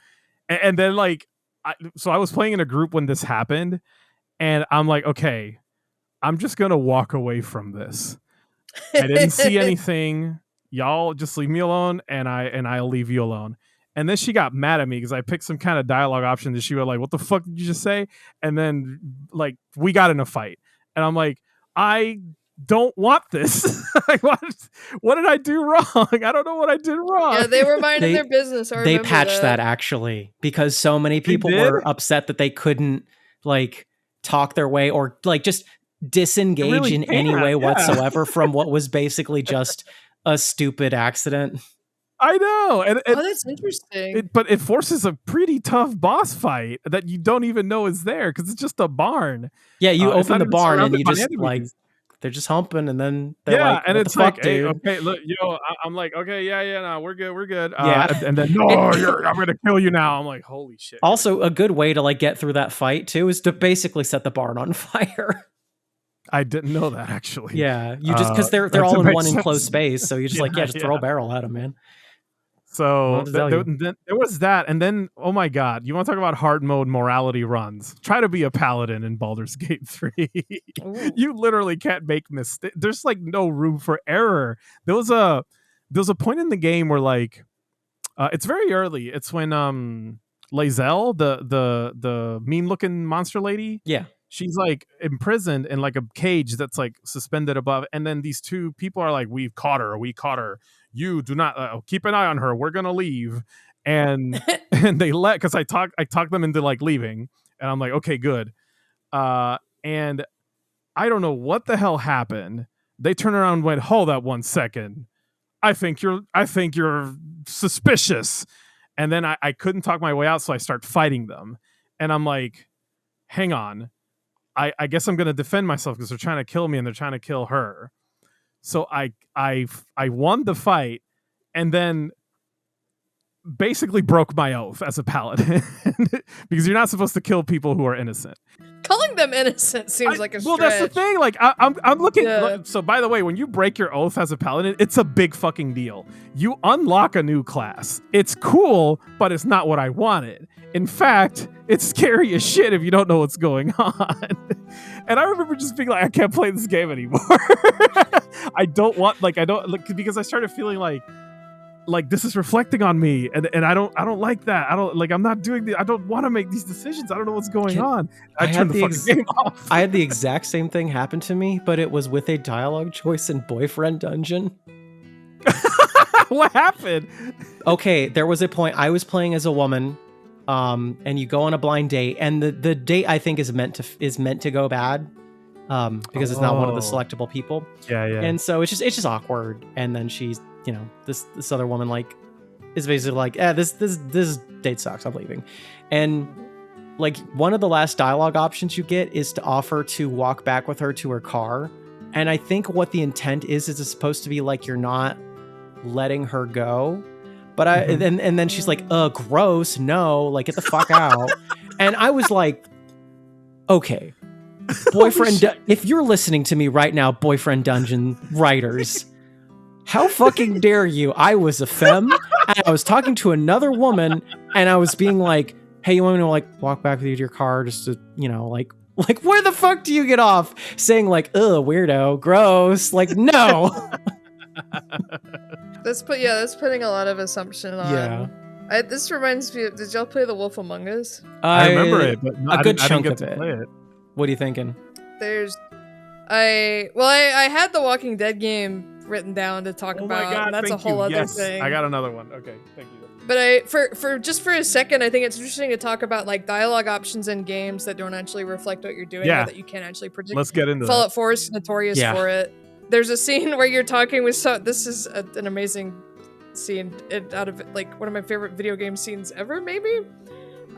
then like I was playing in a group when this happened, and I'm like, okay, I'm just gonna walk away from this. I didn't see anything. Y'all just leave me alone, and I'll leave you alone. And then she got mad at me because I picked some kind of dialogue option that she was like, what the fuck did you just say? And then like we got in a fight, and I'm like, I don't want this. What did I do wrong? I don't know what I did wrong. Yeah, they were minding their business. They patched that actually, because so many people were upset that they couldn't like talk their way, or like just disengage really in any way whatsoever from what was basically just a stupid accident. I know. And that's interesting. But it forces a pretty tough boss fight that you don't even know is there, because it's just a barn. Yeah, you open the barn and you just enemies. Like they're just humping, and then they're like, and it's like, hey, okay, look, I'm like, okay, no, we're good. And then I'm gonna kill you now. I'm like, holy shit. Also, a good way to like get through that fight too is to basically set the barn on fire. I didn't know that, actually. Yeah, you just, because they're all in one enclosed space, so you just just throw a barrel at them, man. So there was that, and then, oh my god, you want to talk about hard mode morality runs? Try to be a paladin in Baldur's Gate 3. You literally can't make mistakes. There's like no room for error. There was a point in the game where like It's very early. It's when Lae'zel, the mean looking monster lady, Yeah. she's like imprisoned in like a cage that's like suspended above, and then these two people are like, we caught her, you do not keep an eye on her, we're gonna leave. And and they because I talked them into like leaving, and I'm like, okay, good. And I don't know what the hell happened. They turned around and went, hold up 1 second, I think you're suspicious. And then I couldn't talk my way out, so I start fighting them. And I'm like, hang on, I guess I'm gonna defend myself because they're trying to kill me and they're trying to kill her. So I won the fight, and then basically broke my oath as a paladin because you're not supposed to kill people who are innocent. Calling them innocent seems like a well, stretch. that's the thing. Like I'm looking. Yeah. So by the way, when you break your oath as a paladin, it's a big fucking deal. You unlock a new class. It's cool, but it's not what I wanted. In fact, it's scary as shit if you don't know what's going on. And I remember just being like, I can't play this game anymore. I don't because I started feeling like this is reflecting on me, and I don't like that. I'm not doing I don't want to make these decisions. I don't know what's going on. I turned the fucking game off. I had the exact same thing happen to me, but it was with a dialogue choice in Boyfriend Dungeon. What happened? Okay, there was a point I was playing as a woman, and you go on a blind date, and the date I think is meant to go bad, because it's not one of the selectable people. Yeah. And so it's just awkward. And then she's, this other woman like is basically like, this date sucks, I'm leaving. And like one of the last dialogue options you get is to offer to walk back with her to her car. And I think what the intent is it's supposed to be like you're not letting her go. But and then she's like, gross, no, like get the fuck out. And I was like, okay, Boyfriend, if you're listening to me right now, Boyfriend Dungeon writers, how fucking dare you? I was a femme, and I was talking to another woman, and I was being like, hey, you want me to like walk back with you to your car just to, like where the fuck do you get off saying like, ugh, weirdo, gross, like, no. That's putting a lot of assumption on. Yeah. This reminds me did y'all play The Wolf Among Us? I remember it, but a good chunk of it. it. What are you thinking? I had the Walking Dead game written down to talk about. My God, and that's a whole other thing. I got another one. Okay, thank you. But for a second, I think it's interesting to talk about like dialogue options in games that don't actually reflect what you're doing, or that you can't actually predict. Let's get into Fallout 4 is notorious for it. There's a scene where you're talking with this is an amazing scene out of like one of my favorite video game scenes ever, maybe.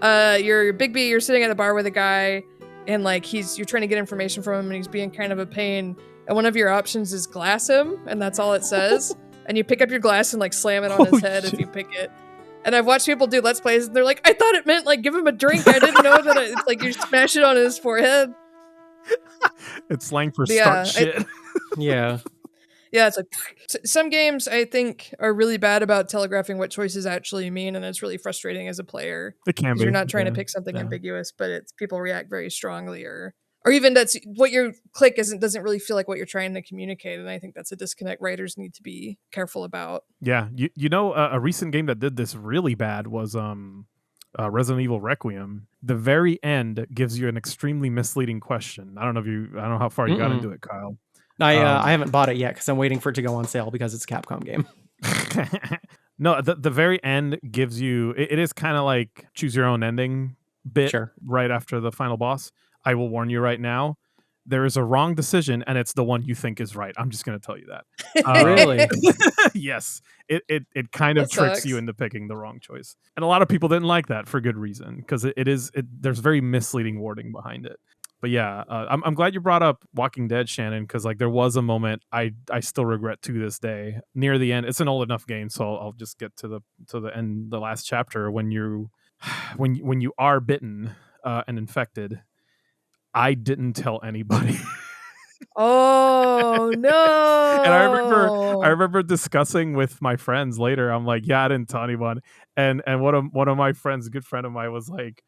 You're Big B, you're sitting at a bar with a guy, and like you're trying to get information from him, and he's being kind of a pain. And one of your options is glass him, and that's all it says. And you pick up your glass and like slam it on his head if you pick it. And I've watched people do Let's Plays, and they're like, I thought it meant like give him a drink. I didn't know that it's like you smash it on his forehead. It's slang for start shit. Yeah. Yeah, it's like some games I think are really bad about telegraphing what choices actually mean, and it's really frustrating as a player. It can be. You're not trying to pick something ambiguous, but people react very strongly, or even that's what your click doesn't really feel like what you're trying to communicate, and I think that's a disconnect writers need to be careful about. Yeah, a recent game that did this really bad was Resident Evil Requiem. The very end gives you an extremely misleading question. I don't know how far you got into it, Kyle. I haven't bought it yet because I'm waiting for it to go on sale because it's a Capcom game. No, the very end gives you, it is kind of like choose your own ending bit right after the final boss. I will warn you right now, there is a wrong decision, and it's the one you think is right. I'm just going to tell you that. Really? Yes. It kind of tricks you into picking the wrong choice. And a lot of people didn't like that for good reason, because there's very misleading wording behind it. But yeah, I'm glad you brought up Walking Dead, Shannon, because like there was a moment I still regret to this day. Near the end, it's an old enough game, so I'll just get to the end, the last chapter when you are bitten and infected. I didn't tell anybody. Oh no! And I remember discussing with my friends later. I'm like, yeah, I didn't tell anyone. And one of my friends, a good friend of mine, was like,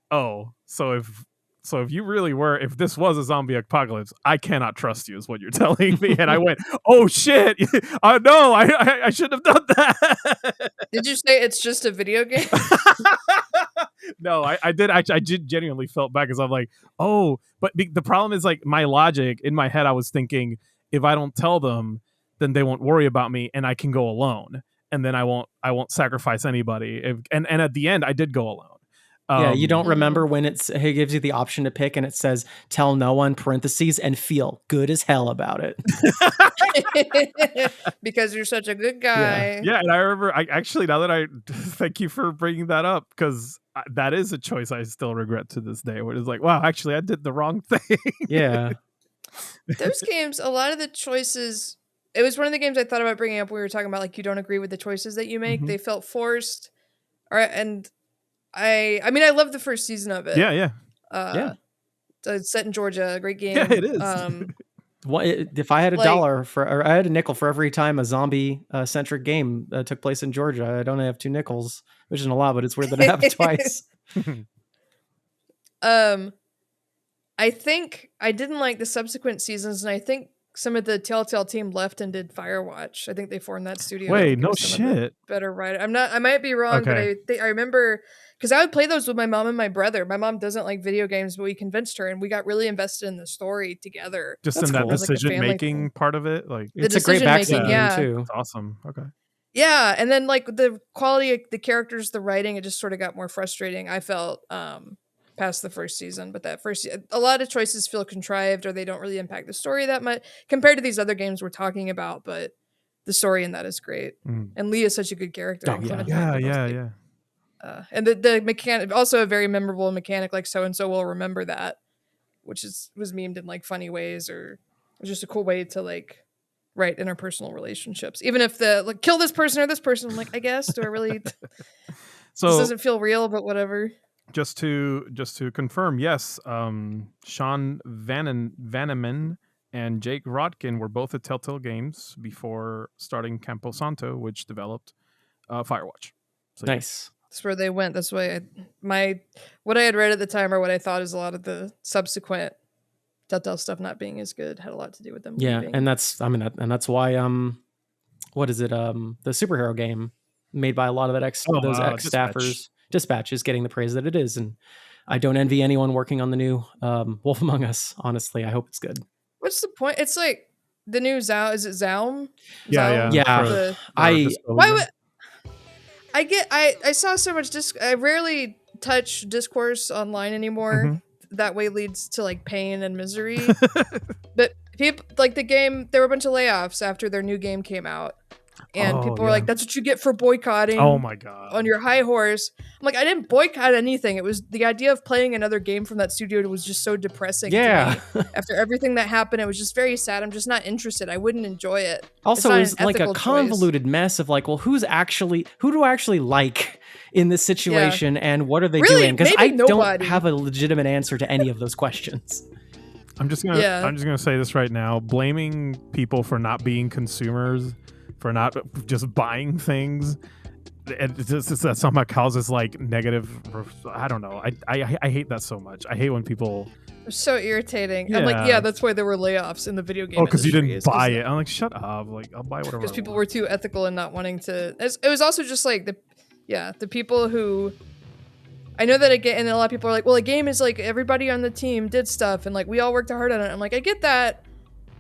oh, so if So if this was a zombie apocalypse, I cannot trust you, is what you're telling me. And I went, oh shit, no, I shouldn't have done that. Did you say it's just a video game? No, I did genuinely felt bad because I'm like, oh, but the problem is like my logic in my head. I was thinking if I don't tell them, then they won't worry about me, and I can go alone, and then I won't sacrifice anybody. And at the end, I did go alone. Yeah, you don't remember when it gives you the option to pick and it says tell no one parentheses and feel good as hell about it. Because you're such a good guy. Yeah, and I remember now that I thank you for bringing that up, because that is a choice I still regret to this day, where it's like, wow, actually I did the wrong thing. Yeah. Those games, a lot of the choices, it was one of the games I thought about bringing up when we were talking about like you don't agree with the choices that you make. They felt forced. And I mean, I love the first season of it. Yeah. It's set in Georgia, a great game. Yeah, it is. If I had I had a nickel for every time a zombie centric game took place in Georgia, I'd only have 2 nickels, which isn't a lot, but it's worth it to have it twice. I think I didn't like the subsequent seasons, and I think some of the Telltale team left and did Firewatch. I think they formed that studio. Wait, no shit. Better writer. I might be wrong, but I remember because I would play those with my mom and my brother. My mom doesn't like video games, but we convinced her, and we got really invested in the story together. Just in that decision-making part of it? Like, it's a great backstory too. It's awesome. Okay. Yeah, and then like the quality of the characters, the writing, it just sort of got more frustrating, I felt, past the first season. But a lot of choices feel contrived, or they don't really impact the story that much compared to these other games we're talking about. But the story in that is great, and Lee is such a good character. Yeah. And the mechanic, also a very memorable mechanic, like so and so will remember that, which was memed in like funny ways, or it was just a cool way to like write interpersonal relationships. Even if the like kill this person or this person, I'm like, I guess, do I really? So this doesn't feel real, but whatever. Just to confirm, yes, Sean Vanneman and Jake Rodkin were both at Telltale Games before starting Camposanto, which developed Firewatch. So, nice. That's where they went. That's why what I had read at the time, or what I thought is a lot of the subsequent Telltale stuff not being as good had a lot to do with them. Leaving. And that's why what is it? The superhero game made by a lot of that those ex staffers. Dispatch is getting the praise that it is, and I don't envy anyone working on the new Wolf Among Us. Honestly, I hope it's good. What's the point? It's like the new Zaum. Is it Zaum? Yeah. Why would I saw so much I rarely touch discourse online anymore. That way leads to like pain and misery. But people like the game, there were a bunch of layoffs after their new game came out. And people were like, that's what you get for boycotting. Oh my God. On your high horse. I'm like, I didn't boycott anything. It was the idea of playing another game from that studio was just so depressing. Yeah. To me. After everything that happened, it was just very sad. I'm just not interested. I wouldn't enjoy it. Also, it's like a convoluted mess of like, well, who do I actually like in this situation, and what are they doing? Because I don't have a legitimate answer to any of those questions. I'm just gonna say this right now. Blaming people for not being consumers, for not just buying things, that somehow causes like negative. I don't know. I hate that so much. I hate when people. It's so irritating. Yeah. I'm like, that's why there were layoffs in the video game. Oh, because you didn't buy it. I'm like, shut up. Like, I'll buy whatever. Because people were too ethical and not wanting to. It was also just like the people who. I know that and a lot of people are like, well, a game is like everybody on the team did stuff and like we all worked hard on it. I'm like, I get that,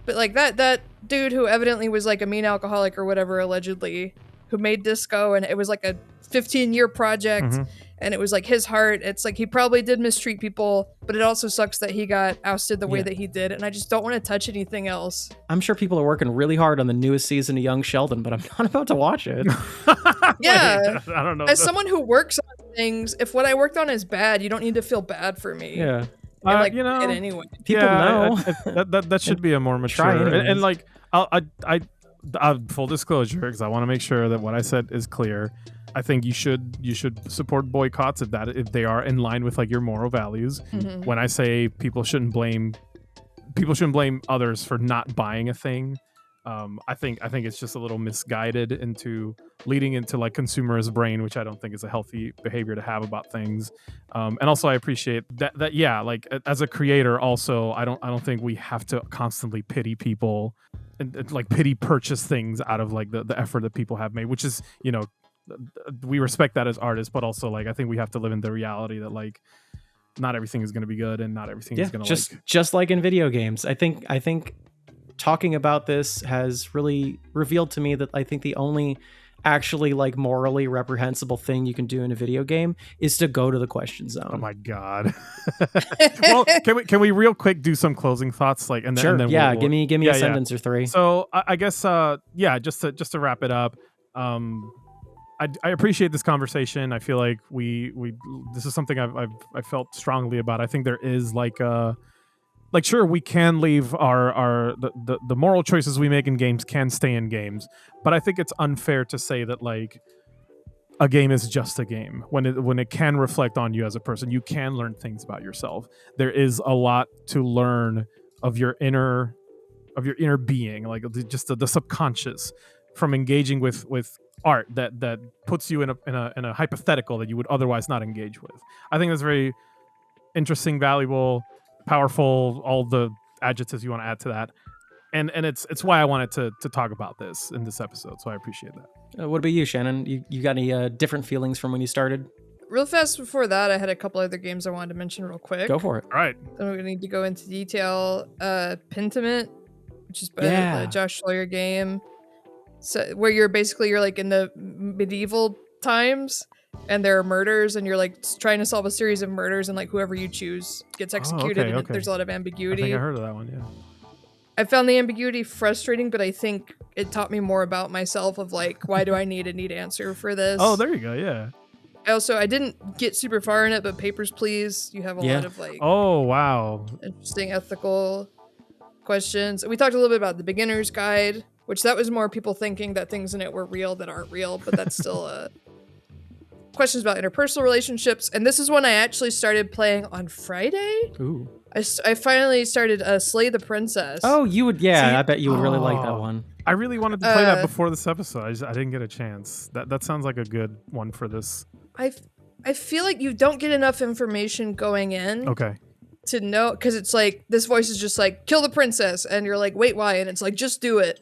but like that dude who evidently was like a mean alcoholic or whatever, allegedly, who made Disco, and it was like a 15-year project, and it was like his heart. It's like he probably did mistreat people, but it also sucks that he got ousted the way that he did, and I just don't want to touch anything else. I'm sure people are working really hard on the newest season of Young Sheldon, but I'm not about to watch it. Yeah. Wait, I don't know. As someone who works on things, if what I worked on is bad, you don't need to feel bad for me. Yeah. And like, it anyway. People know. That should be a more mature and like I full disclosure, because I want to make sure that what I said is clear. I think you should support boycotts if they are in line with like your moral values. When I say people shouldn't blame others for not buying a thing, I think it's just a little misguided into leading into like consumerist brain, which I don't think is a healthy behavior to have about things. And also I appreciate that yeah, like as a creator also I don't think we have to constantly pity people and like pity purchase things out of like the effort that people have made, which is, you know, we respect that as artists, but also like I think we have to live in the reality that like not everything is going to be good and not everything is going to just like in video games. I think talking about this has really revealed to me that I think the only actually like morally reprehensible thing you can do in a video game is to go to the question zone. Oh my god. Well, can we real quick do some closing thoughts, like, and then, sure, and then yeah, give me a sentence or three. So I guess yeah, just to wrap it up, I appreciate this conversation. I feel like we this is something I felt strongly about. I think there is like sure, we can leave the moral choices we make in games can stay in games, but I think it's unfair to say that like a game is just a game when it can reflect on you as a person. You can learn things about yourself. There is a lot to learn of your inner being, like just the subconscious, from engaging with art that puts you in a hypothetical that you would otherwise not engage with. I think that's very interesting, valuable, powerful, all the adjectives you want to add to that, and it's why I wanted to talk about this in this episode, so I appreciate that. What about you, Shannon? You got any different feelings from when you started? Real fast before that, I had a couple other games I wanted to mention real quick. Go for it. All right, then we're gonna need to go into detail. Pentiment, which is a Josh Sawyer game, so where you're like in the medieval times and there are murders and you're like trying to solve a series of murders, and like whoever you choose gets executed. Okay. There's a lot of ambiguity. I think I heard of that one. Yeah, I found the ambiguity frustrating, but I think it taught me more about myself of like, why do I need a neat answer for this? Oh, there you go. Yeah. I didn't get super far in it, but Papers, Please, you have a lot of like oh wow, interesting ethical questions. We talked a little bit about the beginner's guide, which that was more people thinking that things in it were real that aren't real, but that's still questions about interpersonal relationships. And this is one I actually started playing on Friday. Ooh. I finally started Slay the Princess. Oh, you would, yeah. I bet you would really like that one. I really wanted to play that before this episode. I didn't get a chance. That sounds like a good one for this. I feel like you don't get enough information going in. Okay. To know, because it's like this voice is just like, kill the princess, and you're like, wait, why? And it's like, just do it.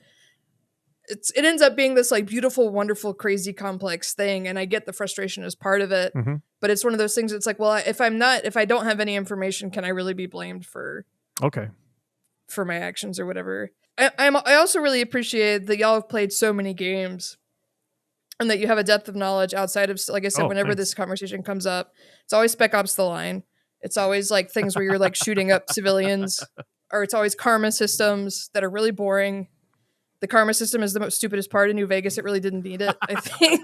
It ends up being this like beautiful, wonderful, crazy, complex thing, and I get the frustration as part of it. Mm-hmm. But it's one of those things. It's like, well, if I don't have any information, can I really be blamed for my actions or whatever? I also really appreciate that y'all have played so many games, and that you have a depth of knowledge outside of, like I said, whenever this conversation comes up, it's always Spec Ops: The Line. It's always like things where you're like shooting up civilians, or it's always karma systems that are really boring. The karma system is the most stupidest part in New Vegas. It really didn't need it. I think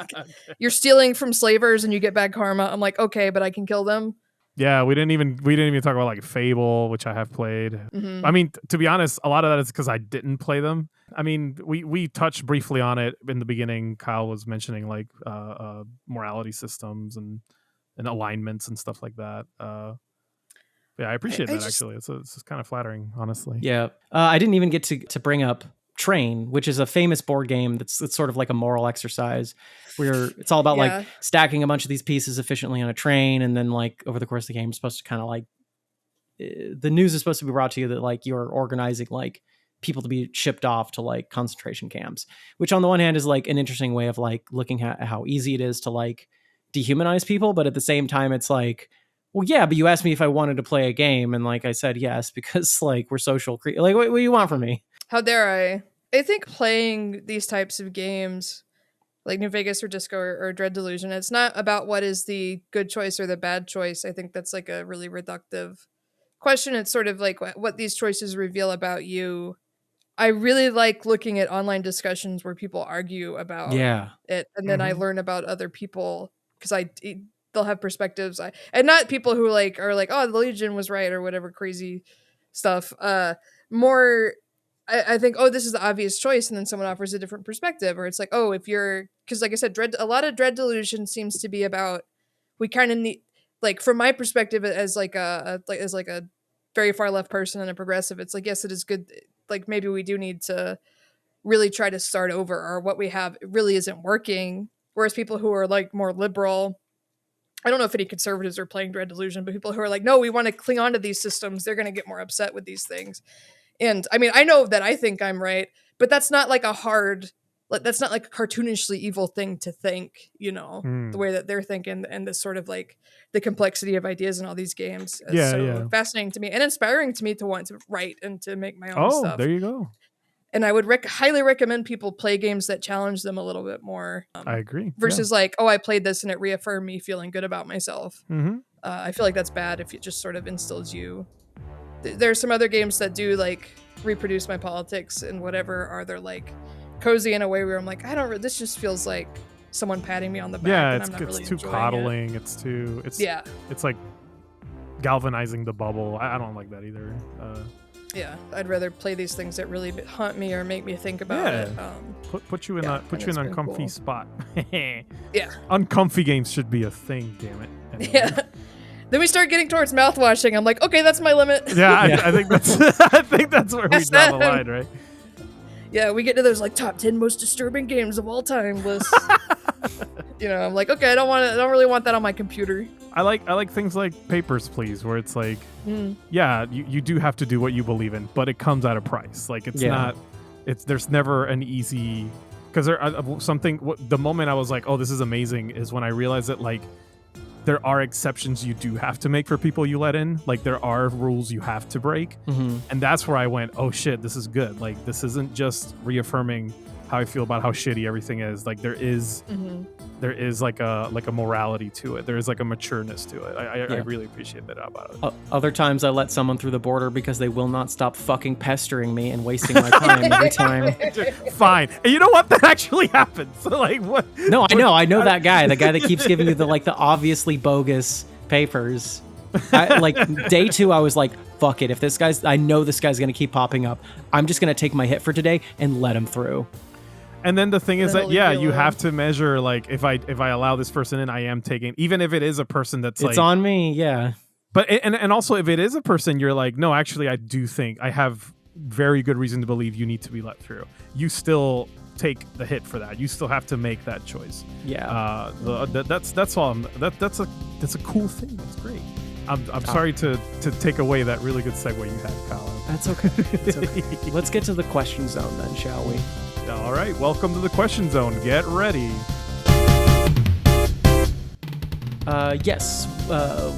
you're stealing from slavers and you get bad karma. I'm like, okay, but I can kill them. Yeah, we didn't even talk about like Fable, which I have played. Mm-hmm. I mean, to be honest, a lot of that is because I didn't play them. I mean, we touched briefly on it in the beginning. Kyle was mentioning like morality systems and alignments and stuff like that. Yeah, I appreciate that. Actually, it's kind of flattering, honestly. Yeah, I didn't even get to bring up Train, which is a famous board game it's sort of like a moral exercise where it's all about like stacking a bunch of these pieces efficiently on a train, and then like over the course of the game, it's supposed to kind of like the news is supposed to be brought to you that like you're organizing like people to be shipped off to like concentration camps, which on the one hand is like an interesting way of like looking at how easy it is to like dehumanize people, but at the same time it's like, well, yeah, but you asked me if I wanted to play a game, and like I said yes because like we're social like what do you want from me? How dare I? I think playing these types of games, like New Vegas or Disco or Dread Delusion, it's not about what is the good choice or the bad choice. I think that's like a really reductive question. It's sort of like what these choices reveal about you. I really like looking at online discussions where people argue about it, and then I learn about other people because they'll have perspectives, and not people who like are like, oh, the Legion was right or whatever crazy stuff. More. I think, oh, this is the obvious choice, and then someone offers a different perspective, or it's like, oh, because like I said, a lot of Dread Delusion seems to be about, we kind of need, like from my perspective as like a very far left person and a progressive, it's like, yes, it is good, like maybe we do need to really try to start over, or what we have really isn't working. Whereas people who are like more liberal, I don't know if any conservatives are playing Dread Delusion, but people who are like, no, we want to cling on to these systems, they're going to get more upset with these things. And I mean, I know that I think I'm right, but that's not like that's not like a cartoonishly evil thing to think, the way that they're thinking, and this sort of like the complexity of ideas in all these games is fascinating to me and inspiring to me to want to write and to make my own stuff. Oh, there you go. And I would highly recommend people play games that challenge them a little bit more. I agree. Versus like, oh, I played this and it reaffirmed me feeling good about myself. Mm-hmm. I feel like that's bad if it just sort of instills you. There's some other games that do like reproduce my politics and whatever, are they're like cozy in a way where I'm like, this just feels like someone patting me on the back. Yeah, and it's, I'm not really too coddling. It's like galvanizing the bubble. I don't like that either. Yeah, I'd rather play these things that really haunt me or make me think about it. Put you in an uncomfy spot. Yeah, uncomfy games should be a thing. Damn it. Anyway. Yeah. Then we start getting towards mouthwashing. I'm like, okay, that's my limit. Yeah, I think that's I think that's where we draw the line, right? Yeah, we get to those like top 10 most disturbing games of all time lists. I'm like, okay, I don't really want that on my computer. I like things like Papers, Please, where it's like, you do have to do what you believe in, but it comes at a price. Like there's never an easy, because the moment I was like, oh, this is amazing, is when I realized that like there are exceptions you do have to make for people you let in. Like there are rules you have to break. Mm-hmm. And that's where I went, oh shit, this is good. Like this isn't just reaffirming how I feel about how shitty everything is. Like there is like a morality to it. There is like a matureness to it. I really appreciate that about it. Other times I let someone through the border because they will not stop fucking pestering me and wasting my time every time. Fine. And you know what? That actually happens. So like what? No, I know that guy. The guy that keeps giving you the obviously bogus papers. Like day 2, I was like, fuck it. If I know this guy's going to keep popping up, I'm just going to take my hit for today and let him through. And then the thing is that you have to measure, like, if I allow this person in, I am taking, even if it is a person that's it's on me, yeah. But and also if it is a person you're like, no, actually I do think I have very good reason to believe you need to be let through. You still take the hit for that. You still have to make that choice. Yeah. That's all. That's a cool thing. That's great. I'm sorry to take away that really good segue you had, Kyle. That's okay. It's okay. Let's get to the question zone then, shall we? All right, welcome to the question zone. Get ready. Yes,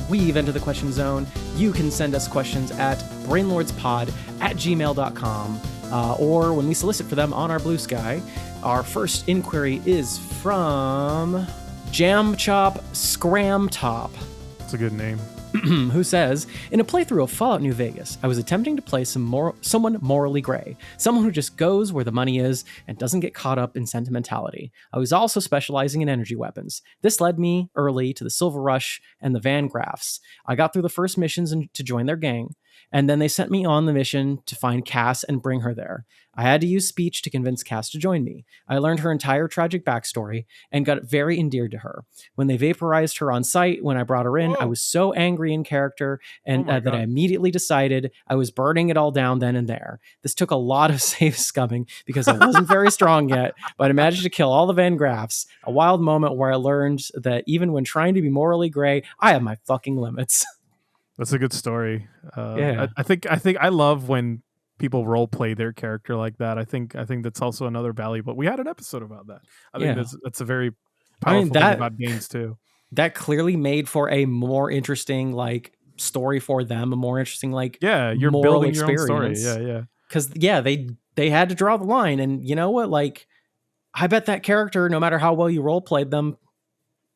we've entered the question zone. You can send us questions at brainlordspod@gmail.com, or when we solicit for them on our Blue Sky. Our first inquiry is from Jam Chop Scram Top. That's a good name. Who says, in a playthrough of Fallout New Vegas, I was attempting to play someone morally gray, someone who just goes where the money is and doesn't get caught up in sentimentality. I was also specializing in energy weapons. This led me early to the Silver Rush and the Van Graffs. I got through the first missions to join their gang, and then they sent me on the mission to find Cass and bring her there. I had to use speech to convince Cass to join me. I learned her entire tragic backstory and got very endeared to her. When they vaporized her on site, when I brought her in, I was so angry in character and that I immediately decided I was burning it all down then and there. This took a lot of safe scumming because I wasn't very strong yet, but I managed to kill all the Van Graffs. A wild moment where I learned that even when trying to be morally gray, I have my fucking limits. That's a good story. Yeah. I think I love when people role play their character like that. I think that's also another value. But we had an episode about that. I think that's a very powerful thing about games too. That clearly made for a more interesting story for them, a more interesting you're moral building experience. Your own story. Yeah. Because they had to draw the line, and you know what? I bet that character, no matter how well you role played them,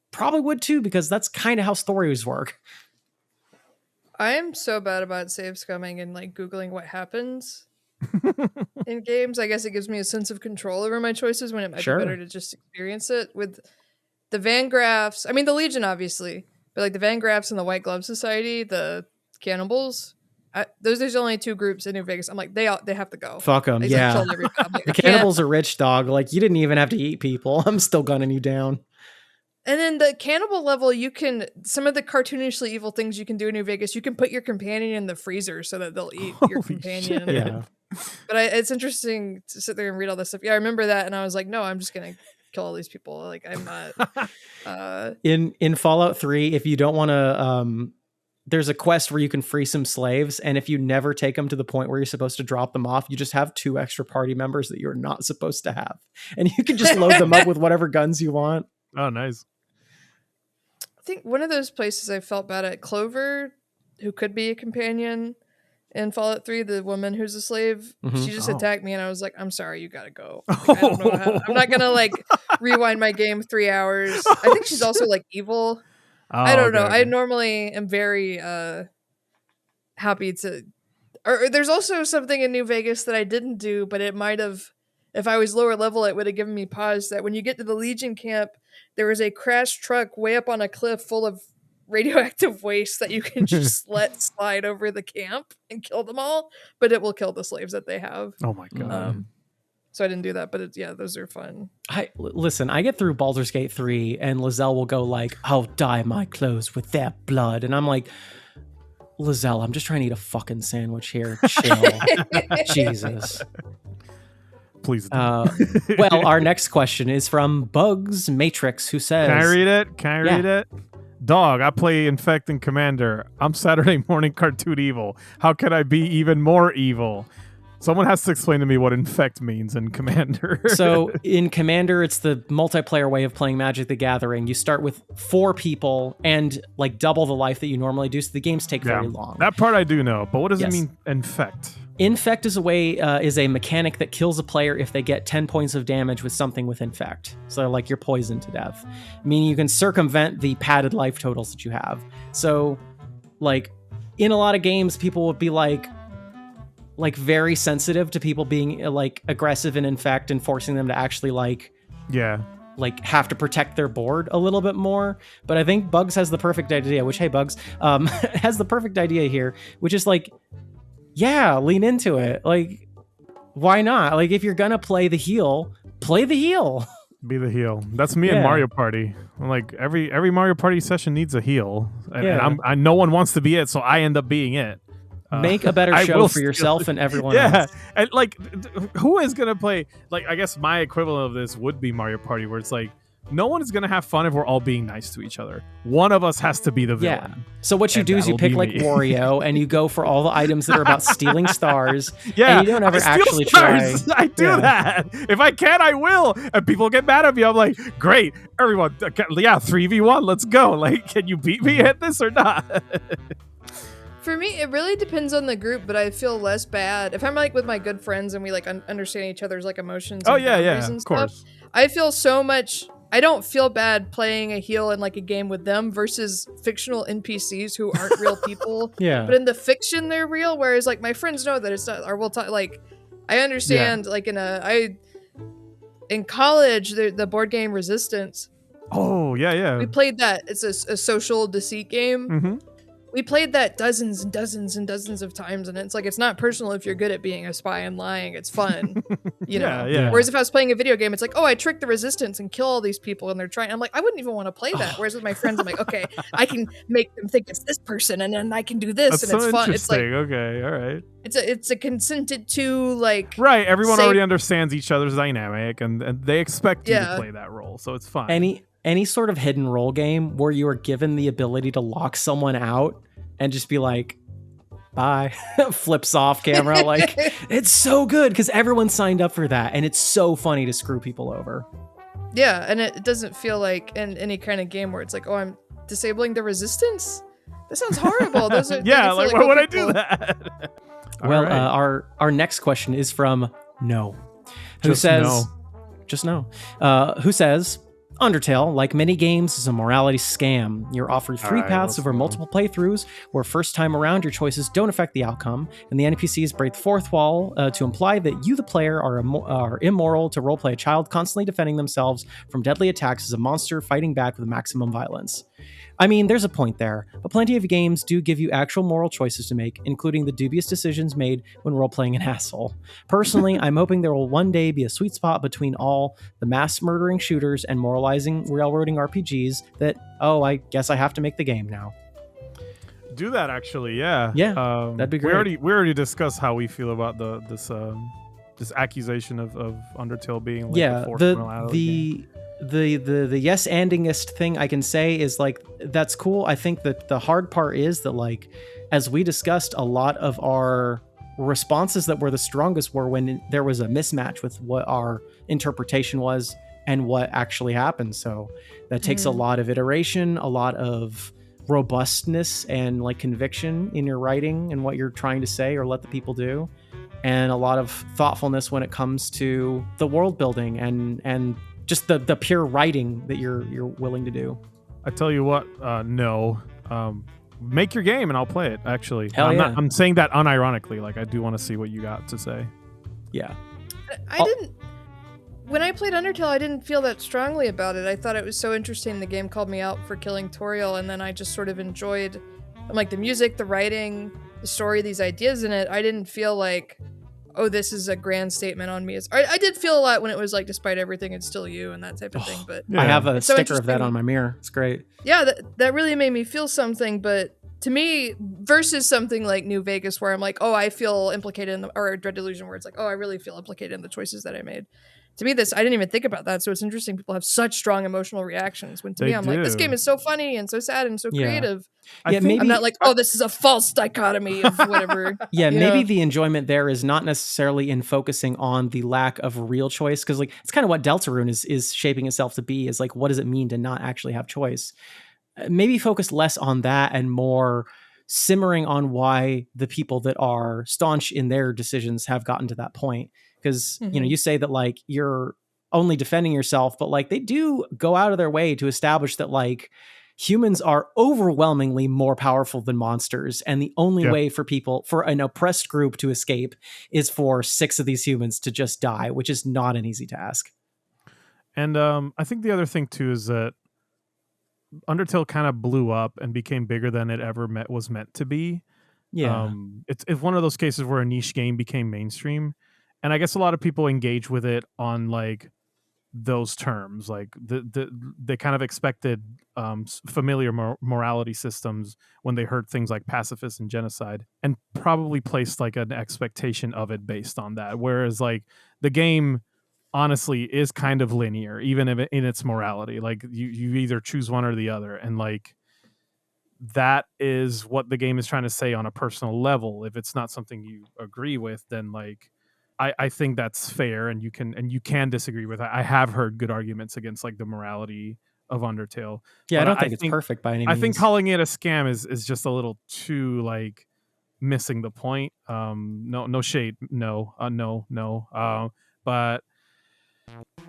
probably would too, because that's kind of how stories work. I am so bad about save scumming and Googling what happens in games. I guess it gives me a sense of control over my choices when it might be better to just experience it. With the Van Graffs, I mean the Legion obviously, but the Van Graffs and the White Glove Society, the cannibals, there's only 2 groups in New Vegas. I'm like, they have to go. Fuck them. Yeah. The cannibals are rich, dog. You didn't even have to eat people. I'm still gunning you down. And then the cannibal level, some of the cartoonishly evil things you can do in New Vegas, you can put your companion in the freezer so that they'll eat your companion. shit. Yeah. But it's interesting to sit there and read all this stuff. Yeah, I remember that, and I was like, no, I'm just gonna kill all these people. Like, I'm not. In Fallout 3, if you don't want to, there's a quest where you can free some slaves, and if you never take them to the point where you're supposed to drop them off, you just have 2 extra party members that you're not supposed to have, and you can just load them up with whatever guns you want. Oh, nice. I think one of those places I felt bad at, Clover, who could be a companion in Fallout 3, the woman who's a slave, she just attacked me, and I was like, I'm sorry, you gotta go. Like, I don't know how, I'm not gonna like rewind my game 3 hours. I think she's also like evil. I don't know. I normally am very happy to. Or there's also something in New Vegas that I didn't do, but it might have. If I was lower level, it would have given me pause. That when you get to the Legion camp, there is a crashed truck way up on a cliff full of radioactive waste that you can just let slide over the camp and kill them all, but it will kill the slaves that they have. Oh my god. So I didn't do that, but those are fun. Listen, I get through Baldur's Gate 3 and Lizelle will go like, I'll dye my clothes with their blood. And I'm like, Lizelle, I'm just trying to eat a fucking sandwich here. Chill. Jesus. Please. Well, our next question is from Bugs Matrix, who says, Can I read it? Can I read it? Dog, I play Infect and Commander. I'm Saturday morning cartoon evil. How can I be even more evil? Someone has to explain to me what Infect means in Commander. So in Commander, it's the multiplayer way of playing Magic the Gathering. You start with 4 people and like double the life that you normally do, so the games take very long. That part I do know, but what does it mean, Infect? Infect is a mechanic that kills a player if they get 10 points of damage with something with Infect. So like you're poisoned to death. Meaning you can circumvent the padded life totals that you have. So like in a lot of games, people would be like very sensitive to people being like aggressive and Infect and forcing them to actually like have to protect their board a little bit more. But I think Bugs has the perfect idea, which, hey Bugs, has the perfect idea here, which is like, yeah, lean into it. Like, why not? Like, if you're gonna play the heal, play the heal. Be the heal. That's me in Mario Party. Like every Mario Party session needs a heal, and no one wants to be it, so I end up being it. Make a better show for yourself and everyone else. And like, who is gonna play? Like, I guess my equivalent of this would be Mario Party, where it's like, no one is gonna have fun if we're all being nice to each other. One of us has to be the villain. Yeah. So what you do is you pick like Wario, and you go for all the items that are about stealing stars. Yeah, and you don't ever actually try. I do that. If I can, I will. And people get mad at me. I'm like, great, everyone. Yeah, 3v1. Let's go. Like, can you beat me at this or not? For me, it really depends on the group, but I feel less bad if I'm like with my good friends and we like understand each other's like emotions. And boundaries and stuff. Course. I feel so much. I don't feel bad playing a heal in like a game with them versus fictional NPCs who aren't real people. Yeah. But in the fiction, they're real. Whereas like my friends know that it's not. Or we'll talk. Like I understand. Like in college, the board game Resistance. Oh yeah. We played that. It's a social deceit game. Mm-hmm. We played that dozens and dozens and dozens of times, and it's like, it's not personal if you're good at being a spy and lying. It's fun, you know? Yeah. Whereas if I was playing a video game, it's like, oh, I tricked the Resistance and kill all these people, and they're trying. I'm like, I wouldn't even want to play that. Whereas with my friends, I'm like, okay, I can make them think it's this person, and then I can do this, That's and it's fun. It's like, okay, all right. It's a consented to like. Right, everyone already understands each other's dynamic, and they expect you to play that role, so it's fine. Any sort of hidden role game where you are given the ability to lock someone out and just be like, bye, flips off camera. Like, it's so good because everyone signed up for that. And it's so funny to screw people over. Yeah. And it doesn't feel like in any kind of game where it's like, oh, I'm disabling the Resistance. That sounds horrible. Those are, like why would I do that? Well, right. Our next question is from No, who says, Undertale, like many games, is a morality scam. You're offered 3 paths over multiple playthroughs, where first time around your choices don't affect the outcome, and the NPCs break the fourth wall to imply that you, the player, are immoral to roleplay a child constantly defending themselves from deadly attacks as a monster fighting back with maximum violence. I mean, there's a point there, but plenty of games do give you actual moral choices to make, including the dubious decisions made when role-playing an asshole. Personally, I'm hoping there will one day be a sweet spot between all the mass-murdering shooters and moralizing, railroading RPGs that, oh, I guess I have to make the game now. Do that, actually, yeah. Yeah, that'd be great. We already discussed how we feel about this accusation of Undertale being like a forced morality game. The yes andingest thing I can say is like, that's cool. I think that the hard part is that, like, as we discussed, a lot of our responses that were the strongest were when there was a mismatch with what our interpretation was and what actually happened. So that takes a lot of iteration, a lot of robustness and like conviction in your writing and what you're trying to say or let the people do, and a lot of thoughtfulness when it comes to the world building and just the pure writing that you're willing to do. I tell you what, no. Make your game and I'll play it, actually. Hell yeah. I'm saying that unironically. Like, I do want to see what you got to say. Yeah. When I played Undertale, I didn't feel that strongly about it. I thought it was so interesting. The game called me out for killing Toriel, and then I just sort of enjoyed, like, the music, the writing, the story, these ideas in it. I didn't feel like, oh, this is a grand statement on me. I did feel a lot when it was like, despite everything, it's still you and that type of thing. But I have a sticker of that on my mirror. It's great. Yeah, that really made me feel something. But to me, versus something like New Vegas, where I'm like, oh, I feel implicated or Dread Delusion, where it's like, oh, I really feel implicated in the choices that I made. To me, I didn't even think about that. So it's interesting. People have such strong emotional reactions. When to me, I'm like, this game is so funny and so sad and so creative. Maybe I'm not like, oh, this is a false dichotomy of whatever. Maybe the enjoyment there is not necessarily in focusing on the lack of real choice, because like it's kind of what Deltarune is shaping itself to be, is like, what does it mean to not actually have choice? Maybe focus less on that and more simmering on why the people that are staunch in their decisions have gotten to that point. Because, you say that like you're only defending yourself, but like they do go out of their way to establish that like humans are overwhelmingly more powerful than monsters. And the only way for an oppressed group to escape is for 6 of these humans to just die, which is not an easy task. And I think the other thing too is that Undertale kind of blew up and became bigger than it ever was meant to be. Yeah. It's one of those cases where a niche game became mainstream. And I guess a lot of people engage with it on like those terms, like they kind of expected familiar morality systems when they heard things like pacifist and genocide, and probably placed like an expectation of it based on that. Whereas like the game honestly is kind of linear, even if in its morality. Like you either choose one or the other, and like that is what the game is trying to say on a personal level. If it's not something you agree with, then like I think that's fair, and you can disagree with it. I have heard good arguments against like the morality of Undertale. Yeah, I don't think it's perfect by any means. I think calling it a scam is just a little too like missing the point. No shade, no. But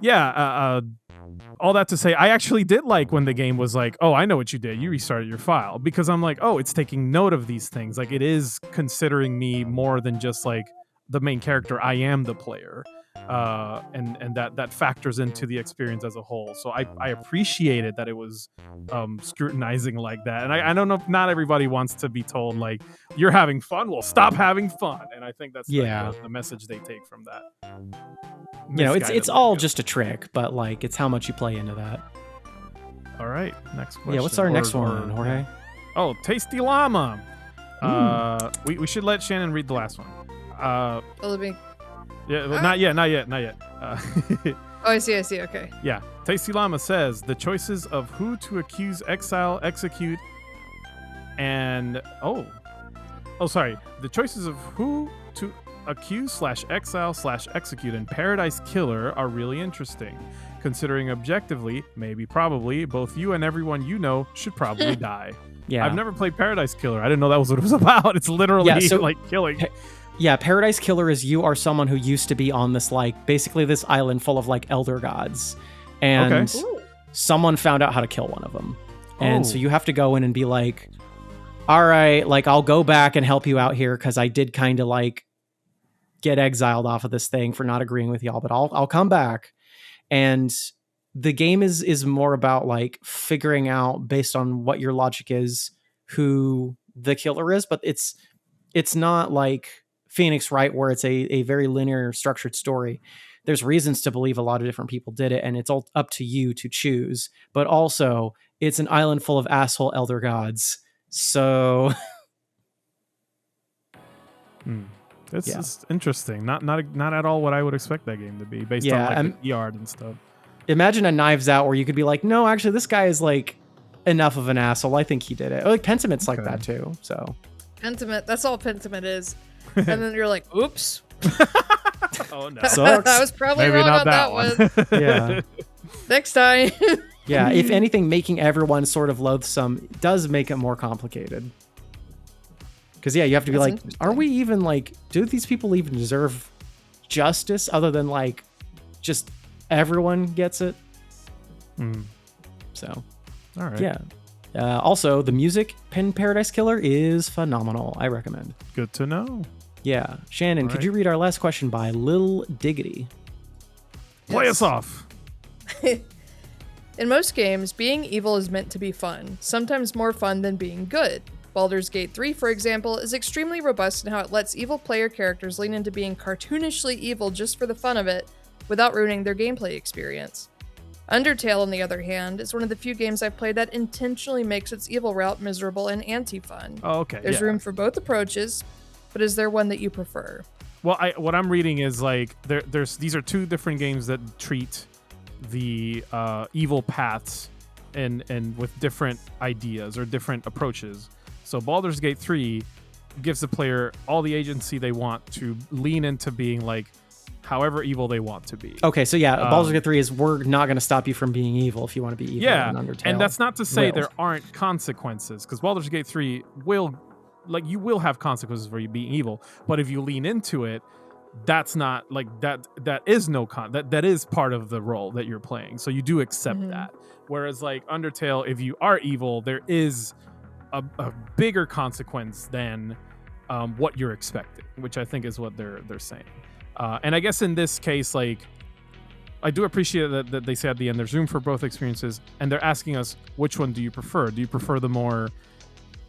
yeah, all that to say, I actually did like when the game was like, oh, I know what you did. You restarted your file, because I'm like, oh, it's taking note of these things. Like it is considering me more than just like the main character. I am the player, and that factors into the experience as a whole. So I appreciated that it was scrutinizing like that. And I don't know if not everybody wants to be told like, you're having fun, well stop having fun. And I think that's the message they take from that. It's all just a trick, but like it's how much you play into that. All right, next question. Yeah, what's our next one, Jorge? Oh, Tasty Llama. We should let Shannon read the last one. Not yet. Oh, I see. Okay. Yeah. Tasty Llama says the choices of who to accuse, exile, execute, and the choices of who to accuse / exile / execute in Paradise Killer are really interesting, considering objectively, maybe probably, both you and everyone you know should probably die. Yeah. I've never played Paradise Killer. I didn't know that was what it was about. It's literally like killing. Yeah, Paradise Killer is you are someone who used to be on this like basically this island full of like elder gods, and someone found out how to kill one of them, and so you have to go in and be like, all right, like I'll go back and help you out here because I did kind of like get exiled off of this thing for not agreeing with y'all, but I'll come back. And the game is more about like figuring out based on what your logic is who the killer is, but it's not like Phoenix Wright where it's a very linear structured story. There's reasons to believe a lot of different people did it, and it's all up to you to choose. But also, it's an island full of asshole elder gods. So This is interesting. Not at all what I would expect that game to be based on like the art and stuff. Imagine a Knives Out where you could be like, no, actually, this guy is like enough of an asshole. I think he did it. Or like Pentiment's like that too. So Pentiment, that's all Pentiment is. And then you're like, oops. Oh no. I was probably Maybe wrong not on that one. yeah. Next time. Yeah, if anything, making everyone sort of loathsome does make it more complicated. Because, yeah, you have to be like, are we even like, do these people even deserve justice other than like just everyone gets it? So, all right. Yeah. Also, the music, Pen Paradise Killer, is phenomenal. I recommend. Good to know. Yeah. Shannon, could you read our last question by Lil Diggity? Play us off. In most games, being evil is meant to be fun, sometimes more fun than being good. Baldur's Gate 3, for example, is extremely robust in how it lets evil player characters lean into being cartoonishly evil just for the fun of it, without ruining their gameplay experience. Undertale, on the other hand, is one of the few games I've played that intentionally makes its evil route miserable and anti-fun. Oh, okay. There's room for both approaches, but is there one that you prefer? Well, what I'm reading is like these are two different games that treat the evil paths and with different ideas or different approaches. So Baldur's Gate 3 gives the player all the agency they want to lean into being like however evil they want to be. Okay, so yeah, Baldur's Gate 3 is we're not going to stop you from being evil if you want to be evil. Yeah, in Undertale. and that's not to say there aren't consequences, because Baldur's Gate 3 will, like, you will have consequences for you being evil, but if you lean into it, that's not like that is no that is part of the role that you're playing, so you do accept that. Whereas like Undertale, if you are evil, there is a bigger consequence than what you're expecting, which I think is what they're saying. And I guess in this case, like, I do appreciate that they say at the end there's room for both experiences, and they're asking us, which one do you prefer? Do you prefer the more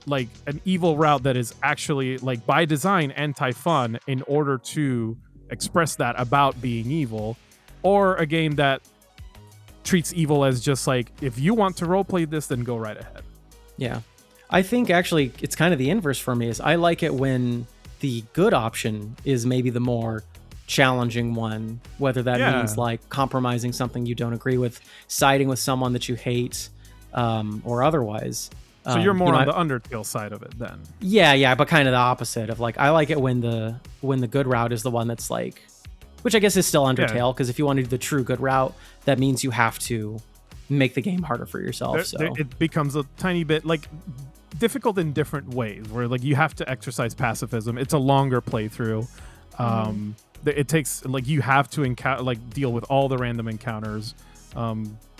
like an evil route that is actually like by design anti-fun in order to express that about being evil, or a game that treats evil as just like, if you want to roleplay this, then go right ahead? Yeah. I think actually it's kind of the inverse for me. Is I like it when the good option is maybe the more challenging one, whether that means like compromising something you don't agree with, siding with someone that you hate, or otherwise. So you're more on the Undertale side of it then. Yeah, but kind of the opposite of like, I like it when the good route is the one that's like, which I guess is still Undertale, because if you want to do the true good route, that means you have to make the game harder for yourself. It becomes a tiny bit like difficult in different ways, where like you have to exercise pacifism. It's a longer playthrough. It takes like you have to deal with all the random encounters.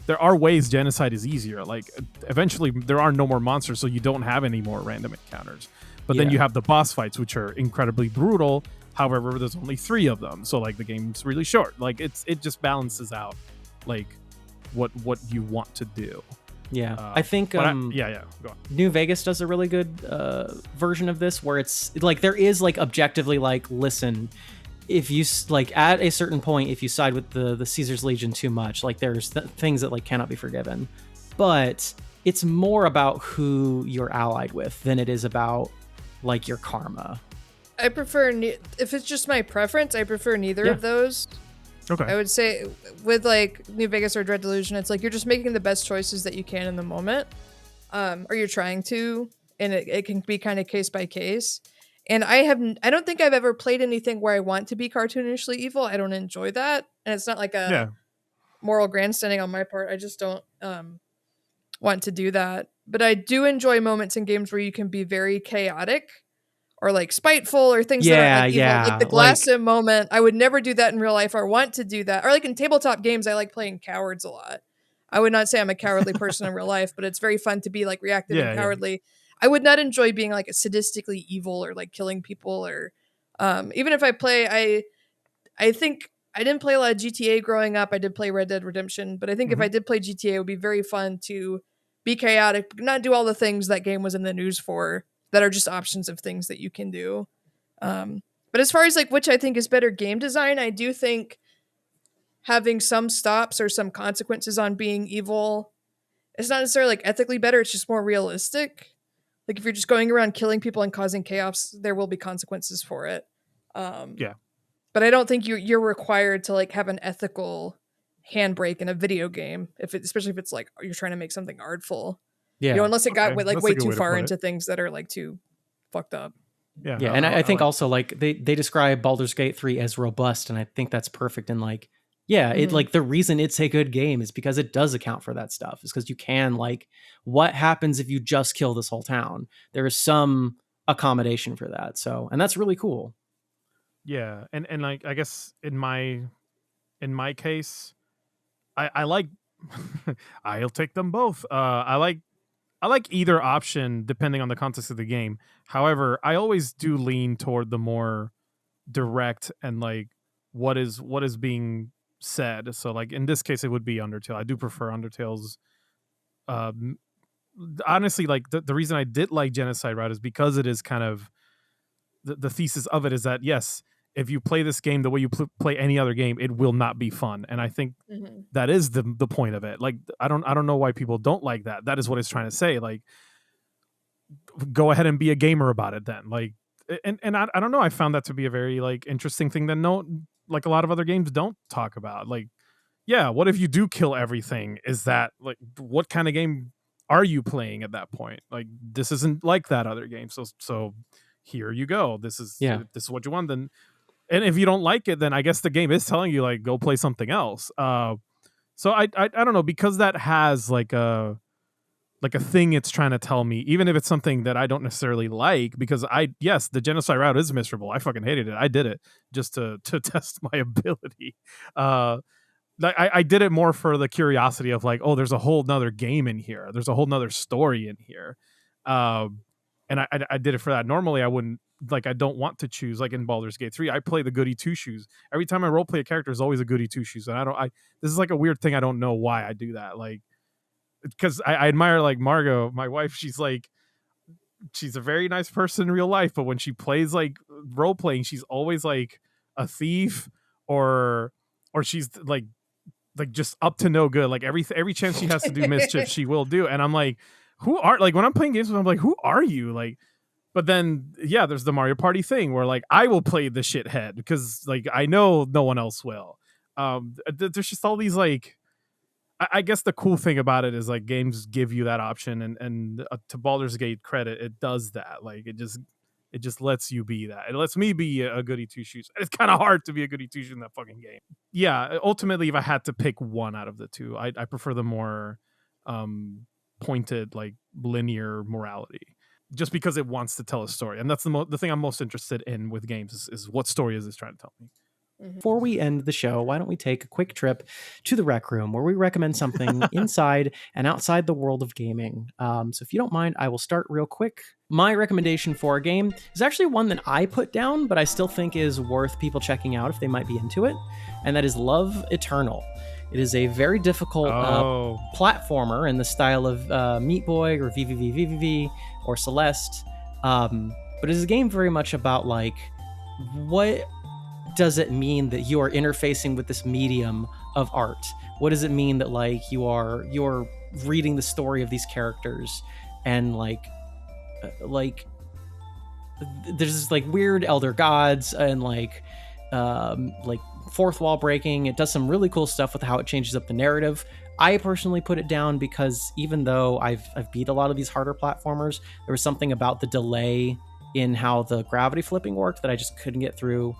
There are ways genocide is easier. Like eventually there are no more monsters, so you don't have any more random encounters. But then you have the boss fights, which are incredibly brutal. However, there's only 3 of them, so like the game's really short. Like it just balances out like what you want to do. Yeah, I think go on. New Vegas does a really good version of this, where it's like there is like objectively like, listen, if you like at a certain point, if you side with the Caesar's Legion too much, like there's things that like cannot be forgiven. But it's more about who you're allied with than it is about like your karma. I prefer if it's just my preference, I prefer neither of those. Okay. I would say with like New Vegas or Dread Delusion, it's like you're just making the best choices that you can in the moment, or you're trying to, and it can be kind of case by case. And I don't think I've ever played anything where I want to be cartoonishly evil. I don't enjoy that, and it's not like a moral grandstanding on my part. I just don't want to do that. But I do enjoy moments in games where you can be very chaotic, or like spiteful, or things that are like evil. Like the Glassim moment, I would never do that in real life. I want to do that. Or like in tabletop games, I like playing cowards a lot. I would not say I'm a cowardly person in real life, but it's very fun to be like reactive and cowardly. I would not enjoy being like a sadistically evil or like killing people, or even if I play, I think I didn't play a lot of GTA growing up. I did play Red Dead Redemption, but I think if I did play GTA, it would be very fun to be chaotic, but not do all the things that game was in the news for that are just options of things that you can do. But as far as like which I think is better game design, I do think having some stops or some consequences on being evil, it's not necessarily like ethically better, it's just more realistic. Like if you're just going around killing people and causing chaos, there will be consequences for it. Yeah. But I don't think you're required to like have an ethical handbrake in a video game, especially if it's like you're trying to make something artful. Yeah. Unless it got Okay, like that's a way good too way to far put into it. things that are like too fucked up. Yeah. Yeah, and I think also like they describe Baldur's Gate 3 as robust, and I think that's perfect. And like, yeah, it like the reason it's a good game is because it does account for that stuff. Is because you can like, what happens if you just kill this whole town? There is some accommodation for that. So, and that's really cool. Yeah, and like I guess in my case, I like I'll take them both. I like either option depending on the context of the game. However, I always do lean toward the more direct and like what is being said. So like in this case, it would be Undertale. I do prefer Undertale's. Um, Honestly, like the reason I did like Genocide Route is because it is kind of the thesis of it is that yes, if you play this game the way you play any other game, it will not be fun. And I think that is the point of it. Like I don't know why people don't like that. That is what it's trying to say. Like, go ahead and be a gamer about it then. Like, and I don't know. I found that to be a very like interesting thing that like a lot of other games don't talk about. Like, yeah, what if you do kill everything? Is that like what kind of game are you playing at that point? Like, this isn't like that other game. So here you go. This is what you want. Then, and if you don't like it, then I guess the game is telling you like go play something else. So I don't know, because that has like a thing it's trying to tell me, even if it's something that I don't necessarily like, because the Genocide Route is miserable. I fucking hated it. I did it just to test my ability. I did it more for the curiosity of like, oh, there's a whole nother game in here. There's a whole nother story in here. And I did it for that. Normally I wouldn't, like, I don't want to choose, like in Baldur's Gate 3, I play the goody two shoes. Every time I roleplay a character is always a goody two shoes. And this is like a weird thing. I don't know why I do that. Like, because I admire like Margot, my wife. She's a very nice person in real life, but when she plays like role playing, she's always like a thief or she's like just up to no good. Like every chance she has to do mischief, she will do. And I'm like, when I'm playing games with them, I'm like, who are you? Like, but then yeah, there's the Mario Party thing where like I will play the shithead because like I know no one else will. There's just all these like. I guess the cool thing about it is like games give you that option, and to Baldur's Gate credit, it does that. Like it just lets you be that. It lets me be a goody two shoes. It's kind of hard to be a goody two shoes in that fucking game. Yeah, ultimately, if I had to pick one out of the two, I prefer the more pointed, like linear morality, just because it wants to tell a story, and that's the thing I'm most interested in with games is what story is this trying to tell me. Before we end the show, why don't we take a quick trip to the Rec Room where we recommend something inside and outside the world of gaming. So if you don't mind, I will start real quick. My recommendation for a game is actually one that I put down, but I still think is worth people checking out if they might be into it, and that is Love Eternal. It is a very difficult platformer in the style of Meat Boy or VVV or Celeste, but it is a game very much about like what does it mean that you are interfacing with this medium of art? What does it mean that like you're reading the story of these characters and like there's this like weird elder gods and like fourth wall breaking. It does some really cool stuff with how it changes up the narrative. I personally put it down because even though I've beat a lot of these harder platformers, there was something about the delay in how the gravity flipping worked that I just couldn't get through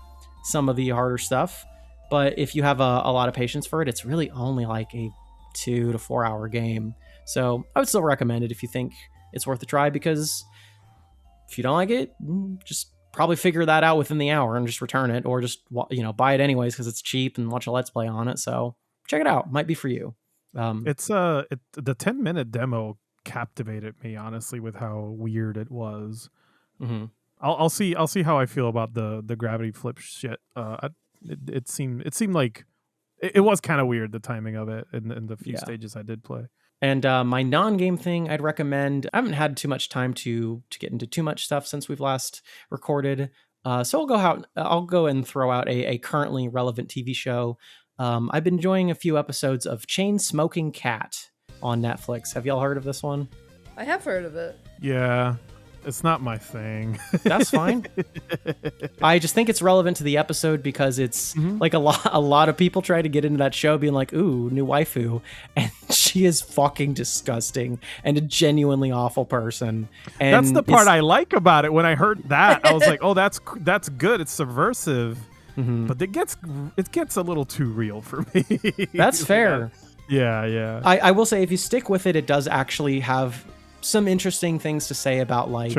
some of the harder stuff. But if you have a lot of patience for it, it's really only like a 2 to 4 hour game. So I would still recommend it if you think it's worth a try, because if you don't like it, just probably figure that out within the hour and just return it, or just buy it anyways because it's cheap and watch a Let's Play on it. So check it out. Might be for you. It's the 10-minute demo captivated me, honestly, with how weird it was. Mm-hmm. I'll see how I feel about the gravity flip shit. it seemed like it was kind of weird, the timing of it in the few stages I did play. And my non-game thing I'd recommend, I haven't had too much time to get into too much stuff since we've last recorded. So I'll go and throw out a currently relevant TV show. I've been enjoying a few episodes of Chain Smoking Cat on Netflix. Have y'all heard of this one? I have heard of it. Yeah, it's not my thing. That's fine. I just think it's relevant to the episode because it's like a lot of people try to get into that show being like, ooh, new waifu. And she is fucking disgusting and a genuinely awful person. And that's the part I like about it. When I heard that, I was like, oh, that's good. It's subversive. But it gets a little too real for me. That's fair. Yeah. I will say if you stick with it, it does actually have some interesting things to say about like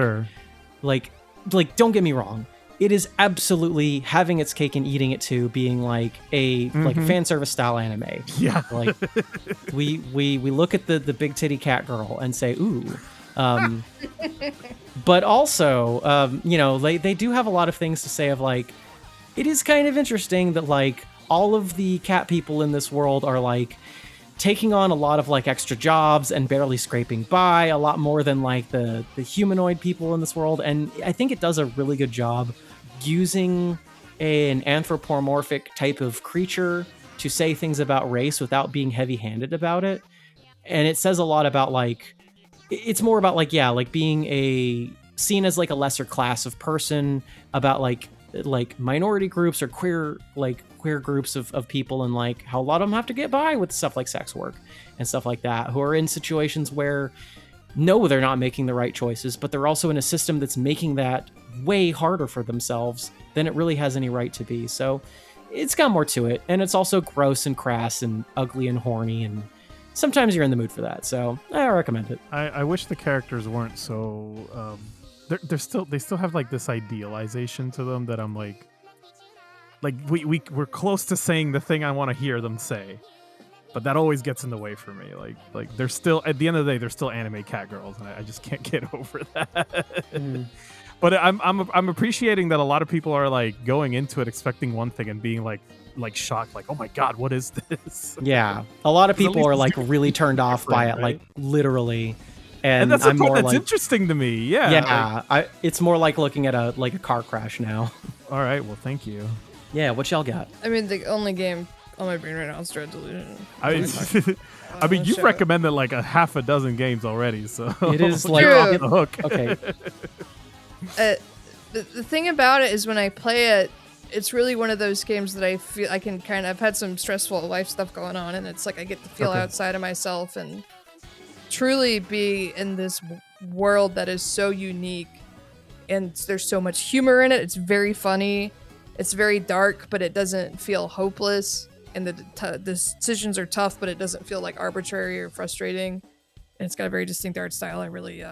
don't get me wrong, it is absolutely having its cake and eating it too, being like a like fan service style anime. Yeah, like we look at the big titty cat girl and say ooh, but also they do have a lot of things to say of like it is kind of interesting that like all of the cat people in this world are like taking on a lot of like extra jobs and barely scraping by, a lot more than like the humanoid people in this world. And I think it does a really good job using an anthropomorphic type of creature to say things about race without being heavy-handed about it. And it says a lot about like, it's more about like, like being seen as like a lesser class of person, about like minority groups or queer groups of people, and like how a lot of them have to get by with stuff like sex work and stuff like that, who are in situations where no, they're not making the right choices, but they're also in a system that's making that way harder for themselves than it really has any right to be. So it's got more to it, and it's also gross and crass and ugly and horny, and sometimes you're in the mood for that. So I recommend it. I wish the characters weren't so they still have like this idealization to them that I'm like we're close to saying the thing I want to hear them say, but that always gets in the way for me. Like they're still, at the end of the day, they're still anime cat girls, and I just can't get over that. But I'm appreciating that a lot of people are like going into it expecting one thing and being like shocked, like, oh my god, what is this? Yeah, a lot of people are like really turned off by it, right? Like literally. And that's the part that's interesting to me. Yeah. It's more like looking at a car crash now. All right. Well, thank you. Yeah. What y'all got? I mean, the only game on my brain right now is Delusion. I mean, you've recommended like a half a dozen games already, so it is like off the hook. Okay. The thing about it is when I play it, it's really one of those games that I feel I can I've had some stressful life stuff going on, and it's like I get to feel outside of myself and truly be in this world that is so unique, and there's so much humor in it. It's very funny, it's very dark, but it doesn't feel hopeless, and the decisions are tough, but it doesn't feel like arbitrary or frustrating, and it's got a very distinct art style. I really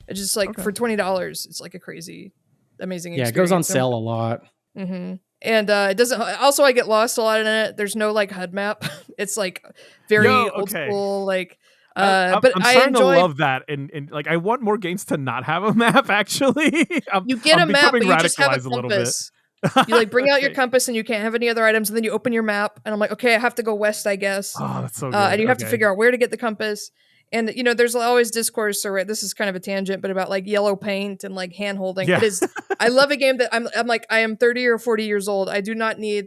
it's just like for $20 it's like a crazy amazing experience. It goes on sale a lot. And it doesn't also, I get lost a lot in it. There's no like HUD map. It's like very old school, like but I'm I starting enjoy to love that, and like I want more games to not have a map. Actually, you get a map, but you just have a compass. You like bring out your compass, and you can't have any other items, and then you open your map, and I'm like, okay, I have to go west, I guess. Oh, that's so good. And you have to figure out where to get the compass. And you know, there's always discourse. So this is kind of a tangent, but about like yellow paint and like hand holding. It is. I love a game that I'm like, I am 30 or 40 years old. I do not need.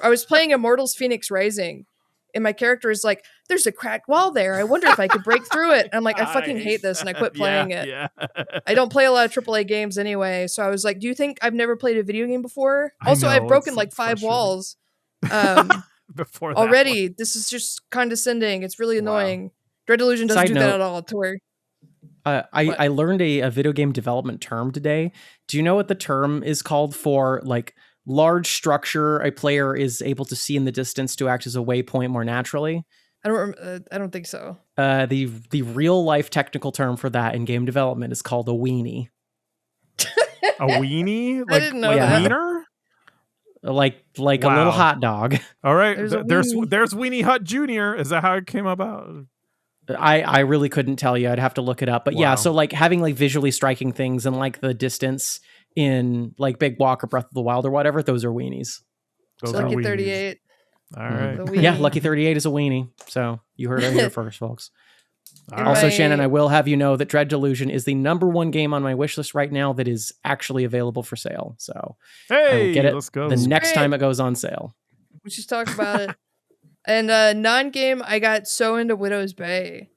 I was playing Immortals Phoenix Rising, and my character is like, there's a cracked wall there. I wonder if I could break through it. And I'm like, I fucking hate this, and I quit playing it. Yeah. I don't play a lot of AAA games anyway, so I was like, do you think I've never played a video game before? Also, I've broken like 5 walls. Before that already, one. This is just condescending. It's really annoying. Delusion doesn't do that at all. To where I learned a video game development term today. Do you know what the term is called for like large structure a player is able to see in the distance to act as a waypoint more naturally? I don't think so. The real life technical term for that in game development is called a weenie. A weenie? Like, I didn't know like that. a wiener? Like a little hot dog. All right, There's Weenie Hut Jr. Is that how it came about? I really couldn't tell you. I'd have to look it up. But yeah, so like having like visually striking things and like the distance in like Big Walk or Breath of the Wild or whatever, those are weenies. Those Lucky are weenies. 38. All right. The Yeah, weenie. Lucky 38 is a weenie. So you heard it here first, folks. All Also, my- Shannon, I will have you know that Dread Delusion is the #1 game on my wish list right now that is actually available for sale. So I Hey, will get it let's go. the next Great. time it goes on sale. We should talk about it. And non-game, I got so into Widow's Bay.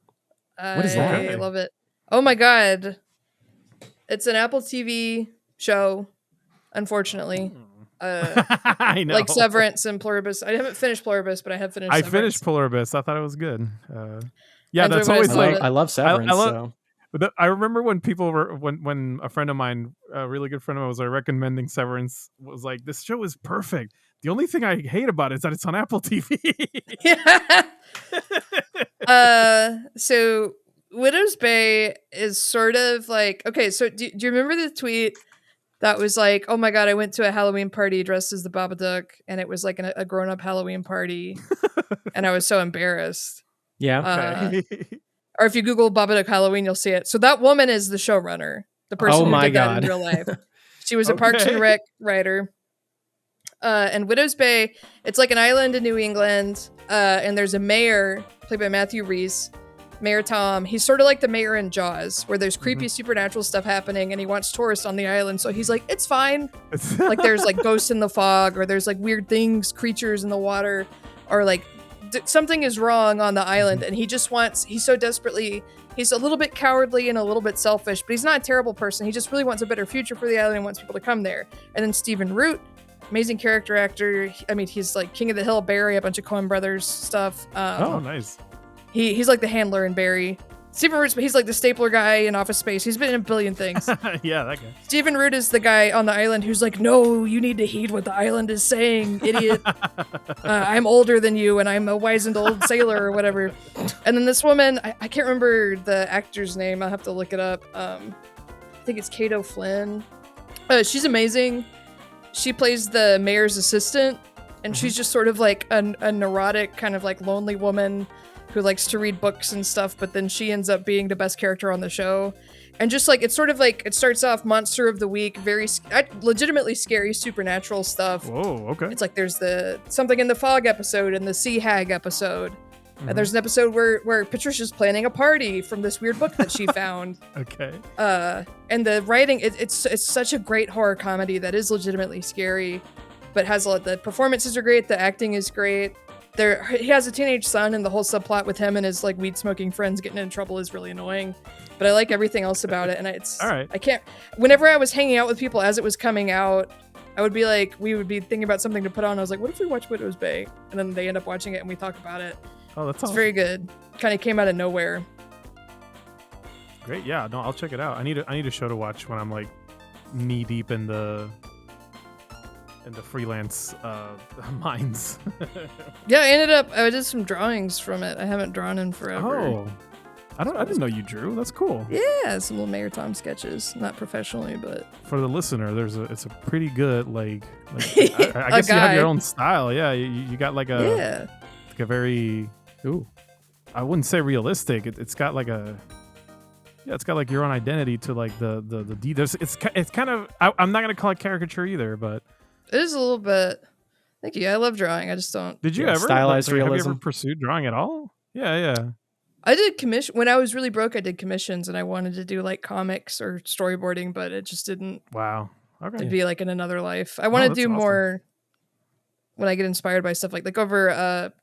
What is that? I love it. Oh my god. It's an Apple TV show, unfortunately. I know. Like Severance and Pluribus. I haven't finished Pluribus, but I have finished I Severance. finished Pluribus. I thought it was good. Yeah, Enjoy that's what I always saw. like. I love Severance. love- so. I remember when people were when a friend of mine, a really good friend of mine, was recommending Severance. Was like, this show is perfect. The only thing I hate about it is that it's on Apple TV. So Widow's Bay is sort of like, okay, so do you remember the tweet that was like, oh my god, I went to a Halloween party dressed as the Babadook, and it was like a grown-up Halloween party, and I was so embarrassed. Yeah. Or if you Google Babadook Halloween, you'll see it. So that woman is the showrunner, the person Oh who my did that God. in real life. She was a Parks and Okay. Rec writer. And Widow's Bay, it's like an island in New England, and there's a mayor played by Matthew Reese, Mayor Tom. He's sort of like the mayor in Jaws, where there's creepy supernatural stuff happening, and he wants tourists on the island. So he's like, it's fine. Like there's like ghosts in the fog, or there's like weird things, creatures in the water, or like something is wrong on the island, and he just wants. He's so desperately. He's a little bit cowardly and a little bit selfish, but he's not a terrible person. He just really wants a better future for the island and wants people to come there. And then Stephen Root, amazing character actor. I mean, he's like King of the Hill, Barry, a bunch of Coen Brothers stuff. Oh, nice. He's like the handler in Barry. Stephen Root's, he's like the stapler guy in Office Space. He's been in a billion things. Yeah, that guy. Stephen Root is the guy on the island who's like, no, you need to heed what the island is saying, idiot. I'm older than you, and I'm a wizened old sailor or whatever. And then this woman, I can't remember the actor's name. I'll have to look it up. I think it's Kato Flynn. She's amazing. She plays the mayor's assistant, and she's just sort of like a neurotic, kind of like lonely woman who likes to read books and stuff, but then she ends up being the best character on the show. And just like, it's sort of like, it starts off Monster of the Week, very legitimately scary supernatural stuff. Whoa, okay. It's like there's the Something in the Fog episode and the Sea Hag episode. And there's an episode where Patricia's planning a party from this weird book that she found. Okay. And the writing, it's such a great horror comedy that is legitimately scary, but has a lot, the performances are great, the acting is great. He has a teenage son, and the whole subplot with him and his like weed smoking friends getting in trouble is really annoying. But I like everything else about it, and it's all right. I can't. Whenever I was hanging out with people as it was coming out, I would be like, we would be thinking about something to put on. I was like, what if we watch Widow's Bay? And then they end up watching it, and we talk about it. Oh, that's It's awesome. very good. Kind of came out of nowhere. Great. Yeah, no, I'll check it out. I need a show to watch when I'm like knee deep in the freelance mines. Yeah, I did some drawings from it. I haven't drawn in forever. Oh, I didn't know you drew. That's cool. Yeah, some little Mayor Tom sketches. Not professionally, but For the listener, it's a pretty good like I guess you have guy. your own style. Yeah, you got like a yeah. like a very I wouldn't say realistic. It's got like a it's got like your own identity to like the details. It's kind of I'm not gonna call it caricature either, but It is a little bit. Thank you. I love drawing. I just don't. did you Yeah, ever stylized have you realism. ever pursued drawing at all? Yeah. I did commission when I was really broke. I did commissions, and I wanted to do like comics or storyboarding, but it just didn't. Wow. Okay. It'd be like in another life. I want to that's do awesome. more. When I get inspired by stuff like over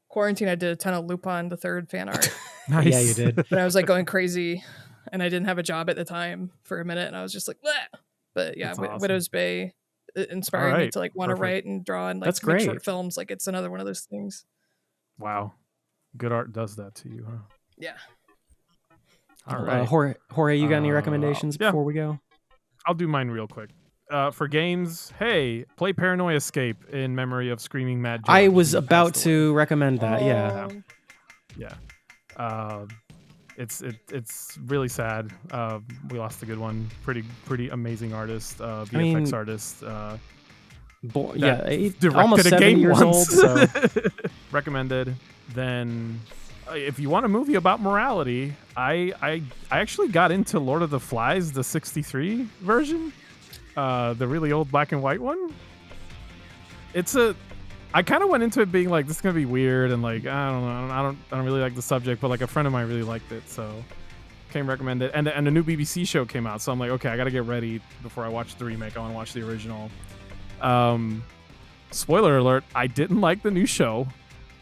quarantine, I did a ton of Lupin the Third fan art. Nice. Yeah, you did. But I was like going crazy, and I didn't have a job at the time for a minute, and I was just like, bleh. But yeah, That's awesome. Widow's Bay inspired me right. to like want to Perfect. write and draw and like That's make great. short films. Like it's another one of those things. Wow. Good art does that to you, huh? Yeah. All right. Jorge, you got any recommendations yeah. before we go? I'll do mine real quick. For games, hey, play Paranoia Escape in memory of Screaming Mad George. I was who about passed away. to recommend that. Yeah. Yeah. It's really sad. We lost a good one. Pretty amazing artist, VFX mean, artist. Yeah, he's Directed almost a 7 game years old. once. So Recommended. Then, if you want a movie about morality, I actually got into Lord of the Flies, the '63 version, the really old black and white one. I kind of went into it being like, this is gonna be weird, and like, I don't know, I don't really like the subject, but like a friend of mine really liked it, so came recommend it. And a new BBC show came out, so I'm like, okay, I gotta get ready before I watch the remake. I want to watch the original. Spoiler alert: I didn't like the new show.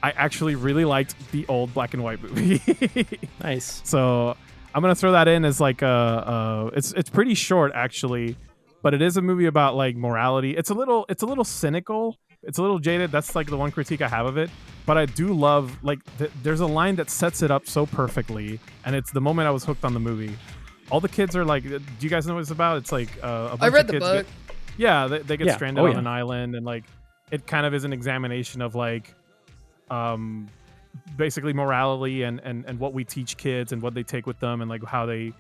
I actually really liked the old black and white movie. Nice. So I'm gonna throw that in as like it's pretty short actually, but it is a movie about like morality. It's a little cynical. It's a little jaded. That's like the one critique I have of it. But I do love like there's a line that sets it up so perfectly, and it's the moment I was hooked on the movie. All the kids are like, do you guys know what it's about? It's like a bunch I read of the kids book. they get stranded on an island, and like it kind of is an examination of like basically morality and what we teach kids and what they take with them, and like how they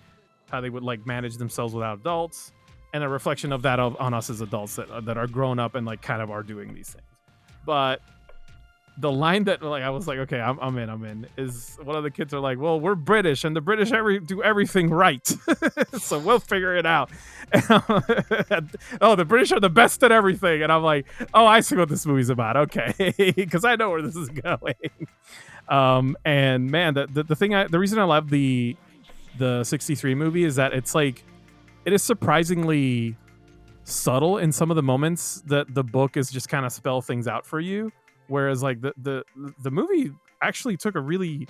would like manage themselves without adults, and a reflection of that on us as adults that are grown up and like kind of are doing these things. But the line that like I was like, okay, I'm in is one of the kids are like, well, we're British and the British do everything right, so we'll figure it out. Oh, the British are the best at everything, and I'm like, oh, I see what this movie's about, okay, because I know where this is going. And man, the reason I love the 63 movie is that it's like it is surprisingly subtle in some of the moments that the book is just kind of spell things out for you. Whereas like the movie actually took a really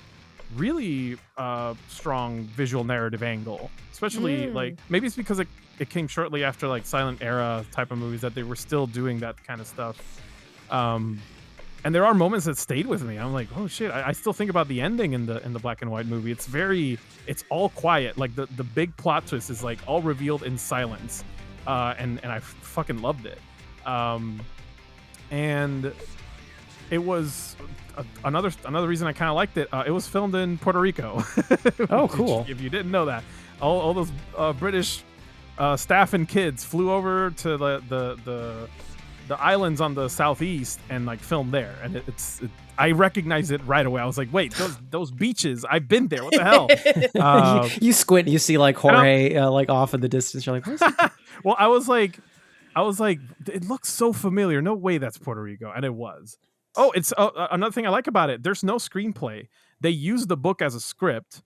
strong visual narrative angle, especially like maybe it's because it came shortly after like silent era type of movies that they were still doing that kind of stuff. And there are moments that stayed with me. I'm like, oh shit, I still think about the ending in the black and white movie. It's all quiet. Like the big plot twist is like all revealed in silence. And I fucking loved it. And it was another reason I kind of liked it. It was filmed in Puerto Rico. Oh, cool. If you didn't know that, all those British staff and kids flew over to the islands on the southeast and like filmed there. And I recognized it right away. I was like, wait, those beaches, I've been there. What the hell? You squint, you see like Jorge like off in the distance. You're like, what's that? Well, I was like, it looks so familiar. No way that's Puerto Rico. And it was. Oh, it's another thing I like about it. There's no screenplay. They used the book as a script,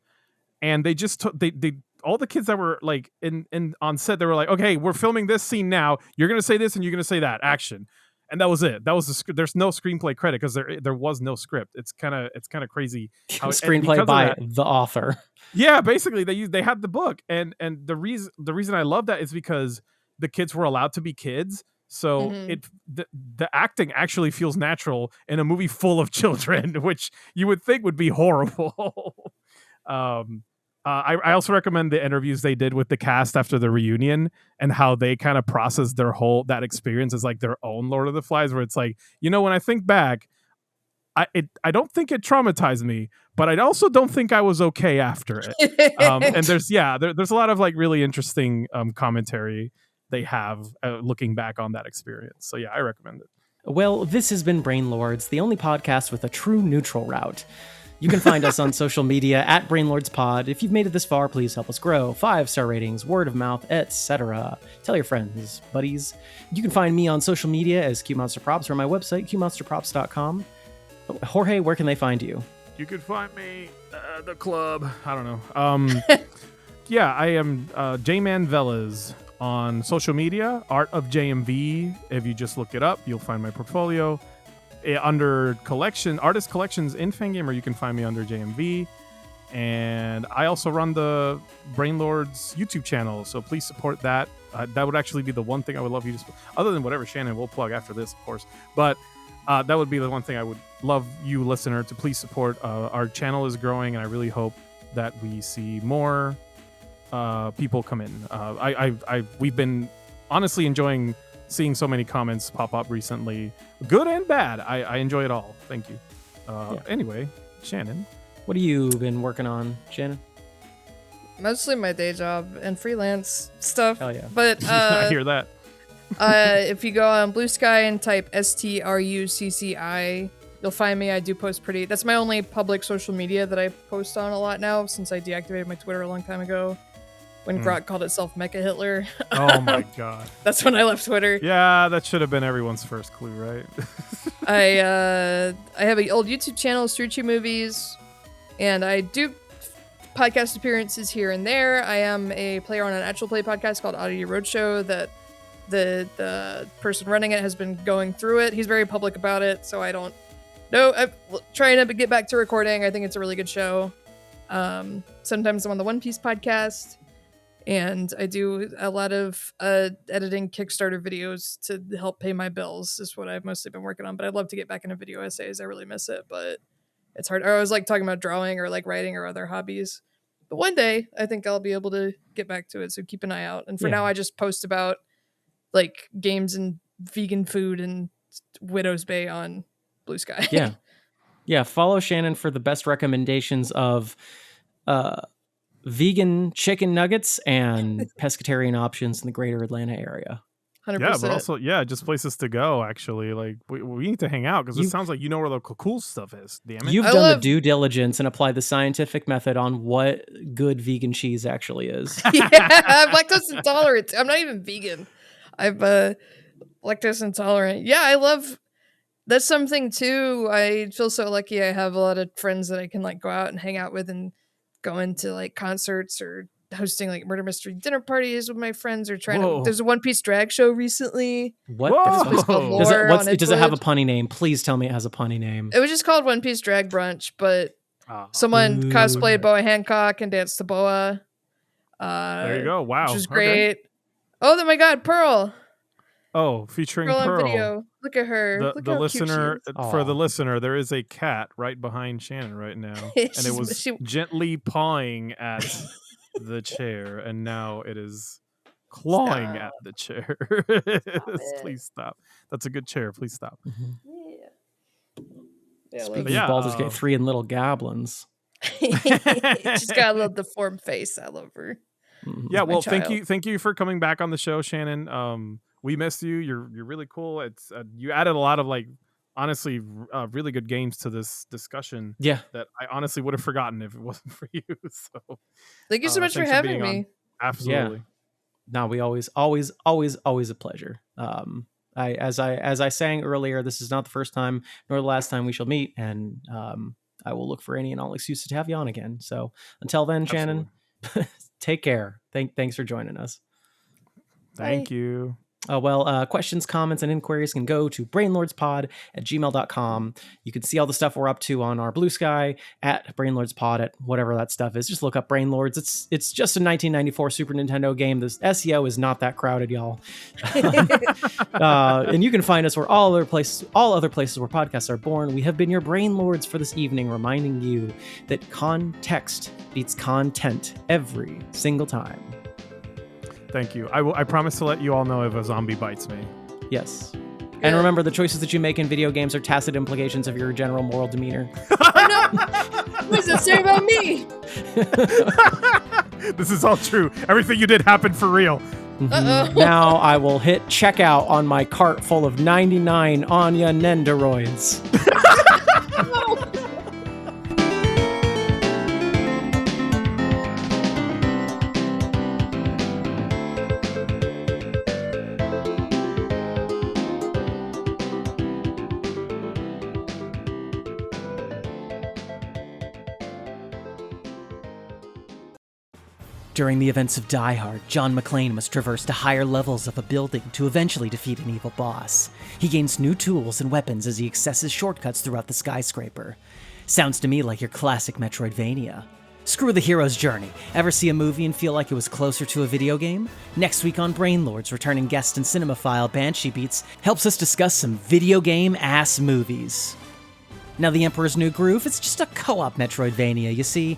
and they just they all the kids that were like in on set, they were like, okay, we're filming this scene now. You're gonna say this and you're gonna say that. Action, and that was it. That was the script. There's no screenplay credit because there was no script. It's kind of crazy. How Screenplay by the author. Yeah, basically they had the book, and the reason I love that is because the kids were allowed to be kids. So the acting actually feels natural in a movie full of children, which you would think would be horrible. I also recommend the interviews they did with the cast after the reunion and how they kind of process that experience as like their own Lord of the Flies, where it's like, when I think back, I don't think it traumatized me, but I also don't think I was okay after it. And there's a lot of like really interesting commentary they have looking back on that experience. So yeah, I recommend it. Well, this has been Brainlords, the only podcast with a true neutral route. You can find us on social media at BrainlordsPod. If you've made it this far, please help us grow. 5-star ratings, word of mouth, etc. Tell your friends, buddies. You can find me on social media as QMonsterProps or my website, QMonsterProps.com. Jorge, where can they find you? You can find me at the club. I don't know. Yeah, I am J-Man Velas on social media, Art of JMV. If you just look it up, you'll find my portfolio. Under artist collections in Fangamer, you can find me under JMV. And I also run the Brainlords YouTube channel, so please support that. That would actually be the one thing I would love you to support, other than whatever Shannon will plug after this, of course. But that would be the one thing I would love you, listener, to please support. Our channel is growing, and I really hope that we see more people come in. We've been honestly enjoying seeing so many comments pop up recently, good and bad. I enjoy it all. Thank you. Anyway, Shannon, what have you been working on, Shannon? Mostly my day job and freelance stuff. Hell yeah. But I hear that. If you go on Blue Sky and type STRUCCI, you'll find me. I do post that's my only public social media that I post on a lot now, since I deactivated my Twitter a long time ago. when Grok called itself Mecha Hitler. Oh my god. That's when I left Twitter. Yeah, that should have been everyone's first clue, right? I have an old YouTube channel, Strucci Movies, and I do podcast appearances here and there. I am a player on an actual play podcast called Oddity Roadshow that the person running it has been going through it. He's very public about it, so I don't know. I'm trying to get back to recording. I think it's a really good show. Sometimes I'm on the One Piece podcast, and I do a lot of editing Kickstarter videos to help pay my bills is what I've mostly been working on. But I'd love to get back into video essays. I really miss it, but it's hard. I was like talking about drawing or like writing or other hobbies. But one day I think I'll be able to get back to it. So keep an eye out. And for now, I just post about like games and vegan food and Widow's Bay on Blue Sky. Yeah. Follow Shannon for the best recommendations of vegan chicken nuggets and pescatarian options in the greater Atlanta area. 100%. Yeah, but also, just places to go, actually. Like, we need to hang out, because it sounds like you know where the cool stuff is. Damn it. You've done the due diligence and applied the scientific method on what good vegan cheese actually is. Yeah, I'm lactose intolerant. I'm not even vegan. I'm lactose intolerant. Yeah, I love... That's something, too. I feel so lucky I have a lot of friends that I can, like, go out and hang out with and go into, like, concerts or hosting like murder mystery dinner parties with my friends or trying to. There's a One Piece drag show recently. What? Does it have a punny name? Please tell me it has a punny name. It was just called One Piece Drag Brunch, but someone cosplayed Boa Hancock and danced to Boa. There you go. Wow. Which was great. Okay. Oh my god, Pearl. Oh, featuring Pearl. On video. Look at her. Look the listener, for the listener, there is a cat right behind Shannon right now, and it was gently pawing at the chair, and now it is clawing at the chair. Please stop. That's a good chair. Please stop. Speaking of Baldur's Gate 3 and little goblins. She's got a little deformed face. I love her. Yeah, well, thank you for coming back on the show, Shannon. We missed you. You're really cool. It's you added a lot of honestly really good games to this discussion. Yeah, that I honestly would have forgotten if it wasn't for you. So thank you so much for having me. Absolutely. Yeah. No, we always a pleasure. As I sang earlier, this is not the first time nor the last time we shall meet, and I will look for any and all excuses to have you on again. So until then, Shannon, take care. Thanks for joining us. Thank you. Questions, comments, and inquiries can go to brainlordspod@gmail.com. You can see all the stuff we're up to on our Blue Sky at brainlordspod at whatever that stuff is. Just look up Brainlords. It's just a 1994 Super Nintendo game. The SEO is not that crowded, y'all. And you can find us where all other places where podcasts are born. We have been your Brainlords for this evening, reminding you that context beats content every single time. Thank you. I promise to let you all know if a zombie bites me. Yes. And remember, the choices that you make in video games are tacit implications of your general moral demeanor. Oh, no. What does it say about me? This is all true. Everything you did happened for real. Mm-hmm. Now I will hit checkout on my cart full of 99 Anya Nendoroids. During the events of Die Hard, John McClane must traverse to higher levels of a building to eventually defeat an evil boss. He gains new tools and weapons as he accesses shortcuts throughout the skyscraper. Sounds to me like your classic Metroidvania. Screw the hero's journey. Ever see a movie and feel like it was closer to a video game? Next week on Brainlords, returning guest and cinemaphile Banshee Beats helps us discuss some video game-ass movies. Now, The Emperor's New Groove, it's just a co-op Metroidvania, you see.